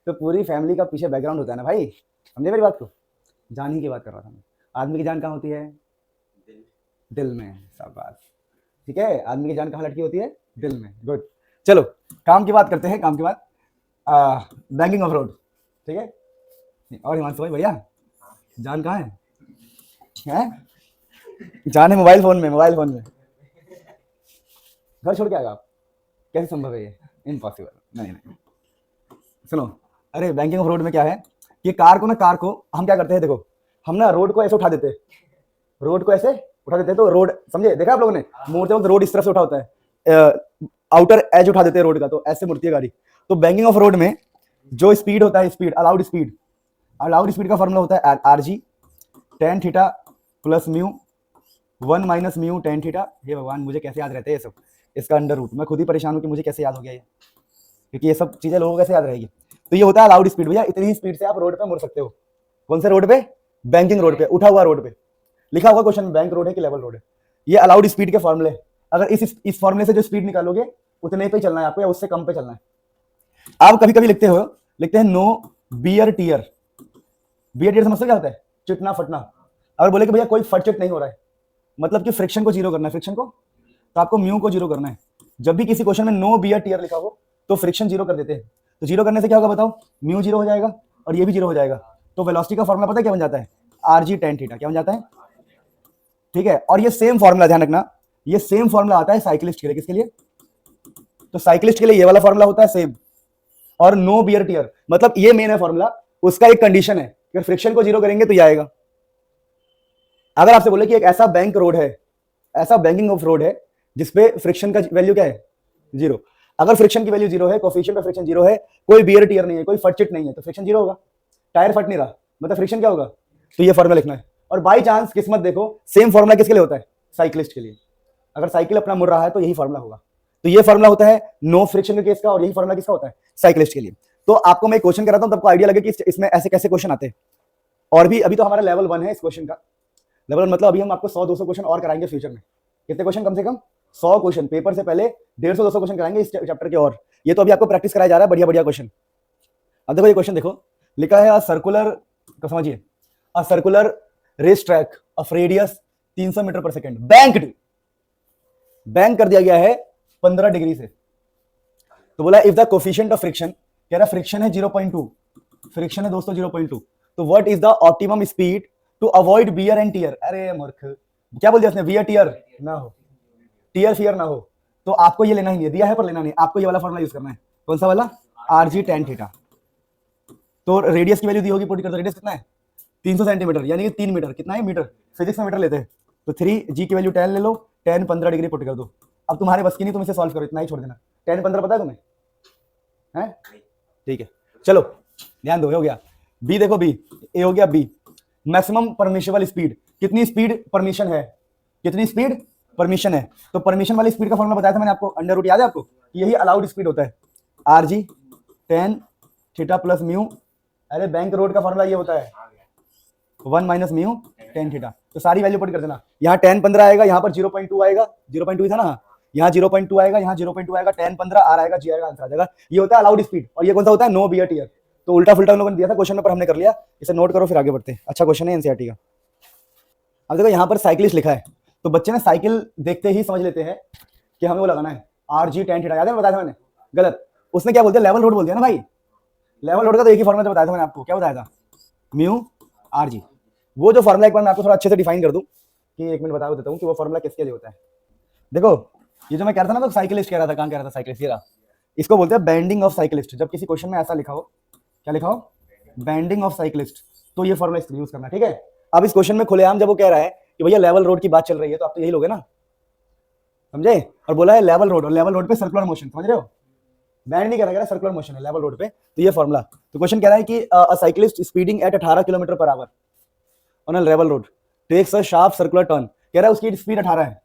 तो पूरी फैमिली का पीछे बैकग्राउंड होता है ना भाई, समझे मेरी बात को? जान ही की बात कर रहा था मैं। आदमी की जान कहाँ होती है? दिल में। सब बात ठीक है, आदमी की जान कहाँ लटकी होती है? दिल में। गुड। चलो काम की बात करते हैं, काम की बात, बैंकिंग ऑफ रोड, ठीक है। और हिमांशु भाई भैया जान कहाँ है? जान है मोबाइल फोन में, मोबाइल फोन में। घर छोड़ के आएगा आप? कैसे संभव है ये? इम्पॉसिबल। नहीं नहीं, सुनो, अरे बैंकिंग ऑफ रोड में क्या है कि कार को हम क्या करते हैं, देखो हम ना रोड को ऐसे उठा देते हैं, रोड को ऐसे उठा देते हैं, तो रोड समझे, देखा आप लोगों ने, मोड़ते वक्त रोड इस तरफ से उठा होता है, आउटर एज उठा देते हैं रोड का, तो ऐसे मुड़ती है गाड़ी। तो बैंकिंग ऑफ रोड में जो स्पीड होता है, speed, allowed speed, allowed speed का फॉर्मूला होता है r g tan theta plus mu 1 minus mu tan theta. हे भगवान, मुझे कैसे याद रहते हैं ये सब, इसका अंडर रूट। मैं खुद ही परेशान हूँ कि मुझे कैसे याद हो गया ये, क्योंकि ये सब चीजें लोगों को कैसे याद रहेगी। तो ये होता है अलाउड स्पीड। भैया इतनी ही स्पीड से आप रोड पे मुड़ सकते हो। कौन से रोड पे? बैंकिंग रोड पे, उठा हुआ रोड पे। लिखा हुआ क्वेश्चन में बैंक रोड है कि लेवल रोड है। ये अलाउड स्पीड के फॉर्मूले, अगर इस फॉर्मूले से जो स्पीड निकालोगे उतने पे चलना है आपको, या उससे कम पे चलना है। आप कभी कभी लिखते हैं no wear tear. Wear tear समझते क्या होता है? चिटना फटना। अगर बोले कि भैया कोई फट चिट नहीं हो रहा है, मतलब कि फ्रिक्शन को जीरो करना है, फ्रिक्शन को, तो आपको म्यू को जीरो करना है। जब भी किसी क्वेश्चन में नो बियर टीयर लिखा हो तो फ्रिक्शन जीरो कर देते हैं। तो जीरो करने से क्या होगा बताओ? म्यू जीरो हो जाएगा और ये भी जीरो हो जाएगा। तो वेलोसिटी का फॉर्मूला पता है क्या बन जाता है? R g tan theta. क्या बन जाता है? ठीक है। और ये सेम फॉर्मूला, ध्यान रखना, ये सेम फॉर्मूला आता है साइक्लिस्ट के लिए। किसके लिए? तो साइक्लिस्ट के लिए ये वाला फॉर्मूला होता है सेम। और नो बियर टीयर मतलब ये मेन है फॉर्मूला, उसका एक कंडीशन है कि फ्रिक्शन को जीरो करेंगे तो ये आएगा। अगर आपसे बोले कि एक ऐसा बैंक रोड है, ऐसा बैंकिंग ऑफ रोड है जिसपे फ्रिक्शन का वैल्यू क्या है? जीरो। अगर फ्रिक्शन की वैल्यू जीरो है, कोफिशिएंट ऑफ फ्रिक्शन जीरो है, कोई बियर टीयर नहीं है, कोई फटचिट नहीं है, तो फ्रिक्शन जीरो होगा। टायर फट नहीं रहा, मतलब फ्रिक्शन क्या होगा? तो ये फॉर्मूला लिखना है। और बाई चांस किस्मत देखो, सेम फॉर्मूला किसके लिए होता है? साइक्लिस्ट के लिए। अगर साइकिल अपना मुड़ रहा है तो यही फॉर्मूला होगा। तो ये फॉर्मूला होता है नो फ्रिक्शन के केस का, और यही फॉर्मूला किसका होता है? साइक्लिस्ट के लिए। तो आपको मैं क्वेश्चन कराता हूं, तब आपको आइडिया लगे कि इसमें ऐसे कैसे क्वेश्चन आते हैं। और भी अभी तो हमारा लेवल 1 है इस क्वेश्चन का। लेवल 1 मतलब अभी हम आपको 100-200 क्वेश्चन और कराएंगे फ्यूचर में। कितने क्वेश्चन? कम से कम 100 क्वेश्चन। पेपर से पहले 150-200 क्वेश्चन कराएंगे इस चैप्टर के। और ये तो अभी आपको प्रैक्टिस कराया जा रहा है, बढ़िया बढ़िया क्वेश्चन। अब देखो ये क्वेश्चन देखो, लिखा है सर्कुलर, तो समझिए, a circular race track of radius 300 metre per second, bank कर दिया गया है 15 डिग्री से। तो बोला if the coefficient of friction, कह रहा फ्रिक्शन है 0.2, फ्रिक्शन है दोस्तों 0.2, तो what is the optimum speed to avoid wear and tear. अरे मूर्ख, क्या बोल दिया उसने? बियर टीयर ना हो, टीयर फियर ना हो। तो आपको ये लेना ही नहीं, दिया है पर लेना नहीं, आपको ये वाला फॉर्मूला यूज करना है। कौन सा वाला? Are g tan theta. तो रेडियस की वैल्यू दी होगी, पुट कर दो। रेडियस कितना है? 300 सेंटीमीटर, यानी कि 3 मीटर। कितना है मीटर? फिजिक्स में मीटर लेते हैं। तो 3 जी की वैल्यू 10 ले लो, 10 15 डिग्री पुट कर दो। अब तुम्हारे बस की नहीं, तुम इसे सॉल्व करो, इतना ही छोड़ देना। 10 15 पता है तुम्हें? हैं? ठीक है, चलो ध्यान दो। हो गया बी, देखो बी, ए हो गया बी। मैक्सिमम परमिशेबल स्पीड, कितनी स्पीड परमिशन है? कितनी स्पीड परमिशन है? तो परमिशन वाली स्पीड का फॉर्मूला बताया था मैंने आपको, अंडर रूट याद है आपको? यही अलाउड स्पीड होता है, r g tan theta plus mu. अरे बैंक रोड का फॉर्मूला ये होता है 1 माइनस म्यू टेन थीटा। तो सारी वैल्यू पुट कर देना। यहाँ 10 15 आएगा, यहाँ पर 0.2 आएगा, 0.2 था ना, यहाँ 0.2 आएगा, यहाँ 0.2 आएगा, 10 15 आर आएगा, जी आएगा, आंसर आ जाएगा। ये होता है अलाउड स्पीड। और ये कौन सा होता है? No wear tear. तो उल्टा फुल्टा उन लोगों ने दिया था क्वेश्चन में, पर हमने कर लिया। इसे नोट करो फिर आगे बढ़ते हैं। अच्छा क्वेश्चन है एनसीईआरटी का। अब देखो यहाँ पर साइकिलिस्ट लिखा है, तो बच्चे ना साइकिल देखते ही समझ लेते हैं कि हमें वो लगाना है आर जी टेन थीटा। याद है बताया था मैंने? गलत। उसने क्या बोल दिया? लेवल रोड बोल दिया ना भाई। लेवल लोड का तो एक ही फॉर्मूला बताया था मैंने आपको, क्या बताया था, म्यू आर जी। वो जो फॉर्मूला एक बार मैं आपको थोड़ा अच्छे से डिफाइन कर दूं कि एक मिनट बता देता हूँ कि वो फॉर्मूला किसके लिए होता है। देखो ये जो मैं कह रहा था ना, तो साइकिलिस्ट कह रहा था, कहाँ कह रहा था, साइकिलिस्ट, ये रहा, इसको बोलते हैं बैंडिंग ऑफ साइकिलिस्ट। जब किसी क्वेश्चन में ऐसा लिखा हो, क्या लिखा हो, बैंडिंग ऑफ साइकिलिस्ट, तो ये फॉर्मूला यूज करना, ठीक है। अब इस क्वेश्चन में खुलेआम जब वो कह रहा है कि भैया लेवल रोड की बात चल रही है, तो आप तो यही लोगे ना, समझे, और बोला है लेवल रोड, और लेवल रोड पे सर्कुलर मोशन, समझ रहे हो, बैंड नहीं कह रहा सर्कुलर मोशन है लेवल रोड पे, तो ये फॉर्मूला। तो क्वेश्चन कह रहा है कि a cyclist speeding at 18 kilometre per hour on a level road takes a sharp circular turn, कह रहा है उसकी स्पीड 18 है,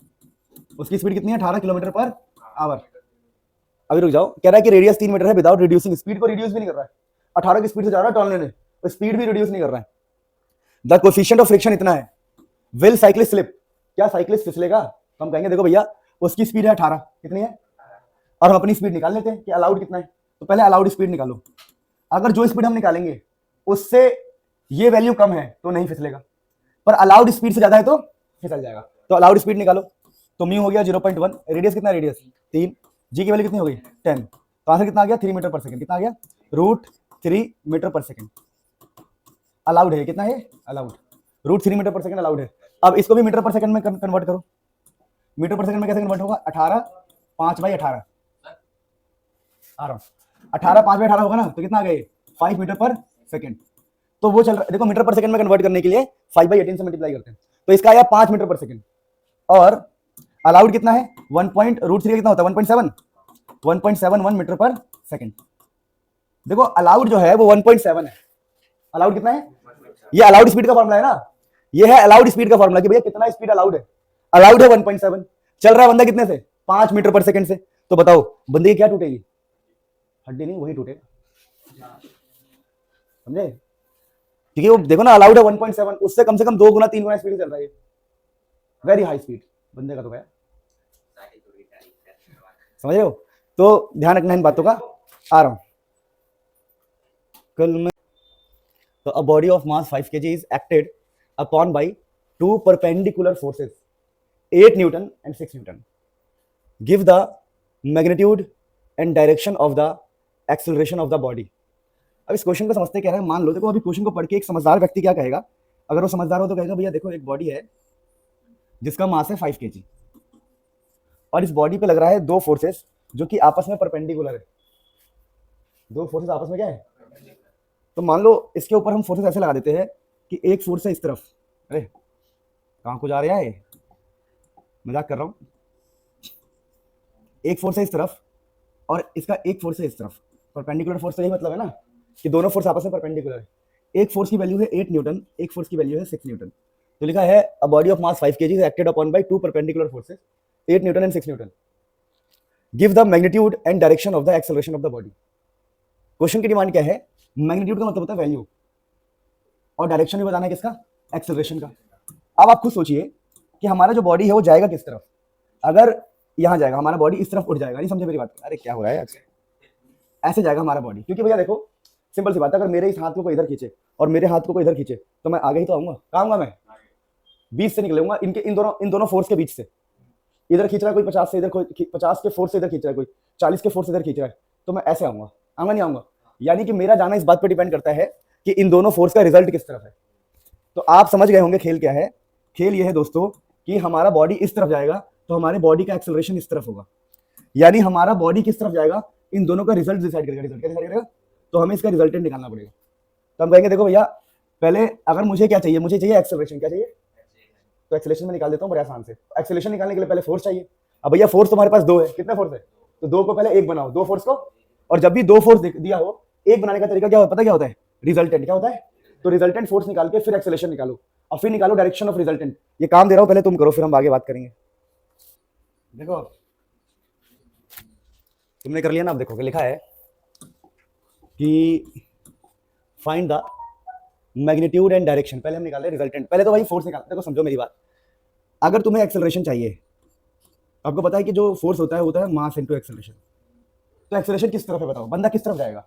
उसकी स्पीड कितनी है, 18 किलोमीटर पर आवर। अभी रुक जाओ, कह रहा है कि रेडियस 3 मीटर है विदाउट रिड्यूसिंग, स्पीड को रिड्यूस भी नहीं कर रहा है, 18 की स्पीड से जा रहा है टर्न लेने, तो स्पीड भी रिड्यूस नहीं कर रहा है। द कोएफिशिएंट ऑफ फ्रिक्शन इतना है, विल साइकिलिस्ट स्लिप, क्या साइकिलिस्ट फिसलेगा, तो हम कहेंगे देखो भैया उसकी स्पीड है 18, कितनी है, और हम अपनी स्पीड निकाल लेते हैं कि अलाउड कितना है, तो पहले अलाउड स्पीड निकालो, अगर जो स्पीड हम निकालेंगे उससे ये वैल्यू कम है तो नहीं फिसलेगा, पर अलाउड स्पीड से ज्यादा है तो फिसल जाएगा। तो अलाउड स्पीड निकालो, तो म्यू हो गया 0.1, रेडियस कितना, रेडियस 3, जी की वैल्यू कितनी हो गई 10, तो आंसर कितना आ गया 3 मीटर पर सेकंड, कितना आ गया √3 मीटर पर सेकंड। अलाउड है, कितना है allowed, √3 metre per second allowed है। अब इसको भी मीटर पर सेकंड में कन्वर्ट करो, मीटर पर सेकंड में कैसे कन्वर्ट होगा, 18 5/18 आ रहा हूँ, 18 5/18 होगा ना, तो कितना आ गया 5 मीटर पर सेकंड। तो वो चल रहा है, देखो मीटर पर सेकंड में कन्वर्ट करने के लिए 5/18 से मल्टीप्लाई करते हैं, तो इसका आया 5 मीटर पर सेकंड, और अलाउड कितना है 1.√3 कितना होता है 1.71 मीटर पर सेकंड। देखो अलाउड जो है वो 1.7 है, अलाउड कितना है, ये अलाउड स्पीड का फॉर्मूला है ना, ये है अलाउड स्पीड का फॉर्मूला कि भैया कितना स्पीड अलाउड है, अलाउड है 1.7, चल रहा है बंदा कितने से 5 मीटर पर सेकंड से, तो बताओ बंदे की क्या टूटेगी, हड्डी नहीं वही टूटेगा, समझे, क्योंकि वो देखो ना अलाउड है 1.7, उससे कम से कम 2 गुना 3 गुना स्पीड चल रहा है, वेरी हाई स्पीड बंदे का तो गया, समझ रहे हो, तो ध्यान रखना इन बातों का। आ रहा हूं कल में, तो a body of mass 5 kg is acted upon bye 2 perpendicular forces 8 Newton and 6 Newton, give the magnitude and direction of the acceleration of the body. अब इस क्वेश्चन को समझते कह रहे हैं, मान लो देखो अभी क्वेश्चन को पढ़ के एक समझदार व्यक्ति क्या कहेगा, अगर वो समझदार हो तो कहेगा भैया देखो एक बॉडी है जिसका मास है 5 kg, और इस बॉडी पे लग रहा है 2 फोर्सेस जो कि आपस में परपेंडिकुलर है, 2 फोर्सेस आपस में क्या है, तो मान लो इसके ऊपर हम फोर्सेस ऐसे लगा देते हैं कि एक फोर्स है इस तरफ, अरे कहाँ को जा रहा है, मजाक कर रहा हूँ, एक फोर्स है इस तरफ और इसका एक फोर्स है इस तरफ, परपेंडिकुलर फोर्स, तो यही मतलब है ना कि दोनों फोर्स आपस में परपेंडिकुलर है, एक फोर्स की वैल्यू है 8 न्यूटन, एक फोर्स की वैल्यू है 6 न्यूटन, तो लिखा है a body of mass 5 kg is acted upon bye 2 perpendicular forces 8 Newton and 6 Newton, give the magnitude and direction of the acceleration of the body. Question की demand क्या है, magnitude का मतलब होता है वैल्यू, और डायरेक्शन भी बताना है किसका, एक्सेलरेशन का। अब आप खुद सोचिए कि हमारा जो बॉडी है वो जाएगा किस तरफ, अगर यहाँ जाएगा हमारा बॉडी इस तरफ उठ जाएगा, नहीं समझे मेरी बात, अरे क्या हो रहा है, ऐसे जाएगा हमारा बॉडी, क्योंकि भैया देखो सिंपल सी बात है, अगर मेरे इस हाथ को कोई इधर खींचे और मेरे हाथ को कोई इधर खींचे तो मैं आगे ही तो आऊंगा, कहाँ आऊंगा मैं, बीच से निकलूंगा, इनके इन दोनों फोर्स के बीच से, इधर खींच रहा है कोई 50 से इधर, कोई 50 के फोर्स से इधर खींच रहा है, कोई 40 के फोर्स से इधर खींच रहा है, तो मैं ऐसे आऊंगा, आऊंगा नहीं आऊंगा, यानी कि मेरा जाना इस बात पर डिपेंड करता है कि इन दोनों फोर्स का रिजल्ट किस तरफ है। तो आप समझ गए होंगे खेल क्या है, खेल ये है दोस्तों कि हमारा बॉडी इस तरफ जाएगा तो हमारे बॉडी का एक्सेलरेशन इस तरफ होगा, यानी हमारा बॉडी किस तरफ जाएगा इन दोनों का रिजल्ट डिसाइड करेगा, रिजल्ट क्या डिसाइड करेगा, तो हमें इसका रिजल्टेंट निकालना पड़ेगा। तो हम कहेंगे देखो भैया पहले अगर मुझे क्या चाहिए, मुझे चाहिए एक्सेलरेशन, क्या चाहिए, तो एक्सेलरेशन में निकाल देता हूँ बड़े आसान से, एक्सेलरेशन निकालने के लिए पहले फोर्स चाहिए, अब भैया फोर्स तुम्हारे पास 2 है, कितने फोर्स है, तो 2 को पहले 1 बनाओ, 2 फोर्स को, और जब भी 2 फोर्स दिया हो 1 बनाने का तरीका क्या होता है, पता क्या होता है, रिजल्टेंट, क्या होता है, तो रिजल्टेंट फोर्स निकाल के फिर एक्सेलरेशन निकालो और फिर निकालो डायरेक्शन ऑफ रिजल्टेंट। ये काम दे रहा हूं पहले तुम करो, फिर हम आगे बात करेंगे। देखो तुमने कर लिया ना, अब देखो लिखा है कि find the magnitude and direction, पहले हम निकाल रहे रिजल्टेंट, पहले तो भाई फोर्स निकाल, देखो समझो मेरी बात, अगर तुम्हें एक्सेलरेशन चाहिए, आपको पता है कि जो फोर्स होता है मास इनटू एक्सेलरेशन, तो एक्सेलरेशन किस तरफ है बताओ, बंदा किस तरफ जाएगा,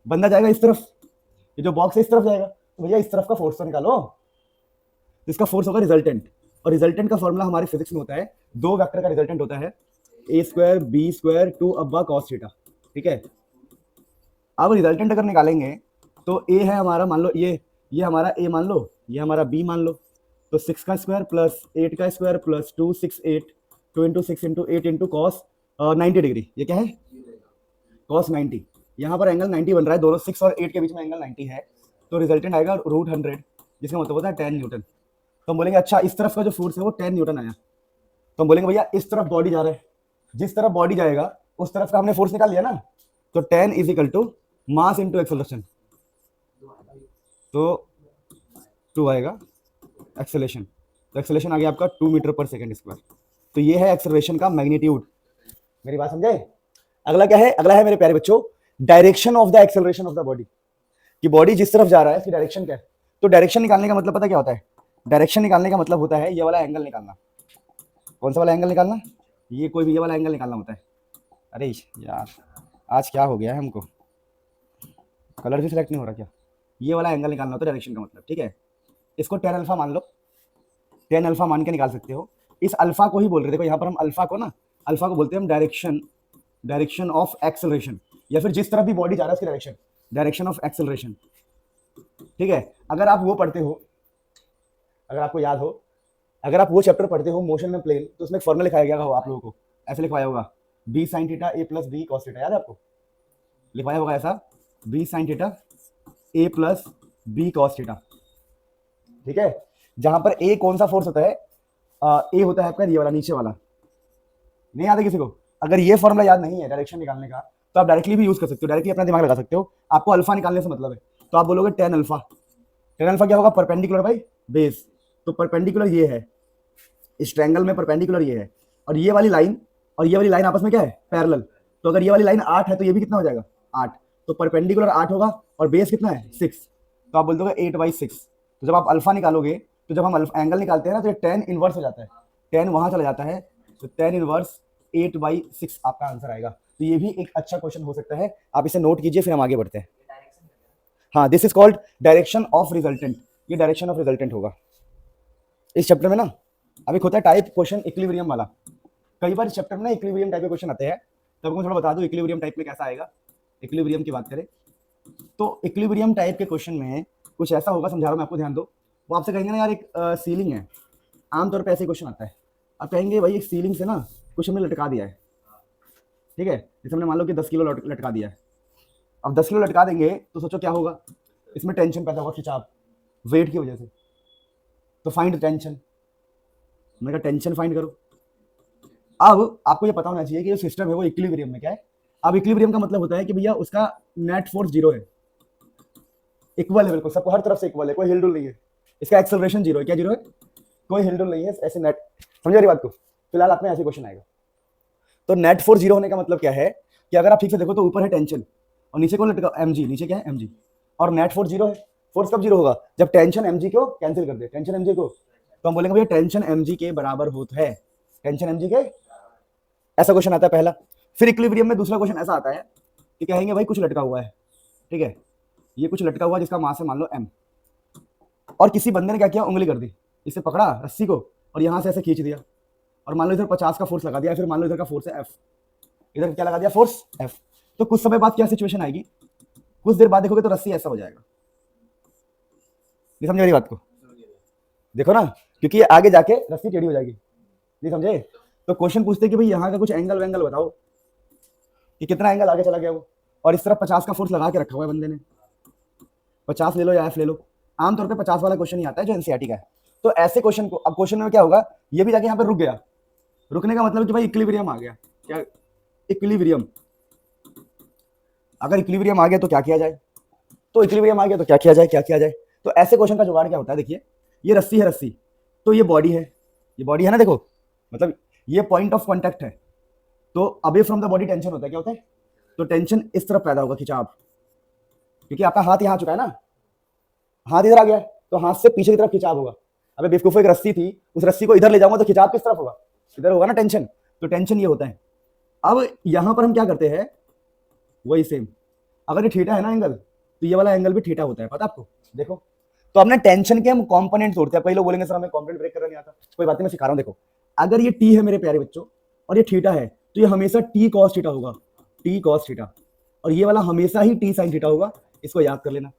बंदा जाएगा इस तरफ, ये जो बॉक्स है इस तरफ जाएगा, तो भैया इस तरफ का फोर्स तो निकालो, इसका फोर्स होगा रिजल्टेंट, और रिजल्टेंट का फॉर्मूला हमारे फिजिक्स में होता है, 2 वेक्टर का रिजल्टेंट होता है a² b² 2 अब्बा cos थीटा, ठीक है, अब रिजल्टेंट अगर निकालेंगे तो ए है हमारा, मान लो ये हमारा ए मान लो, ये हमारा बी मान लो, तो 6 का स्क्वायर प्लस 8 का square plus 2 6 8, 2 into 6 into 8 into cos 90 degree, ये क्या है कॉस 90। यहाँ पर एंगल 90 बन रहा है, दोनों 6 और 8 के बीच में एंगल 90 है, तो रिजल्टेंट आएगा रूट 100, जिसका मतलब होता है 10 न्यूटन। तो हम बोलेंगे अच्छा इस तरफ का जो फोर्स है वो 10 न्यूटन आया, तो हम बोलेंगे भैया इस तरफ बॉडी जा रहा है, जिस तरफ बॉडी जाएगा उस तरफ का हमने फोर्स निकाल लिया ना, तो 10 is equal to mass into acceleration, तो 2 आएगा एक्सेलरेशन, तो एक्सेलरेशन आ गया आपका 2 मीटर पर सेकेंड स्क्वायर। तो ये है एक्सेलरेशन का मैग्नीट्यूड। मेरी बात समझे? अगला क्या है? अगला है मेरे प्यारे बच्चों direction of the acceleration of the body, कि बॉडी जिस तरफ जा रहा है उसकी डायरेक्शन क्या है। तो डायरेक्शन निकालने का मतलब पता क्या होता है? डायरेक्शन निकालने का मतलब होता है ये वाला एंगल निकालना। कौन सा वाला एंगल निकालना? ये कोई भी ये वाला एंगल निकालना होता है। अरे यार आज क्या हो गया है हमको, कलर भी सिलेक्ट नहीं हो रहा क्या? ये वाला एंगल निकालना होता है डायरेक्शन का मतलब, ठीक है। इसको tan अल्फा मान लो, tan अल्फा मान के निकाल सकते हो। इस अल्फा को ही बोल रहे, देखो यहाँ पर हम अल्फा को ना, अल्फा को बोलते हैं हम डायरेक्शन ऑफ एक्सेलरेशन, या फिर जिस तरफ भी बॉडी जा रहा है उसकी डायरेक्शन ऑफ एक्सेलरेशन, ठीक है। अगर आप वो पढ़ते हो, अगर आपको याद हो, अगर आप वो चैप्टर पढ़ते हो मोशन में प्लेन, तो उसमें एक फॉर्मूला लिखाया गया होगा आप लोगों को, ऐसे लिखवाया होगा b sin theta a plus b cos theta, याद है आपको? लिखवाया होगा ऐसा b sin theta a plus b cos theta, ठीक है। जहां पर a कौन सा फोर्स होता है? a होता है आपका ये वाला नीचे वाला, नहीं याद है किसी को? अगर ये फॉर्मूला याद नहीं है डायरेक्शन निकालने का, तो आप डायरेक्टली भी यूज कर सकते हो, डायरेक्टली अपना दिमाग लगा सकते हो। आपको अल्फा निकालने से मतलब है, तो आप बोलोगे tan अल्फा। tan अल्फा क्या होगा? परपेंडिकुलर बाई बेस, तो परपेंडिकुलर ये है, इस ट्रायंगल में परपेंडिकुलर ये है, और ये वाली लाइन और ये वाली लाइन आपस में क्या है? पैरेलल। तो अगर ये वाली लाइन 8 है तो ये भी कितना हो जाएगा? 8, तो परपेंडिकुलर 8 होगा और बेस कितना है? 6, तो आप बोल दोगे 8/6। तो जब आप अल्फा निकालोगे, तो जब हम एंगल निकालते हैं ना, तो ये tan इनवर्स हो जाता है, tan वहां चला जाता है, तो tan इनवर्स 8/6 आपका आंसर आएगा। तो ये भी एक अच्छा क्वेश्चन हो सकता है, आप इसे नोट कीजिए, फिर हम आगे बढ़ते हैं। हाँ, this is called direction of resultant, ये डायरेक्शन ऑफ रिजल्टेंट होगा इस चैप्टर में ना। अभी होता है टाइप क्वेश्चन इक्विलिब्रियम वाला, कई बार इस चैप्टर में ना इक्विलिब्रियम टाइप के क्वेश्चन आते हैं, तो आपको थोड़ा बता दूं इक्विलिब्रियम टाइप में कैसा आएगा। इक्विलिब्रियम की बात करें तो इक्विलिब्रियम टाइप के क्वेश्चन में कुछ ऐसा होगा, समझा रहा हूं मैं आपको, ध्यान दो। वो आपसे कहेंगे ना यार एक सीलिंग है, आमतौर पर ऐसे क्वेश्चन आता है, आप कहेंगे भाई एक सीलिंग से ना कुछ हमने लटका दिया है, ठीक है, जैसे हमने मान लो कि 10 किलो लटका दिया है। अब 10 किलो लटका देंगे तो सोचो क्या होगा, इसमें टेंशन पैदा होगा, खिंचाव, वेट की वजह से। तो फाइंड टेंशन, मैंने कहा टेंशन फाइंड करो। अब आपको ये पता होना चाहिए कि जो सिस्टम है वो इक्विलिब्रियम में क्या है। अब इक्विलिब्रियम का मतलब होता है कि भैया उसका नेट फोर्स 0 है, इक्वल है बिल्कुल, सबको हर तरफ से इक्वल है, कोई हिलडुल नहीं है। इसका एक्सेलरेशन 0 है, क्या 0 है? कोई हिलडुल नहीं है, ऐसे नेट, समझ रही बात को? फिलहाल आप में ऐसे क्वेश्चन आएगा। तो नेट फोर्स 0 होने का मतलब क्या है कि अगर आप ठीक से देखो तो ऊपर है टेंशन और नीचे कौन लटका? mg, नीचे क्या है? mg, और नेट फोर्स 0 है। फोर्स कब 0 होगा? जब टेंशन mg को कैंसिल कर दे, टेंशन mg को, तो हम बोलेंगे भैया टेंशन mg के बराबर होता है, टेंशन mg के। ऐसा क्वेश्चन आता है पहला। फिर इक्विलिब्रियम में दूसरा क्वेश्चन ऐसा आता है कि कहेंगे भाई कुछ लटका हुआ है, ठीक है, ये कुछ लटका हुआ जिसका मास है मान लो m, और किसी बंदे ने क्या किया? उंगली कर दी, इसे पकड़ा रस्सी को और यहां से ऐसे खींच दिया, और मान लो इधर 50 का फोर्स लगा दिया, फिर मान लो इधर का फोर्स है f, इधर क्या लगा दिया? Force f। तो कुछ समय बाद क्या सिचुएशन आएगी? कुछ देर बाद देखोगे तो रस्सी ऐसा हो जाएगा। नहीं समझ रही बात को? देखो ना, क्योंकि आगे जाके रस्सी टेढ़ी हो जाएगी, नहीं समझे? तो क्वेश्चन पूछते कि भाई यहाँ का कुछ एंगल वेंगल बताओ कि कितना एंगल आगे चला गया वो, और इस तरफ 50 का फोर्स लगा के रखा हुआ है बंदे ने, 50 ले लो या f ले लो। आमतौर पे 50 वाला क्वेश्चन ही आता है जो एनसीईआरटी का है। तो ऐसे क्वेश्चन को, अब क्वेश्चन में क्या होगा, ये भी जाके यहाँ पे रुक गया, रुकने का मतलब कि भाई इक्विलिब्रियम आ गया। क्या इक्विलिब्रियम? अगर इक्विलिब्रियम आ गया तो क्या किया जाए? तो इक्विलिब्रियम आ गया तो क्या किया जाए? क्या किया जाए? तो ऐसे क्वेश्चन का जुगाड़ क्या होता है, देखिए ये रस्सी है, रस्सी, तो ये बॉडी है, ये बॉडी है ना, देखो मतलब ये पॉइंट ऑफ कॉन्टैक्ट है, तो away from the body tension होता है, क्या होता है? तो टेंशन इस तरफ पैदा होगा, खिंचाव, क्योंकि आपका हाथ यहाँ आ चुका है ना, हाथ इधर आ गया है, तो हाथ से पीछे की तरफ खिंचाव होगा। अबे बेवकूफो, एक रस्सी थी, उस रस्सी को इधर ले जाऊंगा तो खिंचाव किस तरफ होगा? इधर होगा ना टेंशन, तो टेंशन ये होता है। अब यहां पर हम क्या करते हैं, वही सेम, अगर ये थीटा है ना एंगल, तो ये वाला एंगल भी थीटा होता है, पता आपको? देखो, तो हमने टेंशन के हम कंपोनेंट तोड़ते हैं। कई लोग बोलेंगे सर हमें कंपोनेंट ब्रेक करना नहीं आता, कोई बात नहीं, मैं सिखा रहा हूं। देखो, अगर ये टी है मेरे प्यारे बच्चों और ये थीटा है, तो ये हमेशा टी कॉस थीटा होगा, टी कॉस थीटा। और ये वाला हमेशा ही टी साइन थीटा होगा, इसको याद कर लेना।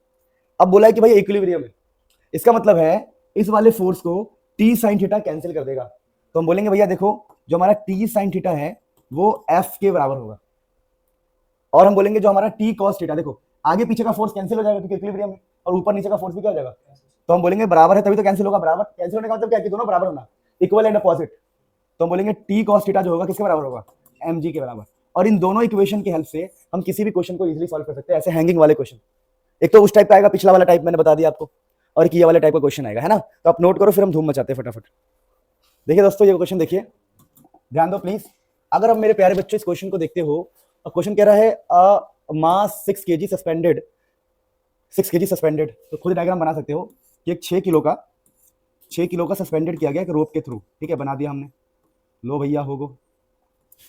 अब बोला है कि भाई इक्विलिब्रियम है, इसका मतलब है इस वाले फोर्स को टी साइन थीटा कैंसिल कर देगा। तो हम बोलेंगे भैया देखो जो हमारा टी साइन थीटा है वो एफ के बराबर होगा, और हम बोलेंगे जो हमारा टी कॉस थीटा, देखो आगे पीछे का फोर्स कैंसिल हो जाएगा क्योंकि इक्विलिब्रियम है, और ऊपर नीचे का फोर्स भी क्या हो जाएगा, तो हम बोलेंगे बराबर है तभी तो कैंसिल होगा। बराबर कैंसिल होने का मतलब क्या है कि दोनों बराबर होना, इक्वल एंड अपोजिट। तो हम बोलेंगे टी कॉस थीटा जो होगा किसके बराबर होगा, एम जी के बराबर। और इन दोनों इक्वेशन की हेल्प से हम किसी भी क्वेश्चन को इजीली सॉल्व कर सकते हैं, ऐसे हैंगिंग वाले क्वेश्चन। एक तो उस टाइप का आएगा, पिछला वाला टाइप मैंने बता दिया आपको, और एक ये वाले टाइप का क्वेश्चन आएगा, है ना। तो आप नोट करो, फिर हम धूम मचाते हैं फटाफट। देखिए दोस्तों ये क्वेश्चन देखिए, ध्यान दो प्लीज। अगर अब मेरे प्यारे बच्चों इस क्वेश्चन को देखते हो, क्वेश्चन कह रहा है मास 6 kg सस्पेंडेड, 6 kg सस्पेंडेड, तो खुद डायग्राम बना सकते हो कि एक 6 किलो का सस्पेंडेड किया गया एक रोप के थ्रू, ठीक है, बना दिया हमने, लो भैया होगो,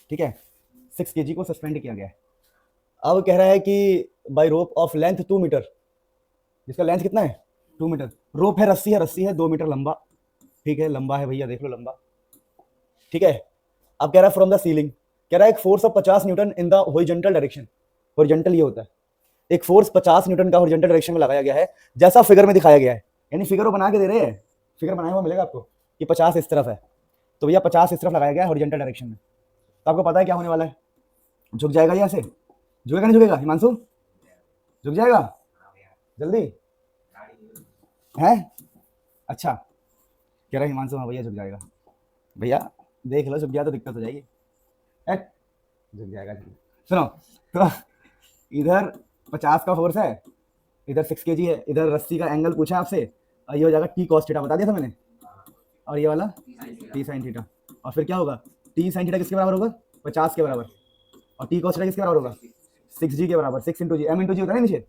ठीक है, 6 kg को सस्पेंड किया गया है। अब कह रहा है कि by rope of length 2 metre, जिसका लेंथ कितना है 2 मीटर, रोप है, रस्सी है 2 मीटर लंबा, ठीक है, लंबा है भैया, देख लो लंबा, ठीक है। अब कह रहा है फ्रॉम द सीलिंग, कह रहा है एक force of 50 Newton in the horizontal direction, horizontal ये होता है, एक फोर्स 50 न्यूटन का हॉरिजॉन्टल डायरेक्शन में लगाया गया है, जैसा फिगर में दिखाया गया है, यानी फिगर वो बना के दे रहे हैं, फिगर बनाया हुआ मिलेगा आपको कि 50 इस तरफ है, तो भैया 50 इस तरफ लगाया गया है हॉरिजॉन्टल डायरेक्शन में। तो आपको पता है क्या होने वाला है, झुक जाएगा ये ऐसे, झुकेगा नहीं झुकेगा हिमांशु, झुक जाएगा जल्दी है, अच्छा कह रहा हिमांशु, हाँ भैया झुक जाएगा, भैया देख लो झुक गया तो दिक्कत हो जाएगी, झुक जाएगा। सुनो तो इधर 50 का फोर्स है, इधर 6 kg है, इधर रस्सी का एंगल पूछा आपसे, और ये हो जाएगा टी कॉस थीटा, बता दिया था मैंने, और ये वाला टी साइन थीटा, और फिर क्या होगा, टी साइन थीटा किसके बराबर होगा 50 के बराबर, और टी कॉस थीटा किसके बराबर होगा 6g के बराबर, 6 इंटू जी, एम इंटू जी होता है नीचे,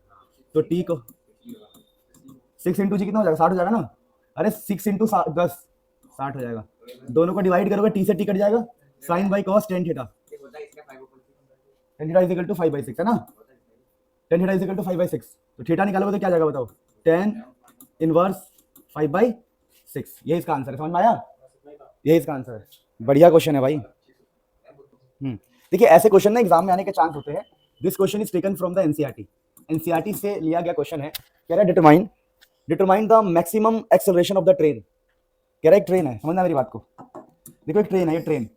तो टी को 6 इंटू जी कितना हो जाएगा 60 हो जाएगा ना, अरे 6 इंटू 10 60 हो जाएगा, दोनों को डिवाइड करोगे टी से टी कट जाएगा, sine by cos tan theta, tan theta is equal to 5/6 है ना, tan theta is equal to 5/6, तो थीटा निकालोगे तो क्या जाएगा बताओ, 10 इनवर्स 5/6, ये इसका आंसर है, समझ में आया, ये इसका आंसर है। बढ़िया क्वेश्चन है भाई। देखिए ऐसे क्वेश्चन ना एग्जाम में आने के चांस होते हैं। This question is taken from the NCERT से लिया गया क्वेश्चन है। कह रहा है determine the maximum acceleration of the train, कह रहा है एक ट्रेन है, समझना मेरी बात को, देखो एक ट्रेन है, ये ट्रेन,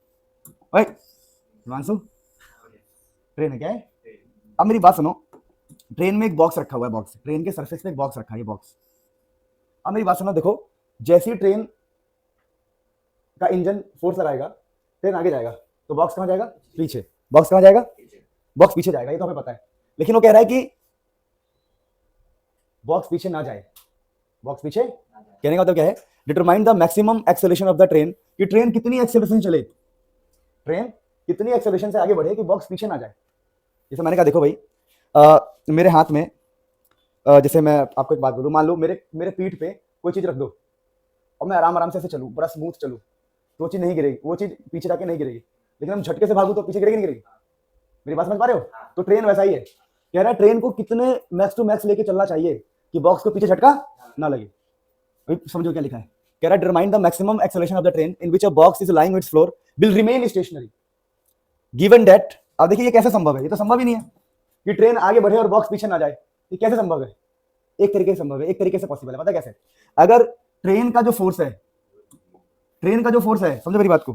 ओए हिमांशु ट्रेन है क्या है, अब मेरी बात सुनो, ट्रेन में एक बॉक्स रखा हुआ है, बॉक्स ट्रेन के सरफेस पे एक बॉक्स रखा है, ये बॉक्स, अब मेरी बात सुनो, देखो जैसी ट्रेन का इंजन फोर्स लगाएगा ट्रेन आगे जाएगा, तो बॉक्स कहाँ जाएगा पीछे, बॉक्स कहाँ जाएगा, बॉक्स पीछे जाएगा, ये तो हमें पता है, लेकिन वो कह रहा है कि बॉक्स पीछे ना जाए, बॉक्स पीछे, कहने का मतलब क्या है, determine the maximum acceleration of the train, कि ट्रेन कितनी एक्सेलरेशन चले, ट्रेन कितनी एक्सेलरेशन से आगे बढ़े कि बॉक्स पीछे ना जाए। जैसे मैंने कहा देखो भाई मेरे हाथ में जैसे मैं आपको एक बात बोलूँ, मान लो मेरे पीठ पे कोई चीज रख दो और मैं आराम से ऐसे चलूँ, बड़ा स्मूथ चलूँ, तो वो चीज नहीं गिरेगी, वो चीज पीछे जाके नहीं गिरेगी, लेकिन हम झटके से भागू तो पीछे गिरेगी नहीं गिरेगी, मेरी बात समझ पा रहे हो, तो ट्रेन वैसा ही है, कह रहा है ट्रेन को कितने मैक्स टू मैक्स लेके चलना चाहिए कि बॉक्स को पीछे झटका ना लगे। अभी समझो क्या लिखा है, कह रहा है determine the maximum acceleration of the train in which a box is lying it's floor will remain stationery given that. अब देखिए ये कैसे संभव है, ये तो संभव ही नहीं है कि ट्रेन आगे बढ़े और बॉक्स पीछे ना जाए, ये कैसे संभव है, एक तरीके से संभव है, एक तरीके से पॉसिबल है, पता है कैसे, अगर ट्रेन का जो फोर्स है, समझो मेरी बात को,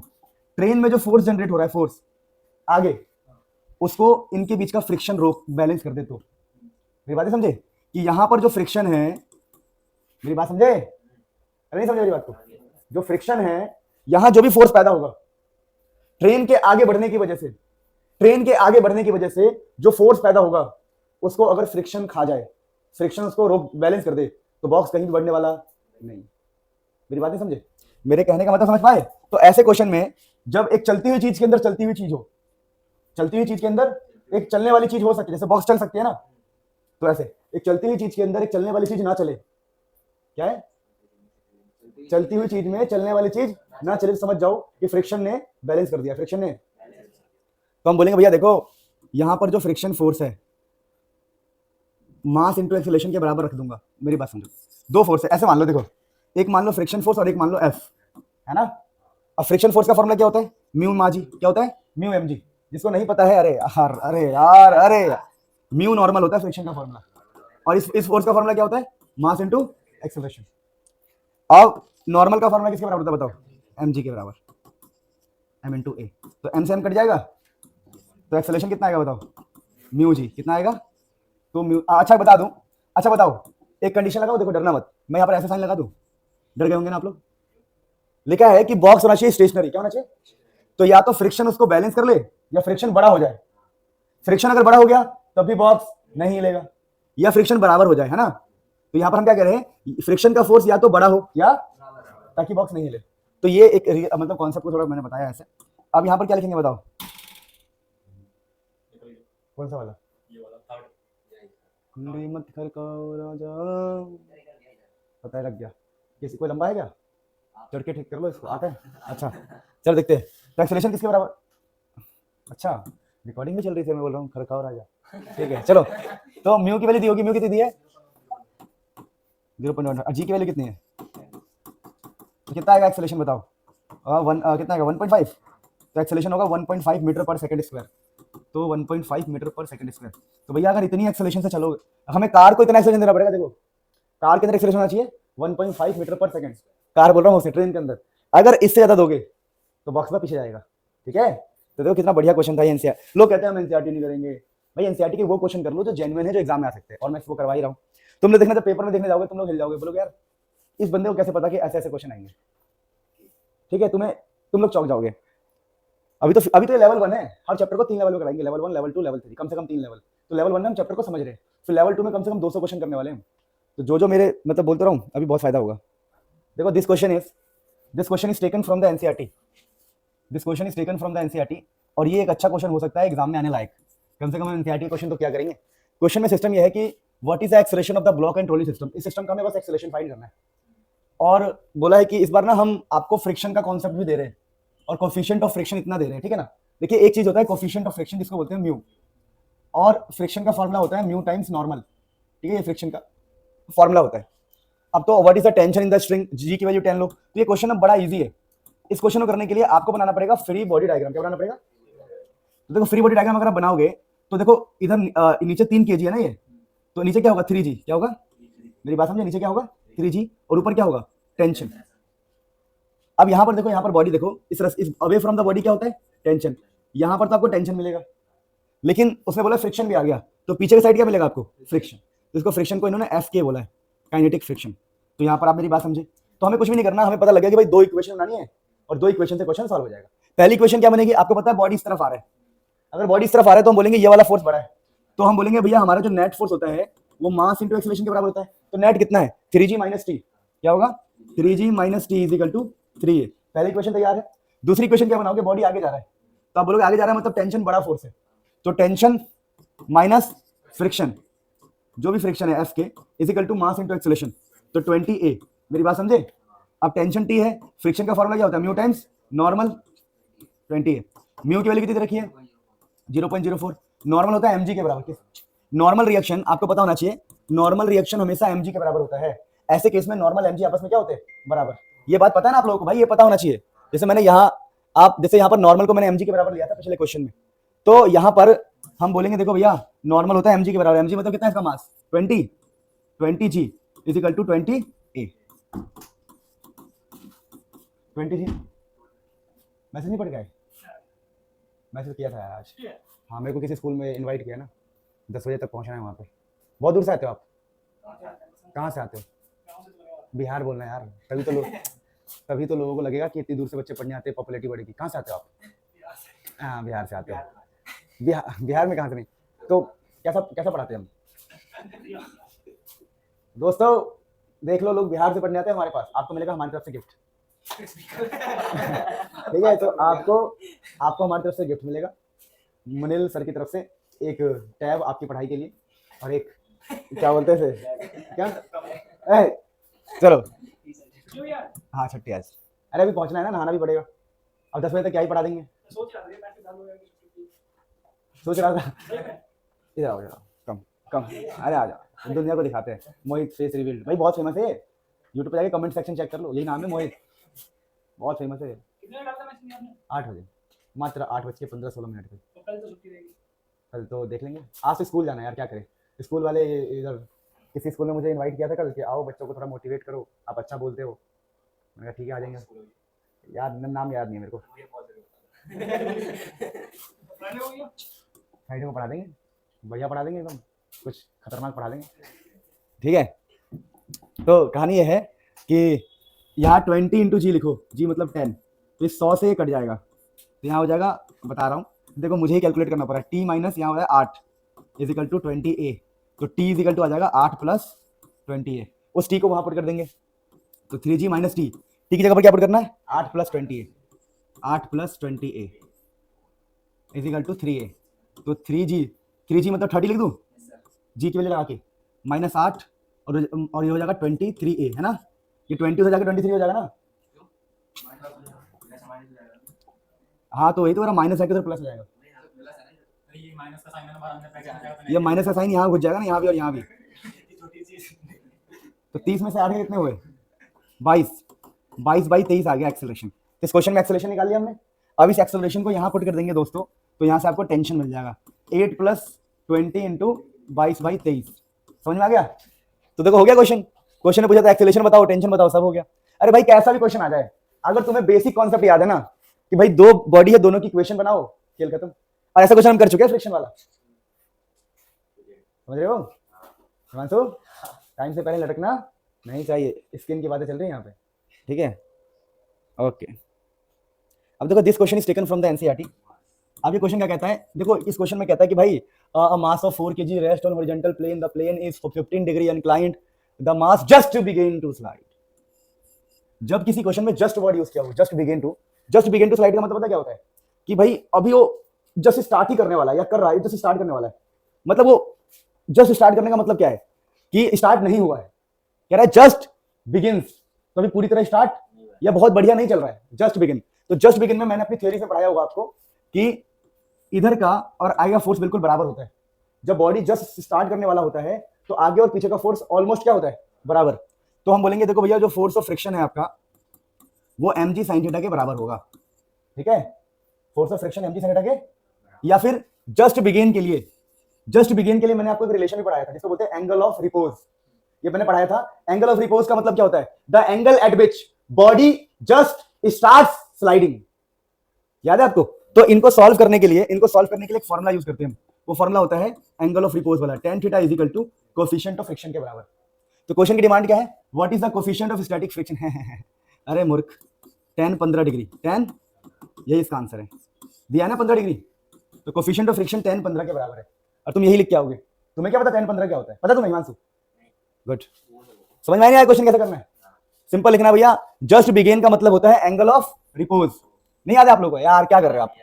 ट्रेन में जो फोर्स जनरेट हो रहा है, फोर्स आगे, उसको इनके बीच का फ्रिक्शन रोक बैलेंस कर दे, तो मेरी बात समझे कि यहां पर जो फ्रिक्शन है, मेरी बात समझे, अरे नहीं समझे मेरी बात को, जो फ्रिक्शन है यहां जो भी फोर्स पैदा होगा ट्रेन के आगे बढ़ने की वजह से, जो फोर्स पैदा होगा उसको अगर फ्रिक्शन खा जाए, फ्रिक्शन उसको रोक बैलेंस कर दे, तो बॉक्स कहीं भी बढ़ने वाला नहीं। मेरी बात नहीं समझे, मेरे कहने का मतलब समझ पाए। तो ऐसे क्वेश्चन में जब एक चलती हुई चीज के अंदर चलती हुई चीज के अंदर एक चलने वाली चीज हो सकती है, जैसे बॉक्स चल सकती है ना, तो ऐसे एक चलती हुई चीज के अंदर एक चलने वाली चीज ना चले, क्या है, चलती हुई चीज में चलने वाली चीज ना चले, समझ जाओ कि फ्रिक्शन ने बैलेंस कर दिया, फ्रिक्शन ने, तो हम बोलेंगे भैया देखो यहां पर जो फ्रिक्शन फोर्स है मास इंटू एक्सेलरेशन के बराबर रख दूंगा, मेरी बात समझो, दो फोर्स है, ऐसे मान लो, देखो एक मान लो फ्रिक्शन फोर्स और एक मान लो एफ, है ना। अब फ्रिक्शन फोर्स का फॉर्मूला क्या होता है, म्यू माजी, क्या होता है म्यू एम जी, जिसको नहीं पता है अरे यार म्यू नॉर्मल होता है फ्रिक्शन का फॉर्मूला, और इस फोर्स का फॉर्मूला क्या होता है, मास इनटू एक्सेलरेशन। अब नॉर्मल का फॉर्मूला किसके बराबर होता है बताओ, एम जी के बराबर, एम इंटू ए। तो एम से एम कट जाएगा, तो एक्सेलरेशन कितना आएगा बताओ, म्यू जी कितना आएगा, तो म्यू अच्छा बता दूं, अच्छा बताओ, एक कंडीशन लगाओ, देखो डरना मत, मैं यहाँ पर ऐसा साइन लगा दूं, डर गए होंगे ना आप लोग। लिखा है कि बॉक्स होना चाहिए स्टेशनरी, क्या होना चाहिए, तो या तो फ्रिक्शन उसको बैलेंस कर ले या फ्रिक्शन बड़ा हो जाए। फ्रिक्शन अगर बड़ा हो गया तब भी बॉक्स नहीं हिलेगा, या फ्रिक्शन बराबर हो जाए, है ना। तो यहाँ पर हम क्या कह रहे हैं, फ्रिक्शन का फोर्स या तो बड़ा हो या, ताकि बॉक्स नहीं हिले। तो ये एक मतलब कॉन्सेप्ट को थोड़ा मैंने बताया ऐसे। अब यहाँ पर क्या लिखेंगे बताओ, कौन सा वाला, ये वाला थर्ड कुंडी मत खड़काओ राजा, पता है लग गया, किसी को लंबा है क्या, चढ़ के ठीक कर लो इसको, आता है, अच्छा चल देखते हैं। तो एक्सेलरेशन किसके बराबर, अच्छा रिकॉर्डिंग भी चल रही थी, मैं बोल रहा हूँ खड़काओ राजा, ठीक है चलो। तो म्यू की वैल्यू दी होगी, म्यू कितनी दी है 0.1, जी की वैल्यू कितनी है, तो कितना आएगा एक्सेलरेशन बताओ, कितना आएगा 1.5, तो एक्सेलरेशन होगा 1.5 मीटर पर सेकंड स्क्वायर, तो 1.5 मीटर पर सेकंड स्क्वायर। तो भैया अगर इतनी एक्सेलरेशन से चलोगे, हमें कार को इतना एक्सेलरेशन देना पड़ेगा, देखो कार के अंदर एक्सेलरेशन होना चाहिए 1.5 मीटर पर सेकंड, कार बोल रहा हूँ ट्रेन के अंदर, अगर इससे ज्यादा दोगे तो बॉक्स में पीछे जाएगा, ठीक है। तो देखो कितना बढ़िया क्वेश्चन था एनसीआर, लोग कहते हैं हम एनसीईआरटी नहीं करेंगे, भाई एनसीईआरटी के वो क्वेश्चन कर लो जो जेन्युइन है, जो एग्जाम में आ सकते हैं, और मैं वो करवा ही रहा हूँ। तुम लोग देखना, जब पेपर में देखने जाओगे तुम लोग हिल जाओगे, बोलोगे यार इस बंदे को कैसे पता कि ऐसे ऐसे क्वेश्चन आएंगे, ठीक है, तुम लोग चौंक जाओगे। अभी तो ये लेवल 1 है, हर चैप्टर को 3 लेवल में कराएंगे, लेवल 1, लेवल 2, लेवल 3, कम से कम 3 लेवल। तो लेवल 1 में हम चैप्टर को समझ रहे हैं, फिर लेवल 2 में कम से कम 200 क्वेश्चन करने वाले हैं। तो जो मेरे मतलब बोलते रहा हूँ, अभी बहुत फायदा होगा। देखो this question is taken from the NCERT, this question is taken from the NCERT, और ये एक अच्छा क्वेश्चन हो सकता है एग्जाम में आने लायक, कम से कम एनसीईआरटी क्वेश्चन तो क्या करेंगे। क्वेश्चन में सिस्टम ये है कि what is the acceleration of the block and trolley system, इस सिस्टम का हमें बस एक्सेलरेशन फाइंड करना है। और बोला है कि इस बार ना हम आपको फ्रिक्शन का कॉन्सेप्ट भी दे रहे हैं, और कोफिशिएंट ऑफ फ्रिक्शन इतना दे रहे हैं, ठीक है ना। देखिए एक चीज होता है कोफिशिएंट ऑफ फ्रिक्शन, जिसको बोलते हैं म्यू, और फ्रिक्शन का फॉर्मूला होता है म्यू टाइम्स नॉर्मल, ठीक है, ये फ्रिक्शन का फॉर्मूला होता है। अब तो what is the tension in the string, g की वैल्यू 10 लो, तो ये क्वेश्चन अब बड़ा इजी है। इस क्वेश्चन को करने के लिए आपको बनाना पड़ेगा फ्री बॉडी डायग्राम, क्या बनाना पड़ेगा, तो देखो फ्री बॉडी डायग्राम अगर आप बनाओगे तो देखो इधर नीचे 3 kg है ना ये, तो नीचे क्या होगा 3g, क्या होगा, मेरी बात समझे, नीचे क्या होगा 3g, और ऊपर क्या होगा टेंशन। अब यहाँ पर देखो, यहाँ पर बॉडी देखो, इस अवे फ्रॉम द बॉडी क्या होता है टेंशन, यहाँ पर तो आपको टेंशन मिलेगा, लेकिन उसने बोला फ्रिक्शन भी आ गया, तो पीछे की साइड क्या मिलेगा आपको फ्रिक्शन, तो इसको फ्रिक्शन को इन्होंने एफ के बोला है, काइनेटिक फ्रिक्शन। तो यहाँ पर आप मेरी बात समझे, तो हमें कुछ भी नहीं करना, हमें पता लग गया कि भाई 2 इक्वेशन बनानी है, और 2 इक्वेशन से क्वेश्चन सॉल्व हो जाएगा। पहली इक्वेशन क्या बनेगी, आपको पता है बॉडी इस तरफ आ रहा है, अगर बॉडी इस तरफ आ रहा है तो हम बोलेंगे ये वाला फोर्स बड़ा है, तो हम बोलेंगे भैया हमारा जो नेट फोर्स होता है वो मास इंटू एक्सेलरेशन के बराबर होता है, तो नेट कितना है 3g माइनस टी, क्या होगा 3g minus T is equal to 3a। पहली इक्वेशन तैयार है। दूसरी इक्वेशन क्या बनाओगे, बॉडी आगे जा रहा है, तो आप बोलोगे आगे जा रहा है मतलब टेंशन बड़ा फोर्स है, तो टेंशन माइनस फ्रिक्शन, जो भी फ्रिक्शन है F K, is equal to mass into acceleration, तो 20a। मेरी बात समझे, अब टेंशन टी है, फ्रिक्शन का फॉर्मूला क्या होता है mu times normal 20a, mu की वैल्यू कितनी दे रखी है 0.04, नॉर्मल होता है mg के बराबर। नॉर्मल रिएक्शन आपको पता होना चाहिए, नॉर्मल रिएक्शन हमेशा mg के बराबर होता है, ऐसे केस में नॉर्मल mg आपस में क्या होते हैं बराबर, ये बात पता है ना आप लोगों को, भाई ये पता होना चाहिए। जैसे मैंने यहाँ जैसे यहाँ पर नॉर्मल को मैंने mg के बराबर लिया था पिछले क्वेश्चन में, तो यहाँ पर हम बोलेंगे देखो भैया नॉर्मल होता है mg के बराबर, mg मतलब कितना है इसका mass 20g is equal to 20a, 20g। Message नहीं पढ़ गया, मैसेज किया था आज, हाँ मेरे को किसी स्कूल में इनवाइट किया ना, 10 बजे तक पहुंचना है वहाँ पे। बहुत दूर से आते हो आप, कहाँ से आते हो, बिहार बोलना है यार, तभी तो लोगों को लगेगा कि इतनी दूर से बच्चे पढ़ने आते हैं, पॉपुलैरिटी बढ़ेगी। कहाँ से आते हो आप, हाँ बिहार से आते हो, बिहार में कहाँ से नहीं, तो कैसा पढ़ाते हैं हम दोस्तों, देख लो लोग बिहार से पढ़ने आते हैं हमारे पास, आपको मिलेगा हमारी तरफ से गिफ्ट, ठीक है, तो आपको हमारी तरफ से गिफ्ट मिलेगा, मुनिल सर की तरफ से एक टैब आपकी पढ़ाई के लिए, और एक क्या बोलते हैं क्या चलो हाँ छुट्टी आज, अरे अभी पहुंचना है ना, नहाना भी पड़ेगा, अब 10 बजे तक क्या ही पढ़ा देंगे, सोच रहा था इधर आओ कम अरे आ जाओ, दुनिया को दिखाते हैं मोहित फेस रिवील्ड, भाई बहुत फेमस है, यूट्यूब पे जाके कमेंट सेक्शन चेक कर लो, यही नाम है मोहित, बहुत फेमस है। 8 बजे, मात्र 8:15-16 पे, कल तो देख लेंगे। आज तो स्कूल जाना है यार, क्या करें। स्कूल वाले इधर किसी स्कूल में मुझे इनवाइट किया था कल कि आओ बच्चों को थोड़ा मोटिवेट करो, आप अच्छा बोलते हो। मैंने कहा ठीक है आ जाएंगे। स्कूल यार नाम याद नहीं है मेरे को। मुझे बहुत जरूरत है हो गया फ्राइडे को पढ़ा देंगे, बढ़िया पढ़ा देंगे एकदम, कुछ खतरनाक पढ़ा देंगे। ठीक है, तो कहानी ये है कि यहाँ 20 × G लिखो, G मतलब 10, तो इस 100 से ये कट जाएगा, तो यहाँ हो जाएगा, बता रहा हूँ देखो मुझे ही कैलकुलेट करना पड़ा, T माइनस यहाँ हो रहा है 8 इजिकल टू 20A, तो T इजिकल टू आ जाएगा 8 + 20A, उस T को वहाँ पुट कर देंगे, तो 3G माइनस T, T की जगह पर क्या पुट करना है 8 + 20A, 8 + 20A is equal to 3A, तो 3G मतलब 30 लिख दूँ, G की वजह लगा के -8 और ये हो जाएगा 23A, है ना, ये 20 से जाकर 23 हो जाएगा ना। हाँ तो वही तो मेरा माइनस है, प्लस हो जाएगा, ये माइनस का साइन है बाहर अंदर पैकेट जाएगा ये माइनस का साइन यहाँ घुस जाएगा ना, यहाँ भी और यहाँ भी, छोटी चीज तो 30 में से 8 कितने हुए 22/23 आ गया एक्सेलरेशन। इस क्वेश्चन में एक्सेलरेशन निकाल लिया हमने। अब इस एक्सेलरेशन को यहाँ पुट कर देंगे दोस्तों, तो यहाँ से आपको टेंशन मिल जाएगा 8 + 20 × 22/23, समझ में आ गया। तो देखो हो गया क्वेश्चन ने पूछा था एक्सेलरेशन बताओ, टेंशन बताओ, सब हो गया। अरे भाई कैसा भी क्वेश्चन आ जाए, अगर तुम्हें बेसिक कॉन्सेप्ट याद है ना कि भाई दो बॉडी है, दोनों की इक्वेशन बनाओ, खेल खत्म। और ऐसा क्वेश्चन हम कर चुके हैं फ्रिक्शन वाला, समझ रहे हो हिमांशु, टाइम से पहले लटकना नहीं चाहिए, स्किन की बातें चल रही है यहाँ पे, ठीक है ओके। अब देखो this question is taken from the NCERT. अब ये क्वेश्चन क्या कहता है, देखो इस क्वेश्चन में कहता है कि भाई a mass of 4 kg rest on horizontal plane, the plane is 15 degree inclined, the mass just begin to slide। जब किसी क्वेश्चन में जस्ट वर्ड यूज किया हो, जस्ट बिगिन टू स्लाइड का मतलब पता क्या होता है कि भाई अभी वो जस्ट स्टार्ट ही करने वाला है या कर रहा है, जस्ट स्टार्ट करने वाला है, मतलब वो जस्ट स्टार्ट करने का मतलब क्या है कि स्टार्ट नहीं हुआ है, कह रहा है जस्ट बिगिंस, तो अभी पूरी तरह स्टार्ट या बहुत बढ़िया नहीं चल रहा है, जस्ट बिगिन। तो जस्ट बिगिन में मैंने अपनी थ्योरी से पढ़ाया होगा आपको कि इधर का और आगे का फोर्स बिल्कुल बराबर होता है। जब बॉडी जस्ट स्टार्ट करने वाला होता है तो आगे और पीछे का फोर्स ऑलमोस्ट क्या होता है बराबर। तो हम बोलेंगे देखो भैया जो फोर्स ऑफ फ्रिक्शन है आपका वो mg sin थीटा के बराबर होगा, ठीक है, force of friction mg sin theta के, या फिर जस्ट बिगिन के लिए मैंने आपको एक रिलेशन भी पढ़ाया था जिसको बोलते हैं एंगल ऑफ रिपोज। ये मैंने पढ़ाया था, एंगल ऑफ रिपोज का मतलब क्या होता है, the angle eight which body just starts sliding, याद है आपको। तो इनको सॉल्व करने के लिए एक फॉर्मुला यूज करते हैं हम, वो फॉर्मुला होता है एंगल ऑफ रिपोज वाला, tan theta is equal to coefficient of friction के बराबर। तो क्वेश्चन की डिमांड क्या है, what is the coefficient of static friction अरे मूर्ख, tan 15 डिग्री, tan यही इसका आंसर है, दिया ना 15 डिग्री, तो कोएफिशिएंट ऑफ फ्रिक्शन tan 15 के बराबर है, और तुम यही लिख के आओगे। तुम्हें क्या पता tan 15 क्या होता है, पता तुम्हें हिमांशु, गुड, समझ में नहीं आया क्वेश्चन कैसे करना है, सिंपल लिखना भैया, जस्ट बिगिन का मतलब होता है एंगल ऑफ रिपोज, नहीं याद है आप लोगों को, यार क्या कर रहे हो आप,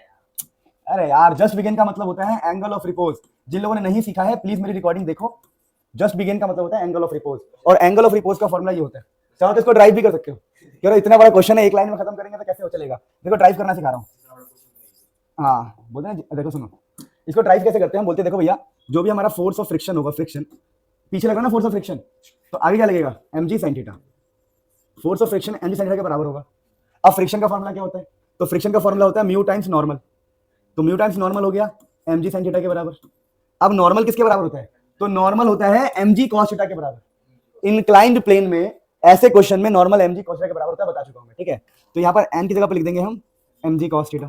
अरे यार जस्ट बिगिन का मतलब होता है एंगल ऑफ रिपोज। जिन लोगों ने नहीं सीखा है प्लीज मेरी रिकॉर्डिंग देखो, जस्ट बिगिन का मतलब होता है एंगल ऑफ रिपोज, और एंगल ऑफ रिपोज का फॉर्मुला ये होता है। चाहो तो इसको ड्राइव भी कर सकते हो, क्यों इतना बड़ा क्वेश्चन है एक लाइन में खत्म करेंगे तो कैसे हो चलेगा, देखो ड्राइव करना सिखा रहा हूँ। हाँ बोलते हैं, देखो सुनो इसको ड्राइव कैसे करते हैं, हम बोलते हैं देखो भैया जो भी हमारा फोर्स ऑफ फ्रिक्शन होगा, फ्रिक्शन पीछे लगा ना फोर्स ऑफ फ्रिक्शन, तो आगे क्या लगेगा mg sin theta, force of friction mg sin theta के बराबर होगा। अब फ्रिक्शन का फॉर्मुला क्या होता है, तो फ्रिक्शन का फॉर्मुला होता है म्यू टाइम्स नॉर्मल, तो म्यू टाइम्स नॉर्मल हो गया mg sin थीटा के बराबर। अब नॉर्मल किसके बराबर होता है, तो नॉर्मल होता है mg cos थीटा के बराबर। इंक्लाइंड प्लेन में ऐसे क्वेश्चन में नॉर्मल mg cos थीटा के बराबर होता है, बता चुका हूं मैं, ठीक है। तो यहाँ पर n की जगह पर लिख देंगे हम mg cos थीटा,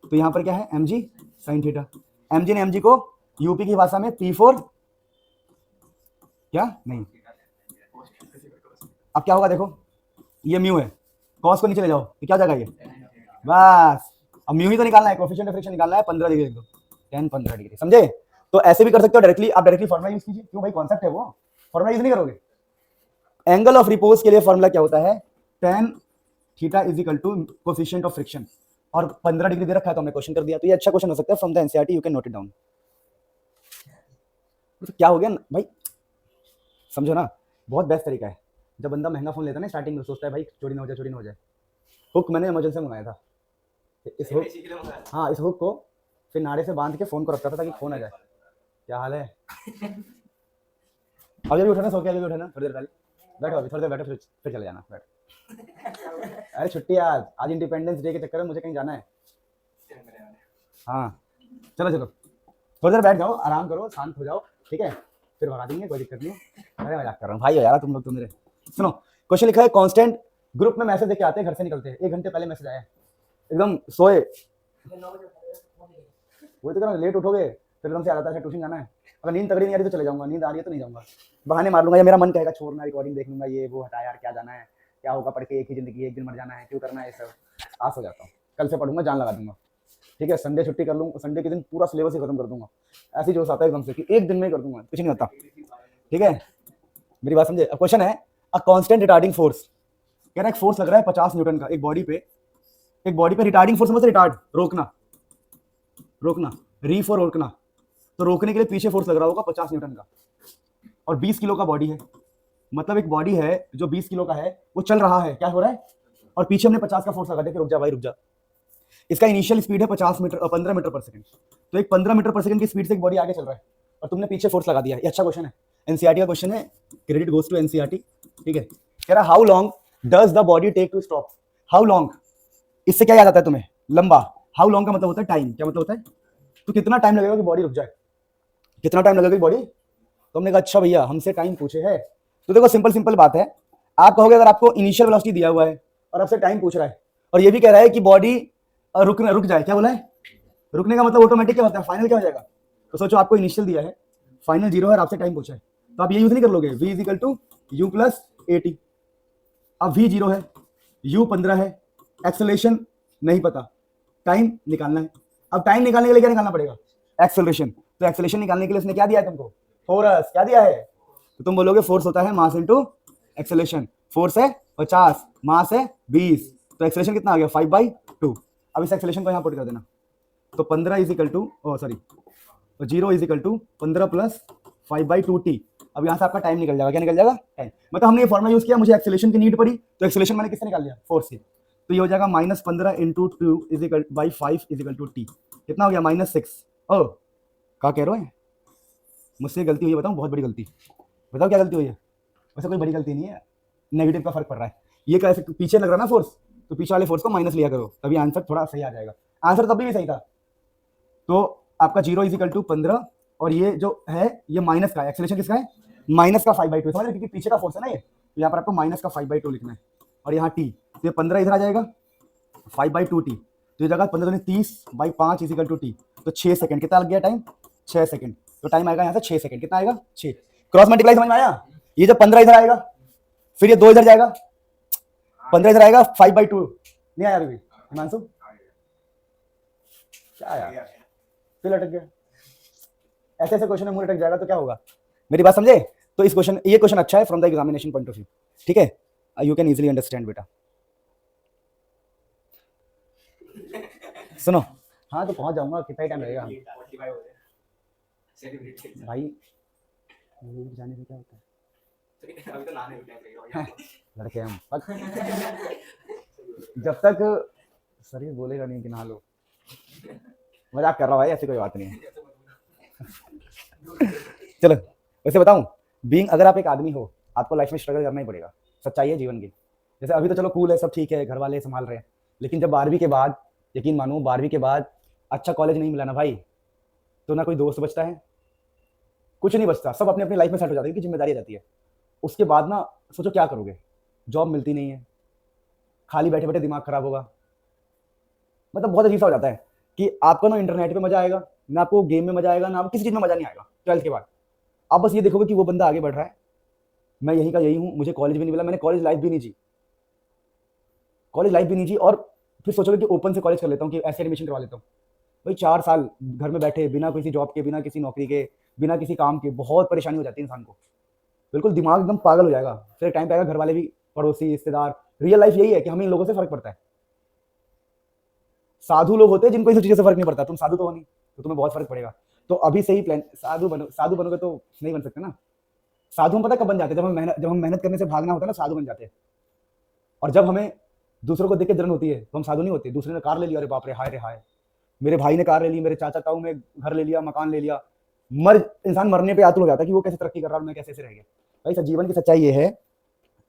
तो यहाँ पर क्या है mg sin थीटा, mg ने mg को यूपी की भाषा में p4 क्या नहीं, अब क्या होगा देखो ये म्यू है, cos को नीचे ले जाओ तो क्या हो जाएगा ये, बस अब म्यू ही तो निकालना है, कोएफिशिएंट ऑफ फ्रिक्शन निकालना है 15 डिग्री, एकदम tan 15 डिग्री, समझे। तो ऐसे भी कर सकते हो डायरेक्टली, आप डायरेक्टली फॉर्मुला यूज कीजिए, क्यों भाई कॉन्सेप्ट है वो, फॉर्मुला यूज नहीं करोगे। एंगल ऑफ रिपोज के लिए फॉर्मुला क्या होता है, tan theta is equal to coefficient of friction, और 15 डिग्री दे रखा है तो हमने क्वेश्चन कर दिया, तो ये अच्छा क्वेश्चन हो सकता है from the NCERT, you can note it down. तो क्या हो गया भाई, समझो ना, बहुत बेस्ट तरीका है। जब बंदा महंगा फोन लेता है ना स्टार्टिंग में सोचता है भाई चोरी ना हो जाए, हुक मैंने अमेजन से मंगाया था, इस हुक, हाँ इस हुक को फिर नाड़े से बांध के फोन को रखता था ताकि फोन आ जाए। क्या हाल है अभी भी उठाना, सो के अभी भी उठाना, थोड़ी देर पहले बैठो, अभी थोड़ी देर बैठो फिर चले जाना, बैठ। अरे छुट्टी आज इंडिपेंडेंस डे के चक्कर में मुझे कहीं जाना है, हाँ चलो थोड़ी देर बैठ जाओ, आराम करो, शांत हो जाओ, ठीक है, फिर भगा देंगे, कोई दिक्कत नहीं है। अरे मजाक कर रहा हूँ भाई, हो यार तुम लोग तो मेरे। सुनो, क्वेश्चन लिखा है कांस्टेंट ग्रुप में मैसेज देके आते हैं, घर से निकलते हैं, 1 घंटे पहले मैसेज आया है, एकदम सोए, वही तो कह रहा हूं, लेट उठोगे फिर एकदम से आ जाता है ट्यूशन जाना है। अगर नींद तगड़ी नहीं आ रही तो चले जाऊंगा, नींद आ रही है तो नहीं जाऊंगा, बहाने मार लूंगा, या मेरा मन कहेगा छोड़ना, रिकॉर्डिंग देख लूंगा, ये वो, हटा यार, क्या जाना है, क्या होगा पढ़ के, एक ही जिंदगी, एक दिन मर जाना है, क्यों करना है ये सब, आस हो जाता हूँ। कल से पढ़ूंगा, जान लगा दूंगा, ठीक है, संडे छुट्टी कर लूंगा, संडे के दिन पूरा सिलेबस ही खत्म कर दूंगा, ऐसी जोश आता है एकदम से कि एक दिन में ही कर दूंगा, कुछ नहीं होता, ठीक है, मेरी बात समझे। अब क्वेश्चन है, अ कांस्टेंट रिटार्डिंग फोर्स, कह रहा है एक फोर्स लग रहा है 50 न्यूटन का एक बॉडी पे, रिटार्डिंग फोर्स मतलब रिटार्ड, रोकना, री फॉर रोकना, तो रोकने के लिए पीछे फोर्स लग रहा होगा 50 न्यूटन का, और 20 किलो का बॉडी है, मतलब एक बॉडी है जो 20 किलो का है, वो चल रहा है, क्या हो रहा है, और पीछे हमने 50 का फोर्स लगा दिया कि रुक जा भाई रुक जा। इसका इनिशियल स्पीड है 15 मीटर पर सेकंड, तो एक 15 मीटर पर सेकंड की स्पीड से एक बॉडी आगे चल रहा है और तुमने पीछे फोर्स लगा दिया। ये अच्छा क्वेश्चन है, एनसीईआरटी का क्वेश्चन है, क्रेडिट गोज टू एनसीईआरटी, ठीक है। कह रहा how long does the body take to stop, how long, इससे क्या याद आता है तुम्हें, लंबा, हाउ लॉन्ग का मतलब होता है टाइम, क्या मतलब होता है, तो कितना टाइम लगेगा कि बॉडी रुक जाए, कितना टाइम लगेगा कि बॉडी, तो हमने कहा अच्छा भैया हमसे टाइम पूछे है, तो देखो सिंपल बात है, आप कहोगे अगर आपको इनिशियल वेलोसिटी दिया हुआ है और आपसे टाइम पूछ रहा है और ये भी कह रहा है कि बॉडी रुक जाए, क्या बोला है, रुकने का मतलब ऑटोमेटिक क्या होता है, फाइनल क्या हो जाएगा, तो सोचो आपको इनिशियल दिया है, फाइनल 0 है और आपसे टाइम पूछा है, तो आप ये यूज नहीं कर लोगे, v is equal to U plus AT, अब v 0 है, u 15 है, एक्सेलरेशन नहीं पता, टाइम निकालना है, अब टाइम निकालने के लिए क्या निकालना पड़ेगा, एक्सेलरेशन, तो एक्सेलरेशन निकालने के लिए उसने क्या दिया है तुमको, फोर्स, क्या दिया है, तो तुम बोलोगे फोर्स होता है मास इनटू एक्सेलरेशन, फोर्स है 50, मास है 20, तो एक्सेलरेशन कितना आ गया 5/2। अब इस एक्सेलरेशन को यहाँ पुट कर देना, तो 15 is equal to, sorry 0 is equal to 15 plus 5/2t। अब यहाँ से आपका टाइम निकल जाएगा, क्या निकल जाएगा, टाइम, मतलब हमने ये फॉर्मुला यूज किया, मुझे एक्सेलरेशन की नीड पड़ी, तो एक्सेलरेशन मैंने किससे निकाल लिया, फोर्स से, तो ये हो जाएगा -15 into 2 is equal by 5 is equal to t, कितना हो गया -6। ओ क्या कह रहे हो, मुझसे गलती हुई है, बताऊँ, बहुत बड़ी गलती, बताओ क्या गलती हुई है, वैसे कोई बड़ी गलती नहीं है, नेगेटिव का फर्क पड़ रहा है, ये कैसे पीछे लग रहा है ना फोर्स, तो पीछे वाले फोर्स को माइनस लिया करो, तभी आंसर थोड़ा सही आ जाएगा, आंसर तभी भी सही था, तो आपका 0 इज इक्वल टू 15 और ये जो है ये माइनस का, एक्सेलरेशन किसका है, माइनस का 5/2, समझ रहे, क्योंकि पीछे का फोर्स है ना ये, तो यहाँ पर आपको माइनस का 5/2 लिखना है, और यहाँ t, तो ये 15 इधर आ जाएगा, 5/2t, तो ये जगह 15 30/5 इज इक्वल टू t, तो 6 सेकंड, कितना लग गया टाइम, 6 सेकंड, तो टाइम आएगा यहाँ से 6 सेकंड, कितना आएगा 6, क्रॉस मल्टीप्लाई समझ में आया, ये जब 15 इधर आएगा, फिर ये 2 इधर जाएगा, 15 इधर आएगा, 5/2 नहीं आया अभी भी, हिमांशु क्या आया, फिर लटक गया, ऐसे ऐसे क्वेश्चन में मुंह लटक जाएगा तो क्या होगा, मेरी बात समझे, तो इस क्वेश्चन, ये क्वेश्चन अच्छा है from the examination point of view, ठीक है, यू कैन इजीली अंडरस्टैंड बेटा। सुनो, हाँ तो पहुंच जाऊंगा, कितना ही टाइम लगेगा भाई, जाने से क्या होता है, अभी तो नहाने में टाइम लगेगा लड़के हम जब तक शरीर बोलेगा नहीं कि नहा लो, मजाक कर रहा हूँ भाई, ऐसी कोई बात नहीं है। चलो वैसे बताऊं, बीइंग, अगर आप एक आदमी हो, आपको लाइफ में स्ट्रगल करना ही पड़ेगा, सच्चाई है जीवन की, जैसे अभी तो चलो कूल है, सब ठीक है, घर वाले संभाल रहे हैं, लेकिन जब 12वीं के बाद, यकीन मानो 12वीं के बाद अच्छा कॉलेज नहीं मिला ना भाई, तो ना कोई दोस्त बचता है, कुछ नहीं बचता, सब अपनी अपनी लाइफ में सेट हो जाते हैं, क्योंकि जिम्मेदारी रहती है, उसके बाद ना सोचो क्या करोगे, जॉब मिलती नहीं है, खाली बैठे बैठे दिमाग खराब होगा, मतलब बहुत अजीब सा हो जाता है कि आपको ना इंटरनेट पे मजा आएगा, ना आपको गेम में मजा आएगा, ना आपको किसी चीज में मजा नहीं आएगा 12th के बाद, आप बस ये देखोगे कि वो बंदा आगे बढ़ रहा है, मैं यहीं का यही हूँ, मुझे कॉलेज भी नहीं मिला, मैंने कॉलेज लाइफ भी नहीं जी, और फिर सोचोगे कि ओपन से कॉलेज कर लेता हूँ, कि ऐसे एडमिशन करवा लेता हूँ, भाई 4 साल घर में बैठे, बिना किसी जॉब के, बिना किसी नौकरी के, बिना किसी काम के, बहुत परेशानी हो जाती है इंसान को, बिल्कुल दिमाग एकदम पागल हो जाएगा, फिर टाइम पे आएगा, घर वाले भी, पड़ोसी, रिश्तेदार, रियल लाइफ यही है कि हमें इन लोगों से फर्क पड़ता है, साधु लोग होते हैं जिनको इन चीजों से फर्क नहीं पड़ता, तुम साधु तो हो नहीं, तो तुम्हें बहुत फर्क पड़ेगा, तो अभी से ही प्लान, साधु बनोगे तो नहीं बन सकते ना, साधु हम पता कब बन जाते हैं, जब हम मेहनत करने से भागना होता है ना, साधु बन जाते हैं, और जब हमें दूसरों को देख के जलन होती है तो हम साधु नहीं होते, दूसरे ने कार ले लिया, अरे बाप रे हाय, मेरे भाई ने कार ले ली, मेरे चाचा ताऊ ने घर ले लिया, मकान ले लिया, इंसान मरने पे आतुर हो जाता है कि वो कैसे तरक्की कर रहा है, मैं कैसे रह गया। भाई जीवन की सच्चाई ये है,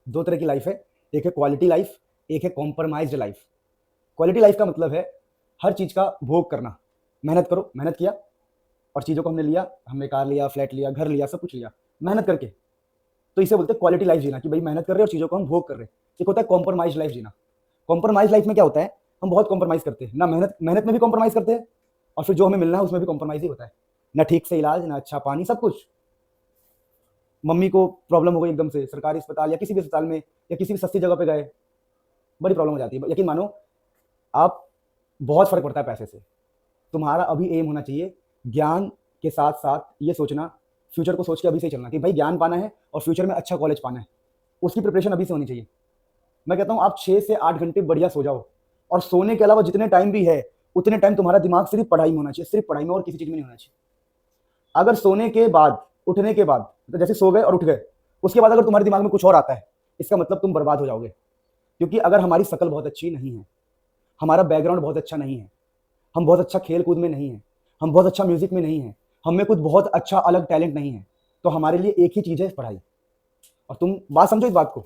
2 तरह की लाइफ है, एक है क्वालिटी लाइफ, एक है कॉम्प्रोमाइज्ड लाइफ। क्वालिटी लाइफ का मतलब है हर चीज का भोग करना, मेहनत करो, मेहनत किया और चीज़ों को हमने लिया, हमने कार लिया, फ्लैट लिया, घर लिया, सब कुछ लिया मेहनत करके। तो इसे बोलते हैं क्वालिटी लाइफ जीना, कि भाई मेहनत कर रहे हैं और चीज़ों को हम भोग कर रहे हैं। एक होता है कॉम्प्रोमाइज लाइफ जीना। कॉम्प्रोमाइज लाइफ में क्या होता है, हम बहुत कॉम्प्रोमाइज़ करते हैं, ना मेहनत में भी कॉम्प्रोमाइज़ करते हैं, और फिर जो हमें मिलना है उसमें भी कॉम्प्रोमाइज़ ही होता है। ना ठीक से इलाज, ना अच्छा पानी, सब कुछ। मम्मी को प्रॉब्लम हो गई एकदम से, सरकारी अस्पताल या किसी भी अस्पताल में या किसी भी सस्ती जगह पे गए, बड़ी प्रॉब्लम हो जाती है। यकीन मानो आप, बहुत फ़र्क पड़ता है पैसे से। तुम्हारा अभी एम होना चाहिए ज्ञान के साथ साथ ये सोचना, फ्यूचर को सोच के अभी से ही चलना कि भाई ज्ञान पाना है और फ्यूचर में अच्छा कॉलेज पाना है, उसकी प्रिपरेशन अभी से होनी चाहिए। मैं कहता हूँ आप 6 से 8 घंटे बढ़िया सो जाओ, और सोने के अलावा जितने टाइम भी है उतने टाइम तुम्हारा दिमाग सिर्फ पढ़ाई में होना चाहिए, सिर्फ पढ़ाई में, और किसी चीज़ में नहीं होना चाहिए। अगर सोने के बाद, उठने के बाद, तो जैसे सो गए और उठ गए, उसके बाद अगर तुम्हारे दिमाग में कुछ और आता है, इसका मतलब तुम बर्बाद हो जाओगे। क्योंकि अगर हमारी शक्ल बहुत अच्छी नहीं है, हमारा बैकग्राउंड बहुत अच्छा नहीं है, हम बहुत अच्छा खेल कूद में नहीं है, हम बहुत अच्छा म्यूजिक में नहीं है, हम में कुछ बहुत अच्छा अलग टैलेंट नहीं है, तो हमारे लिए एक ही चीज़ है पढ़ाई। और तुम बात समझो इस बात को,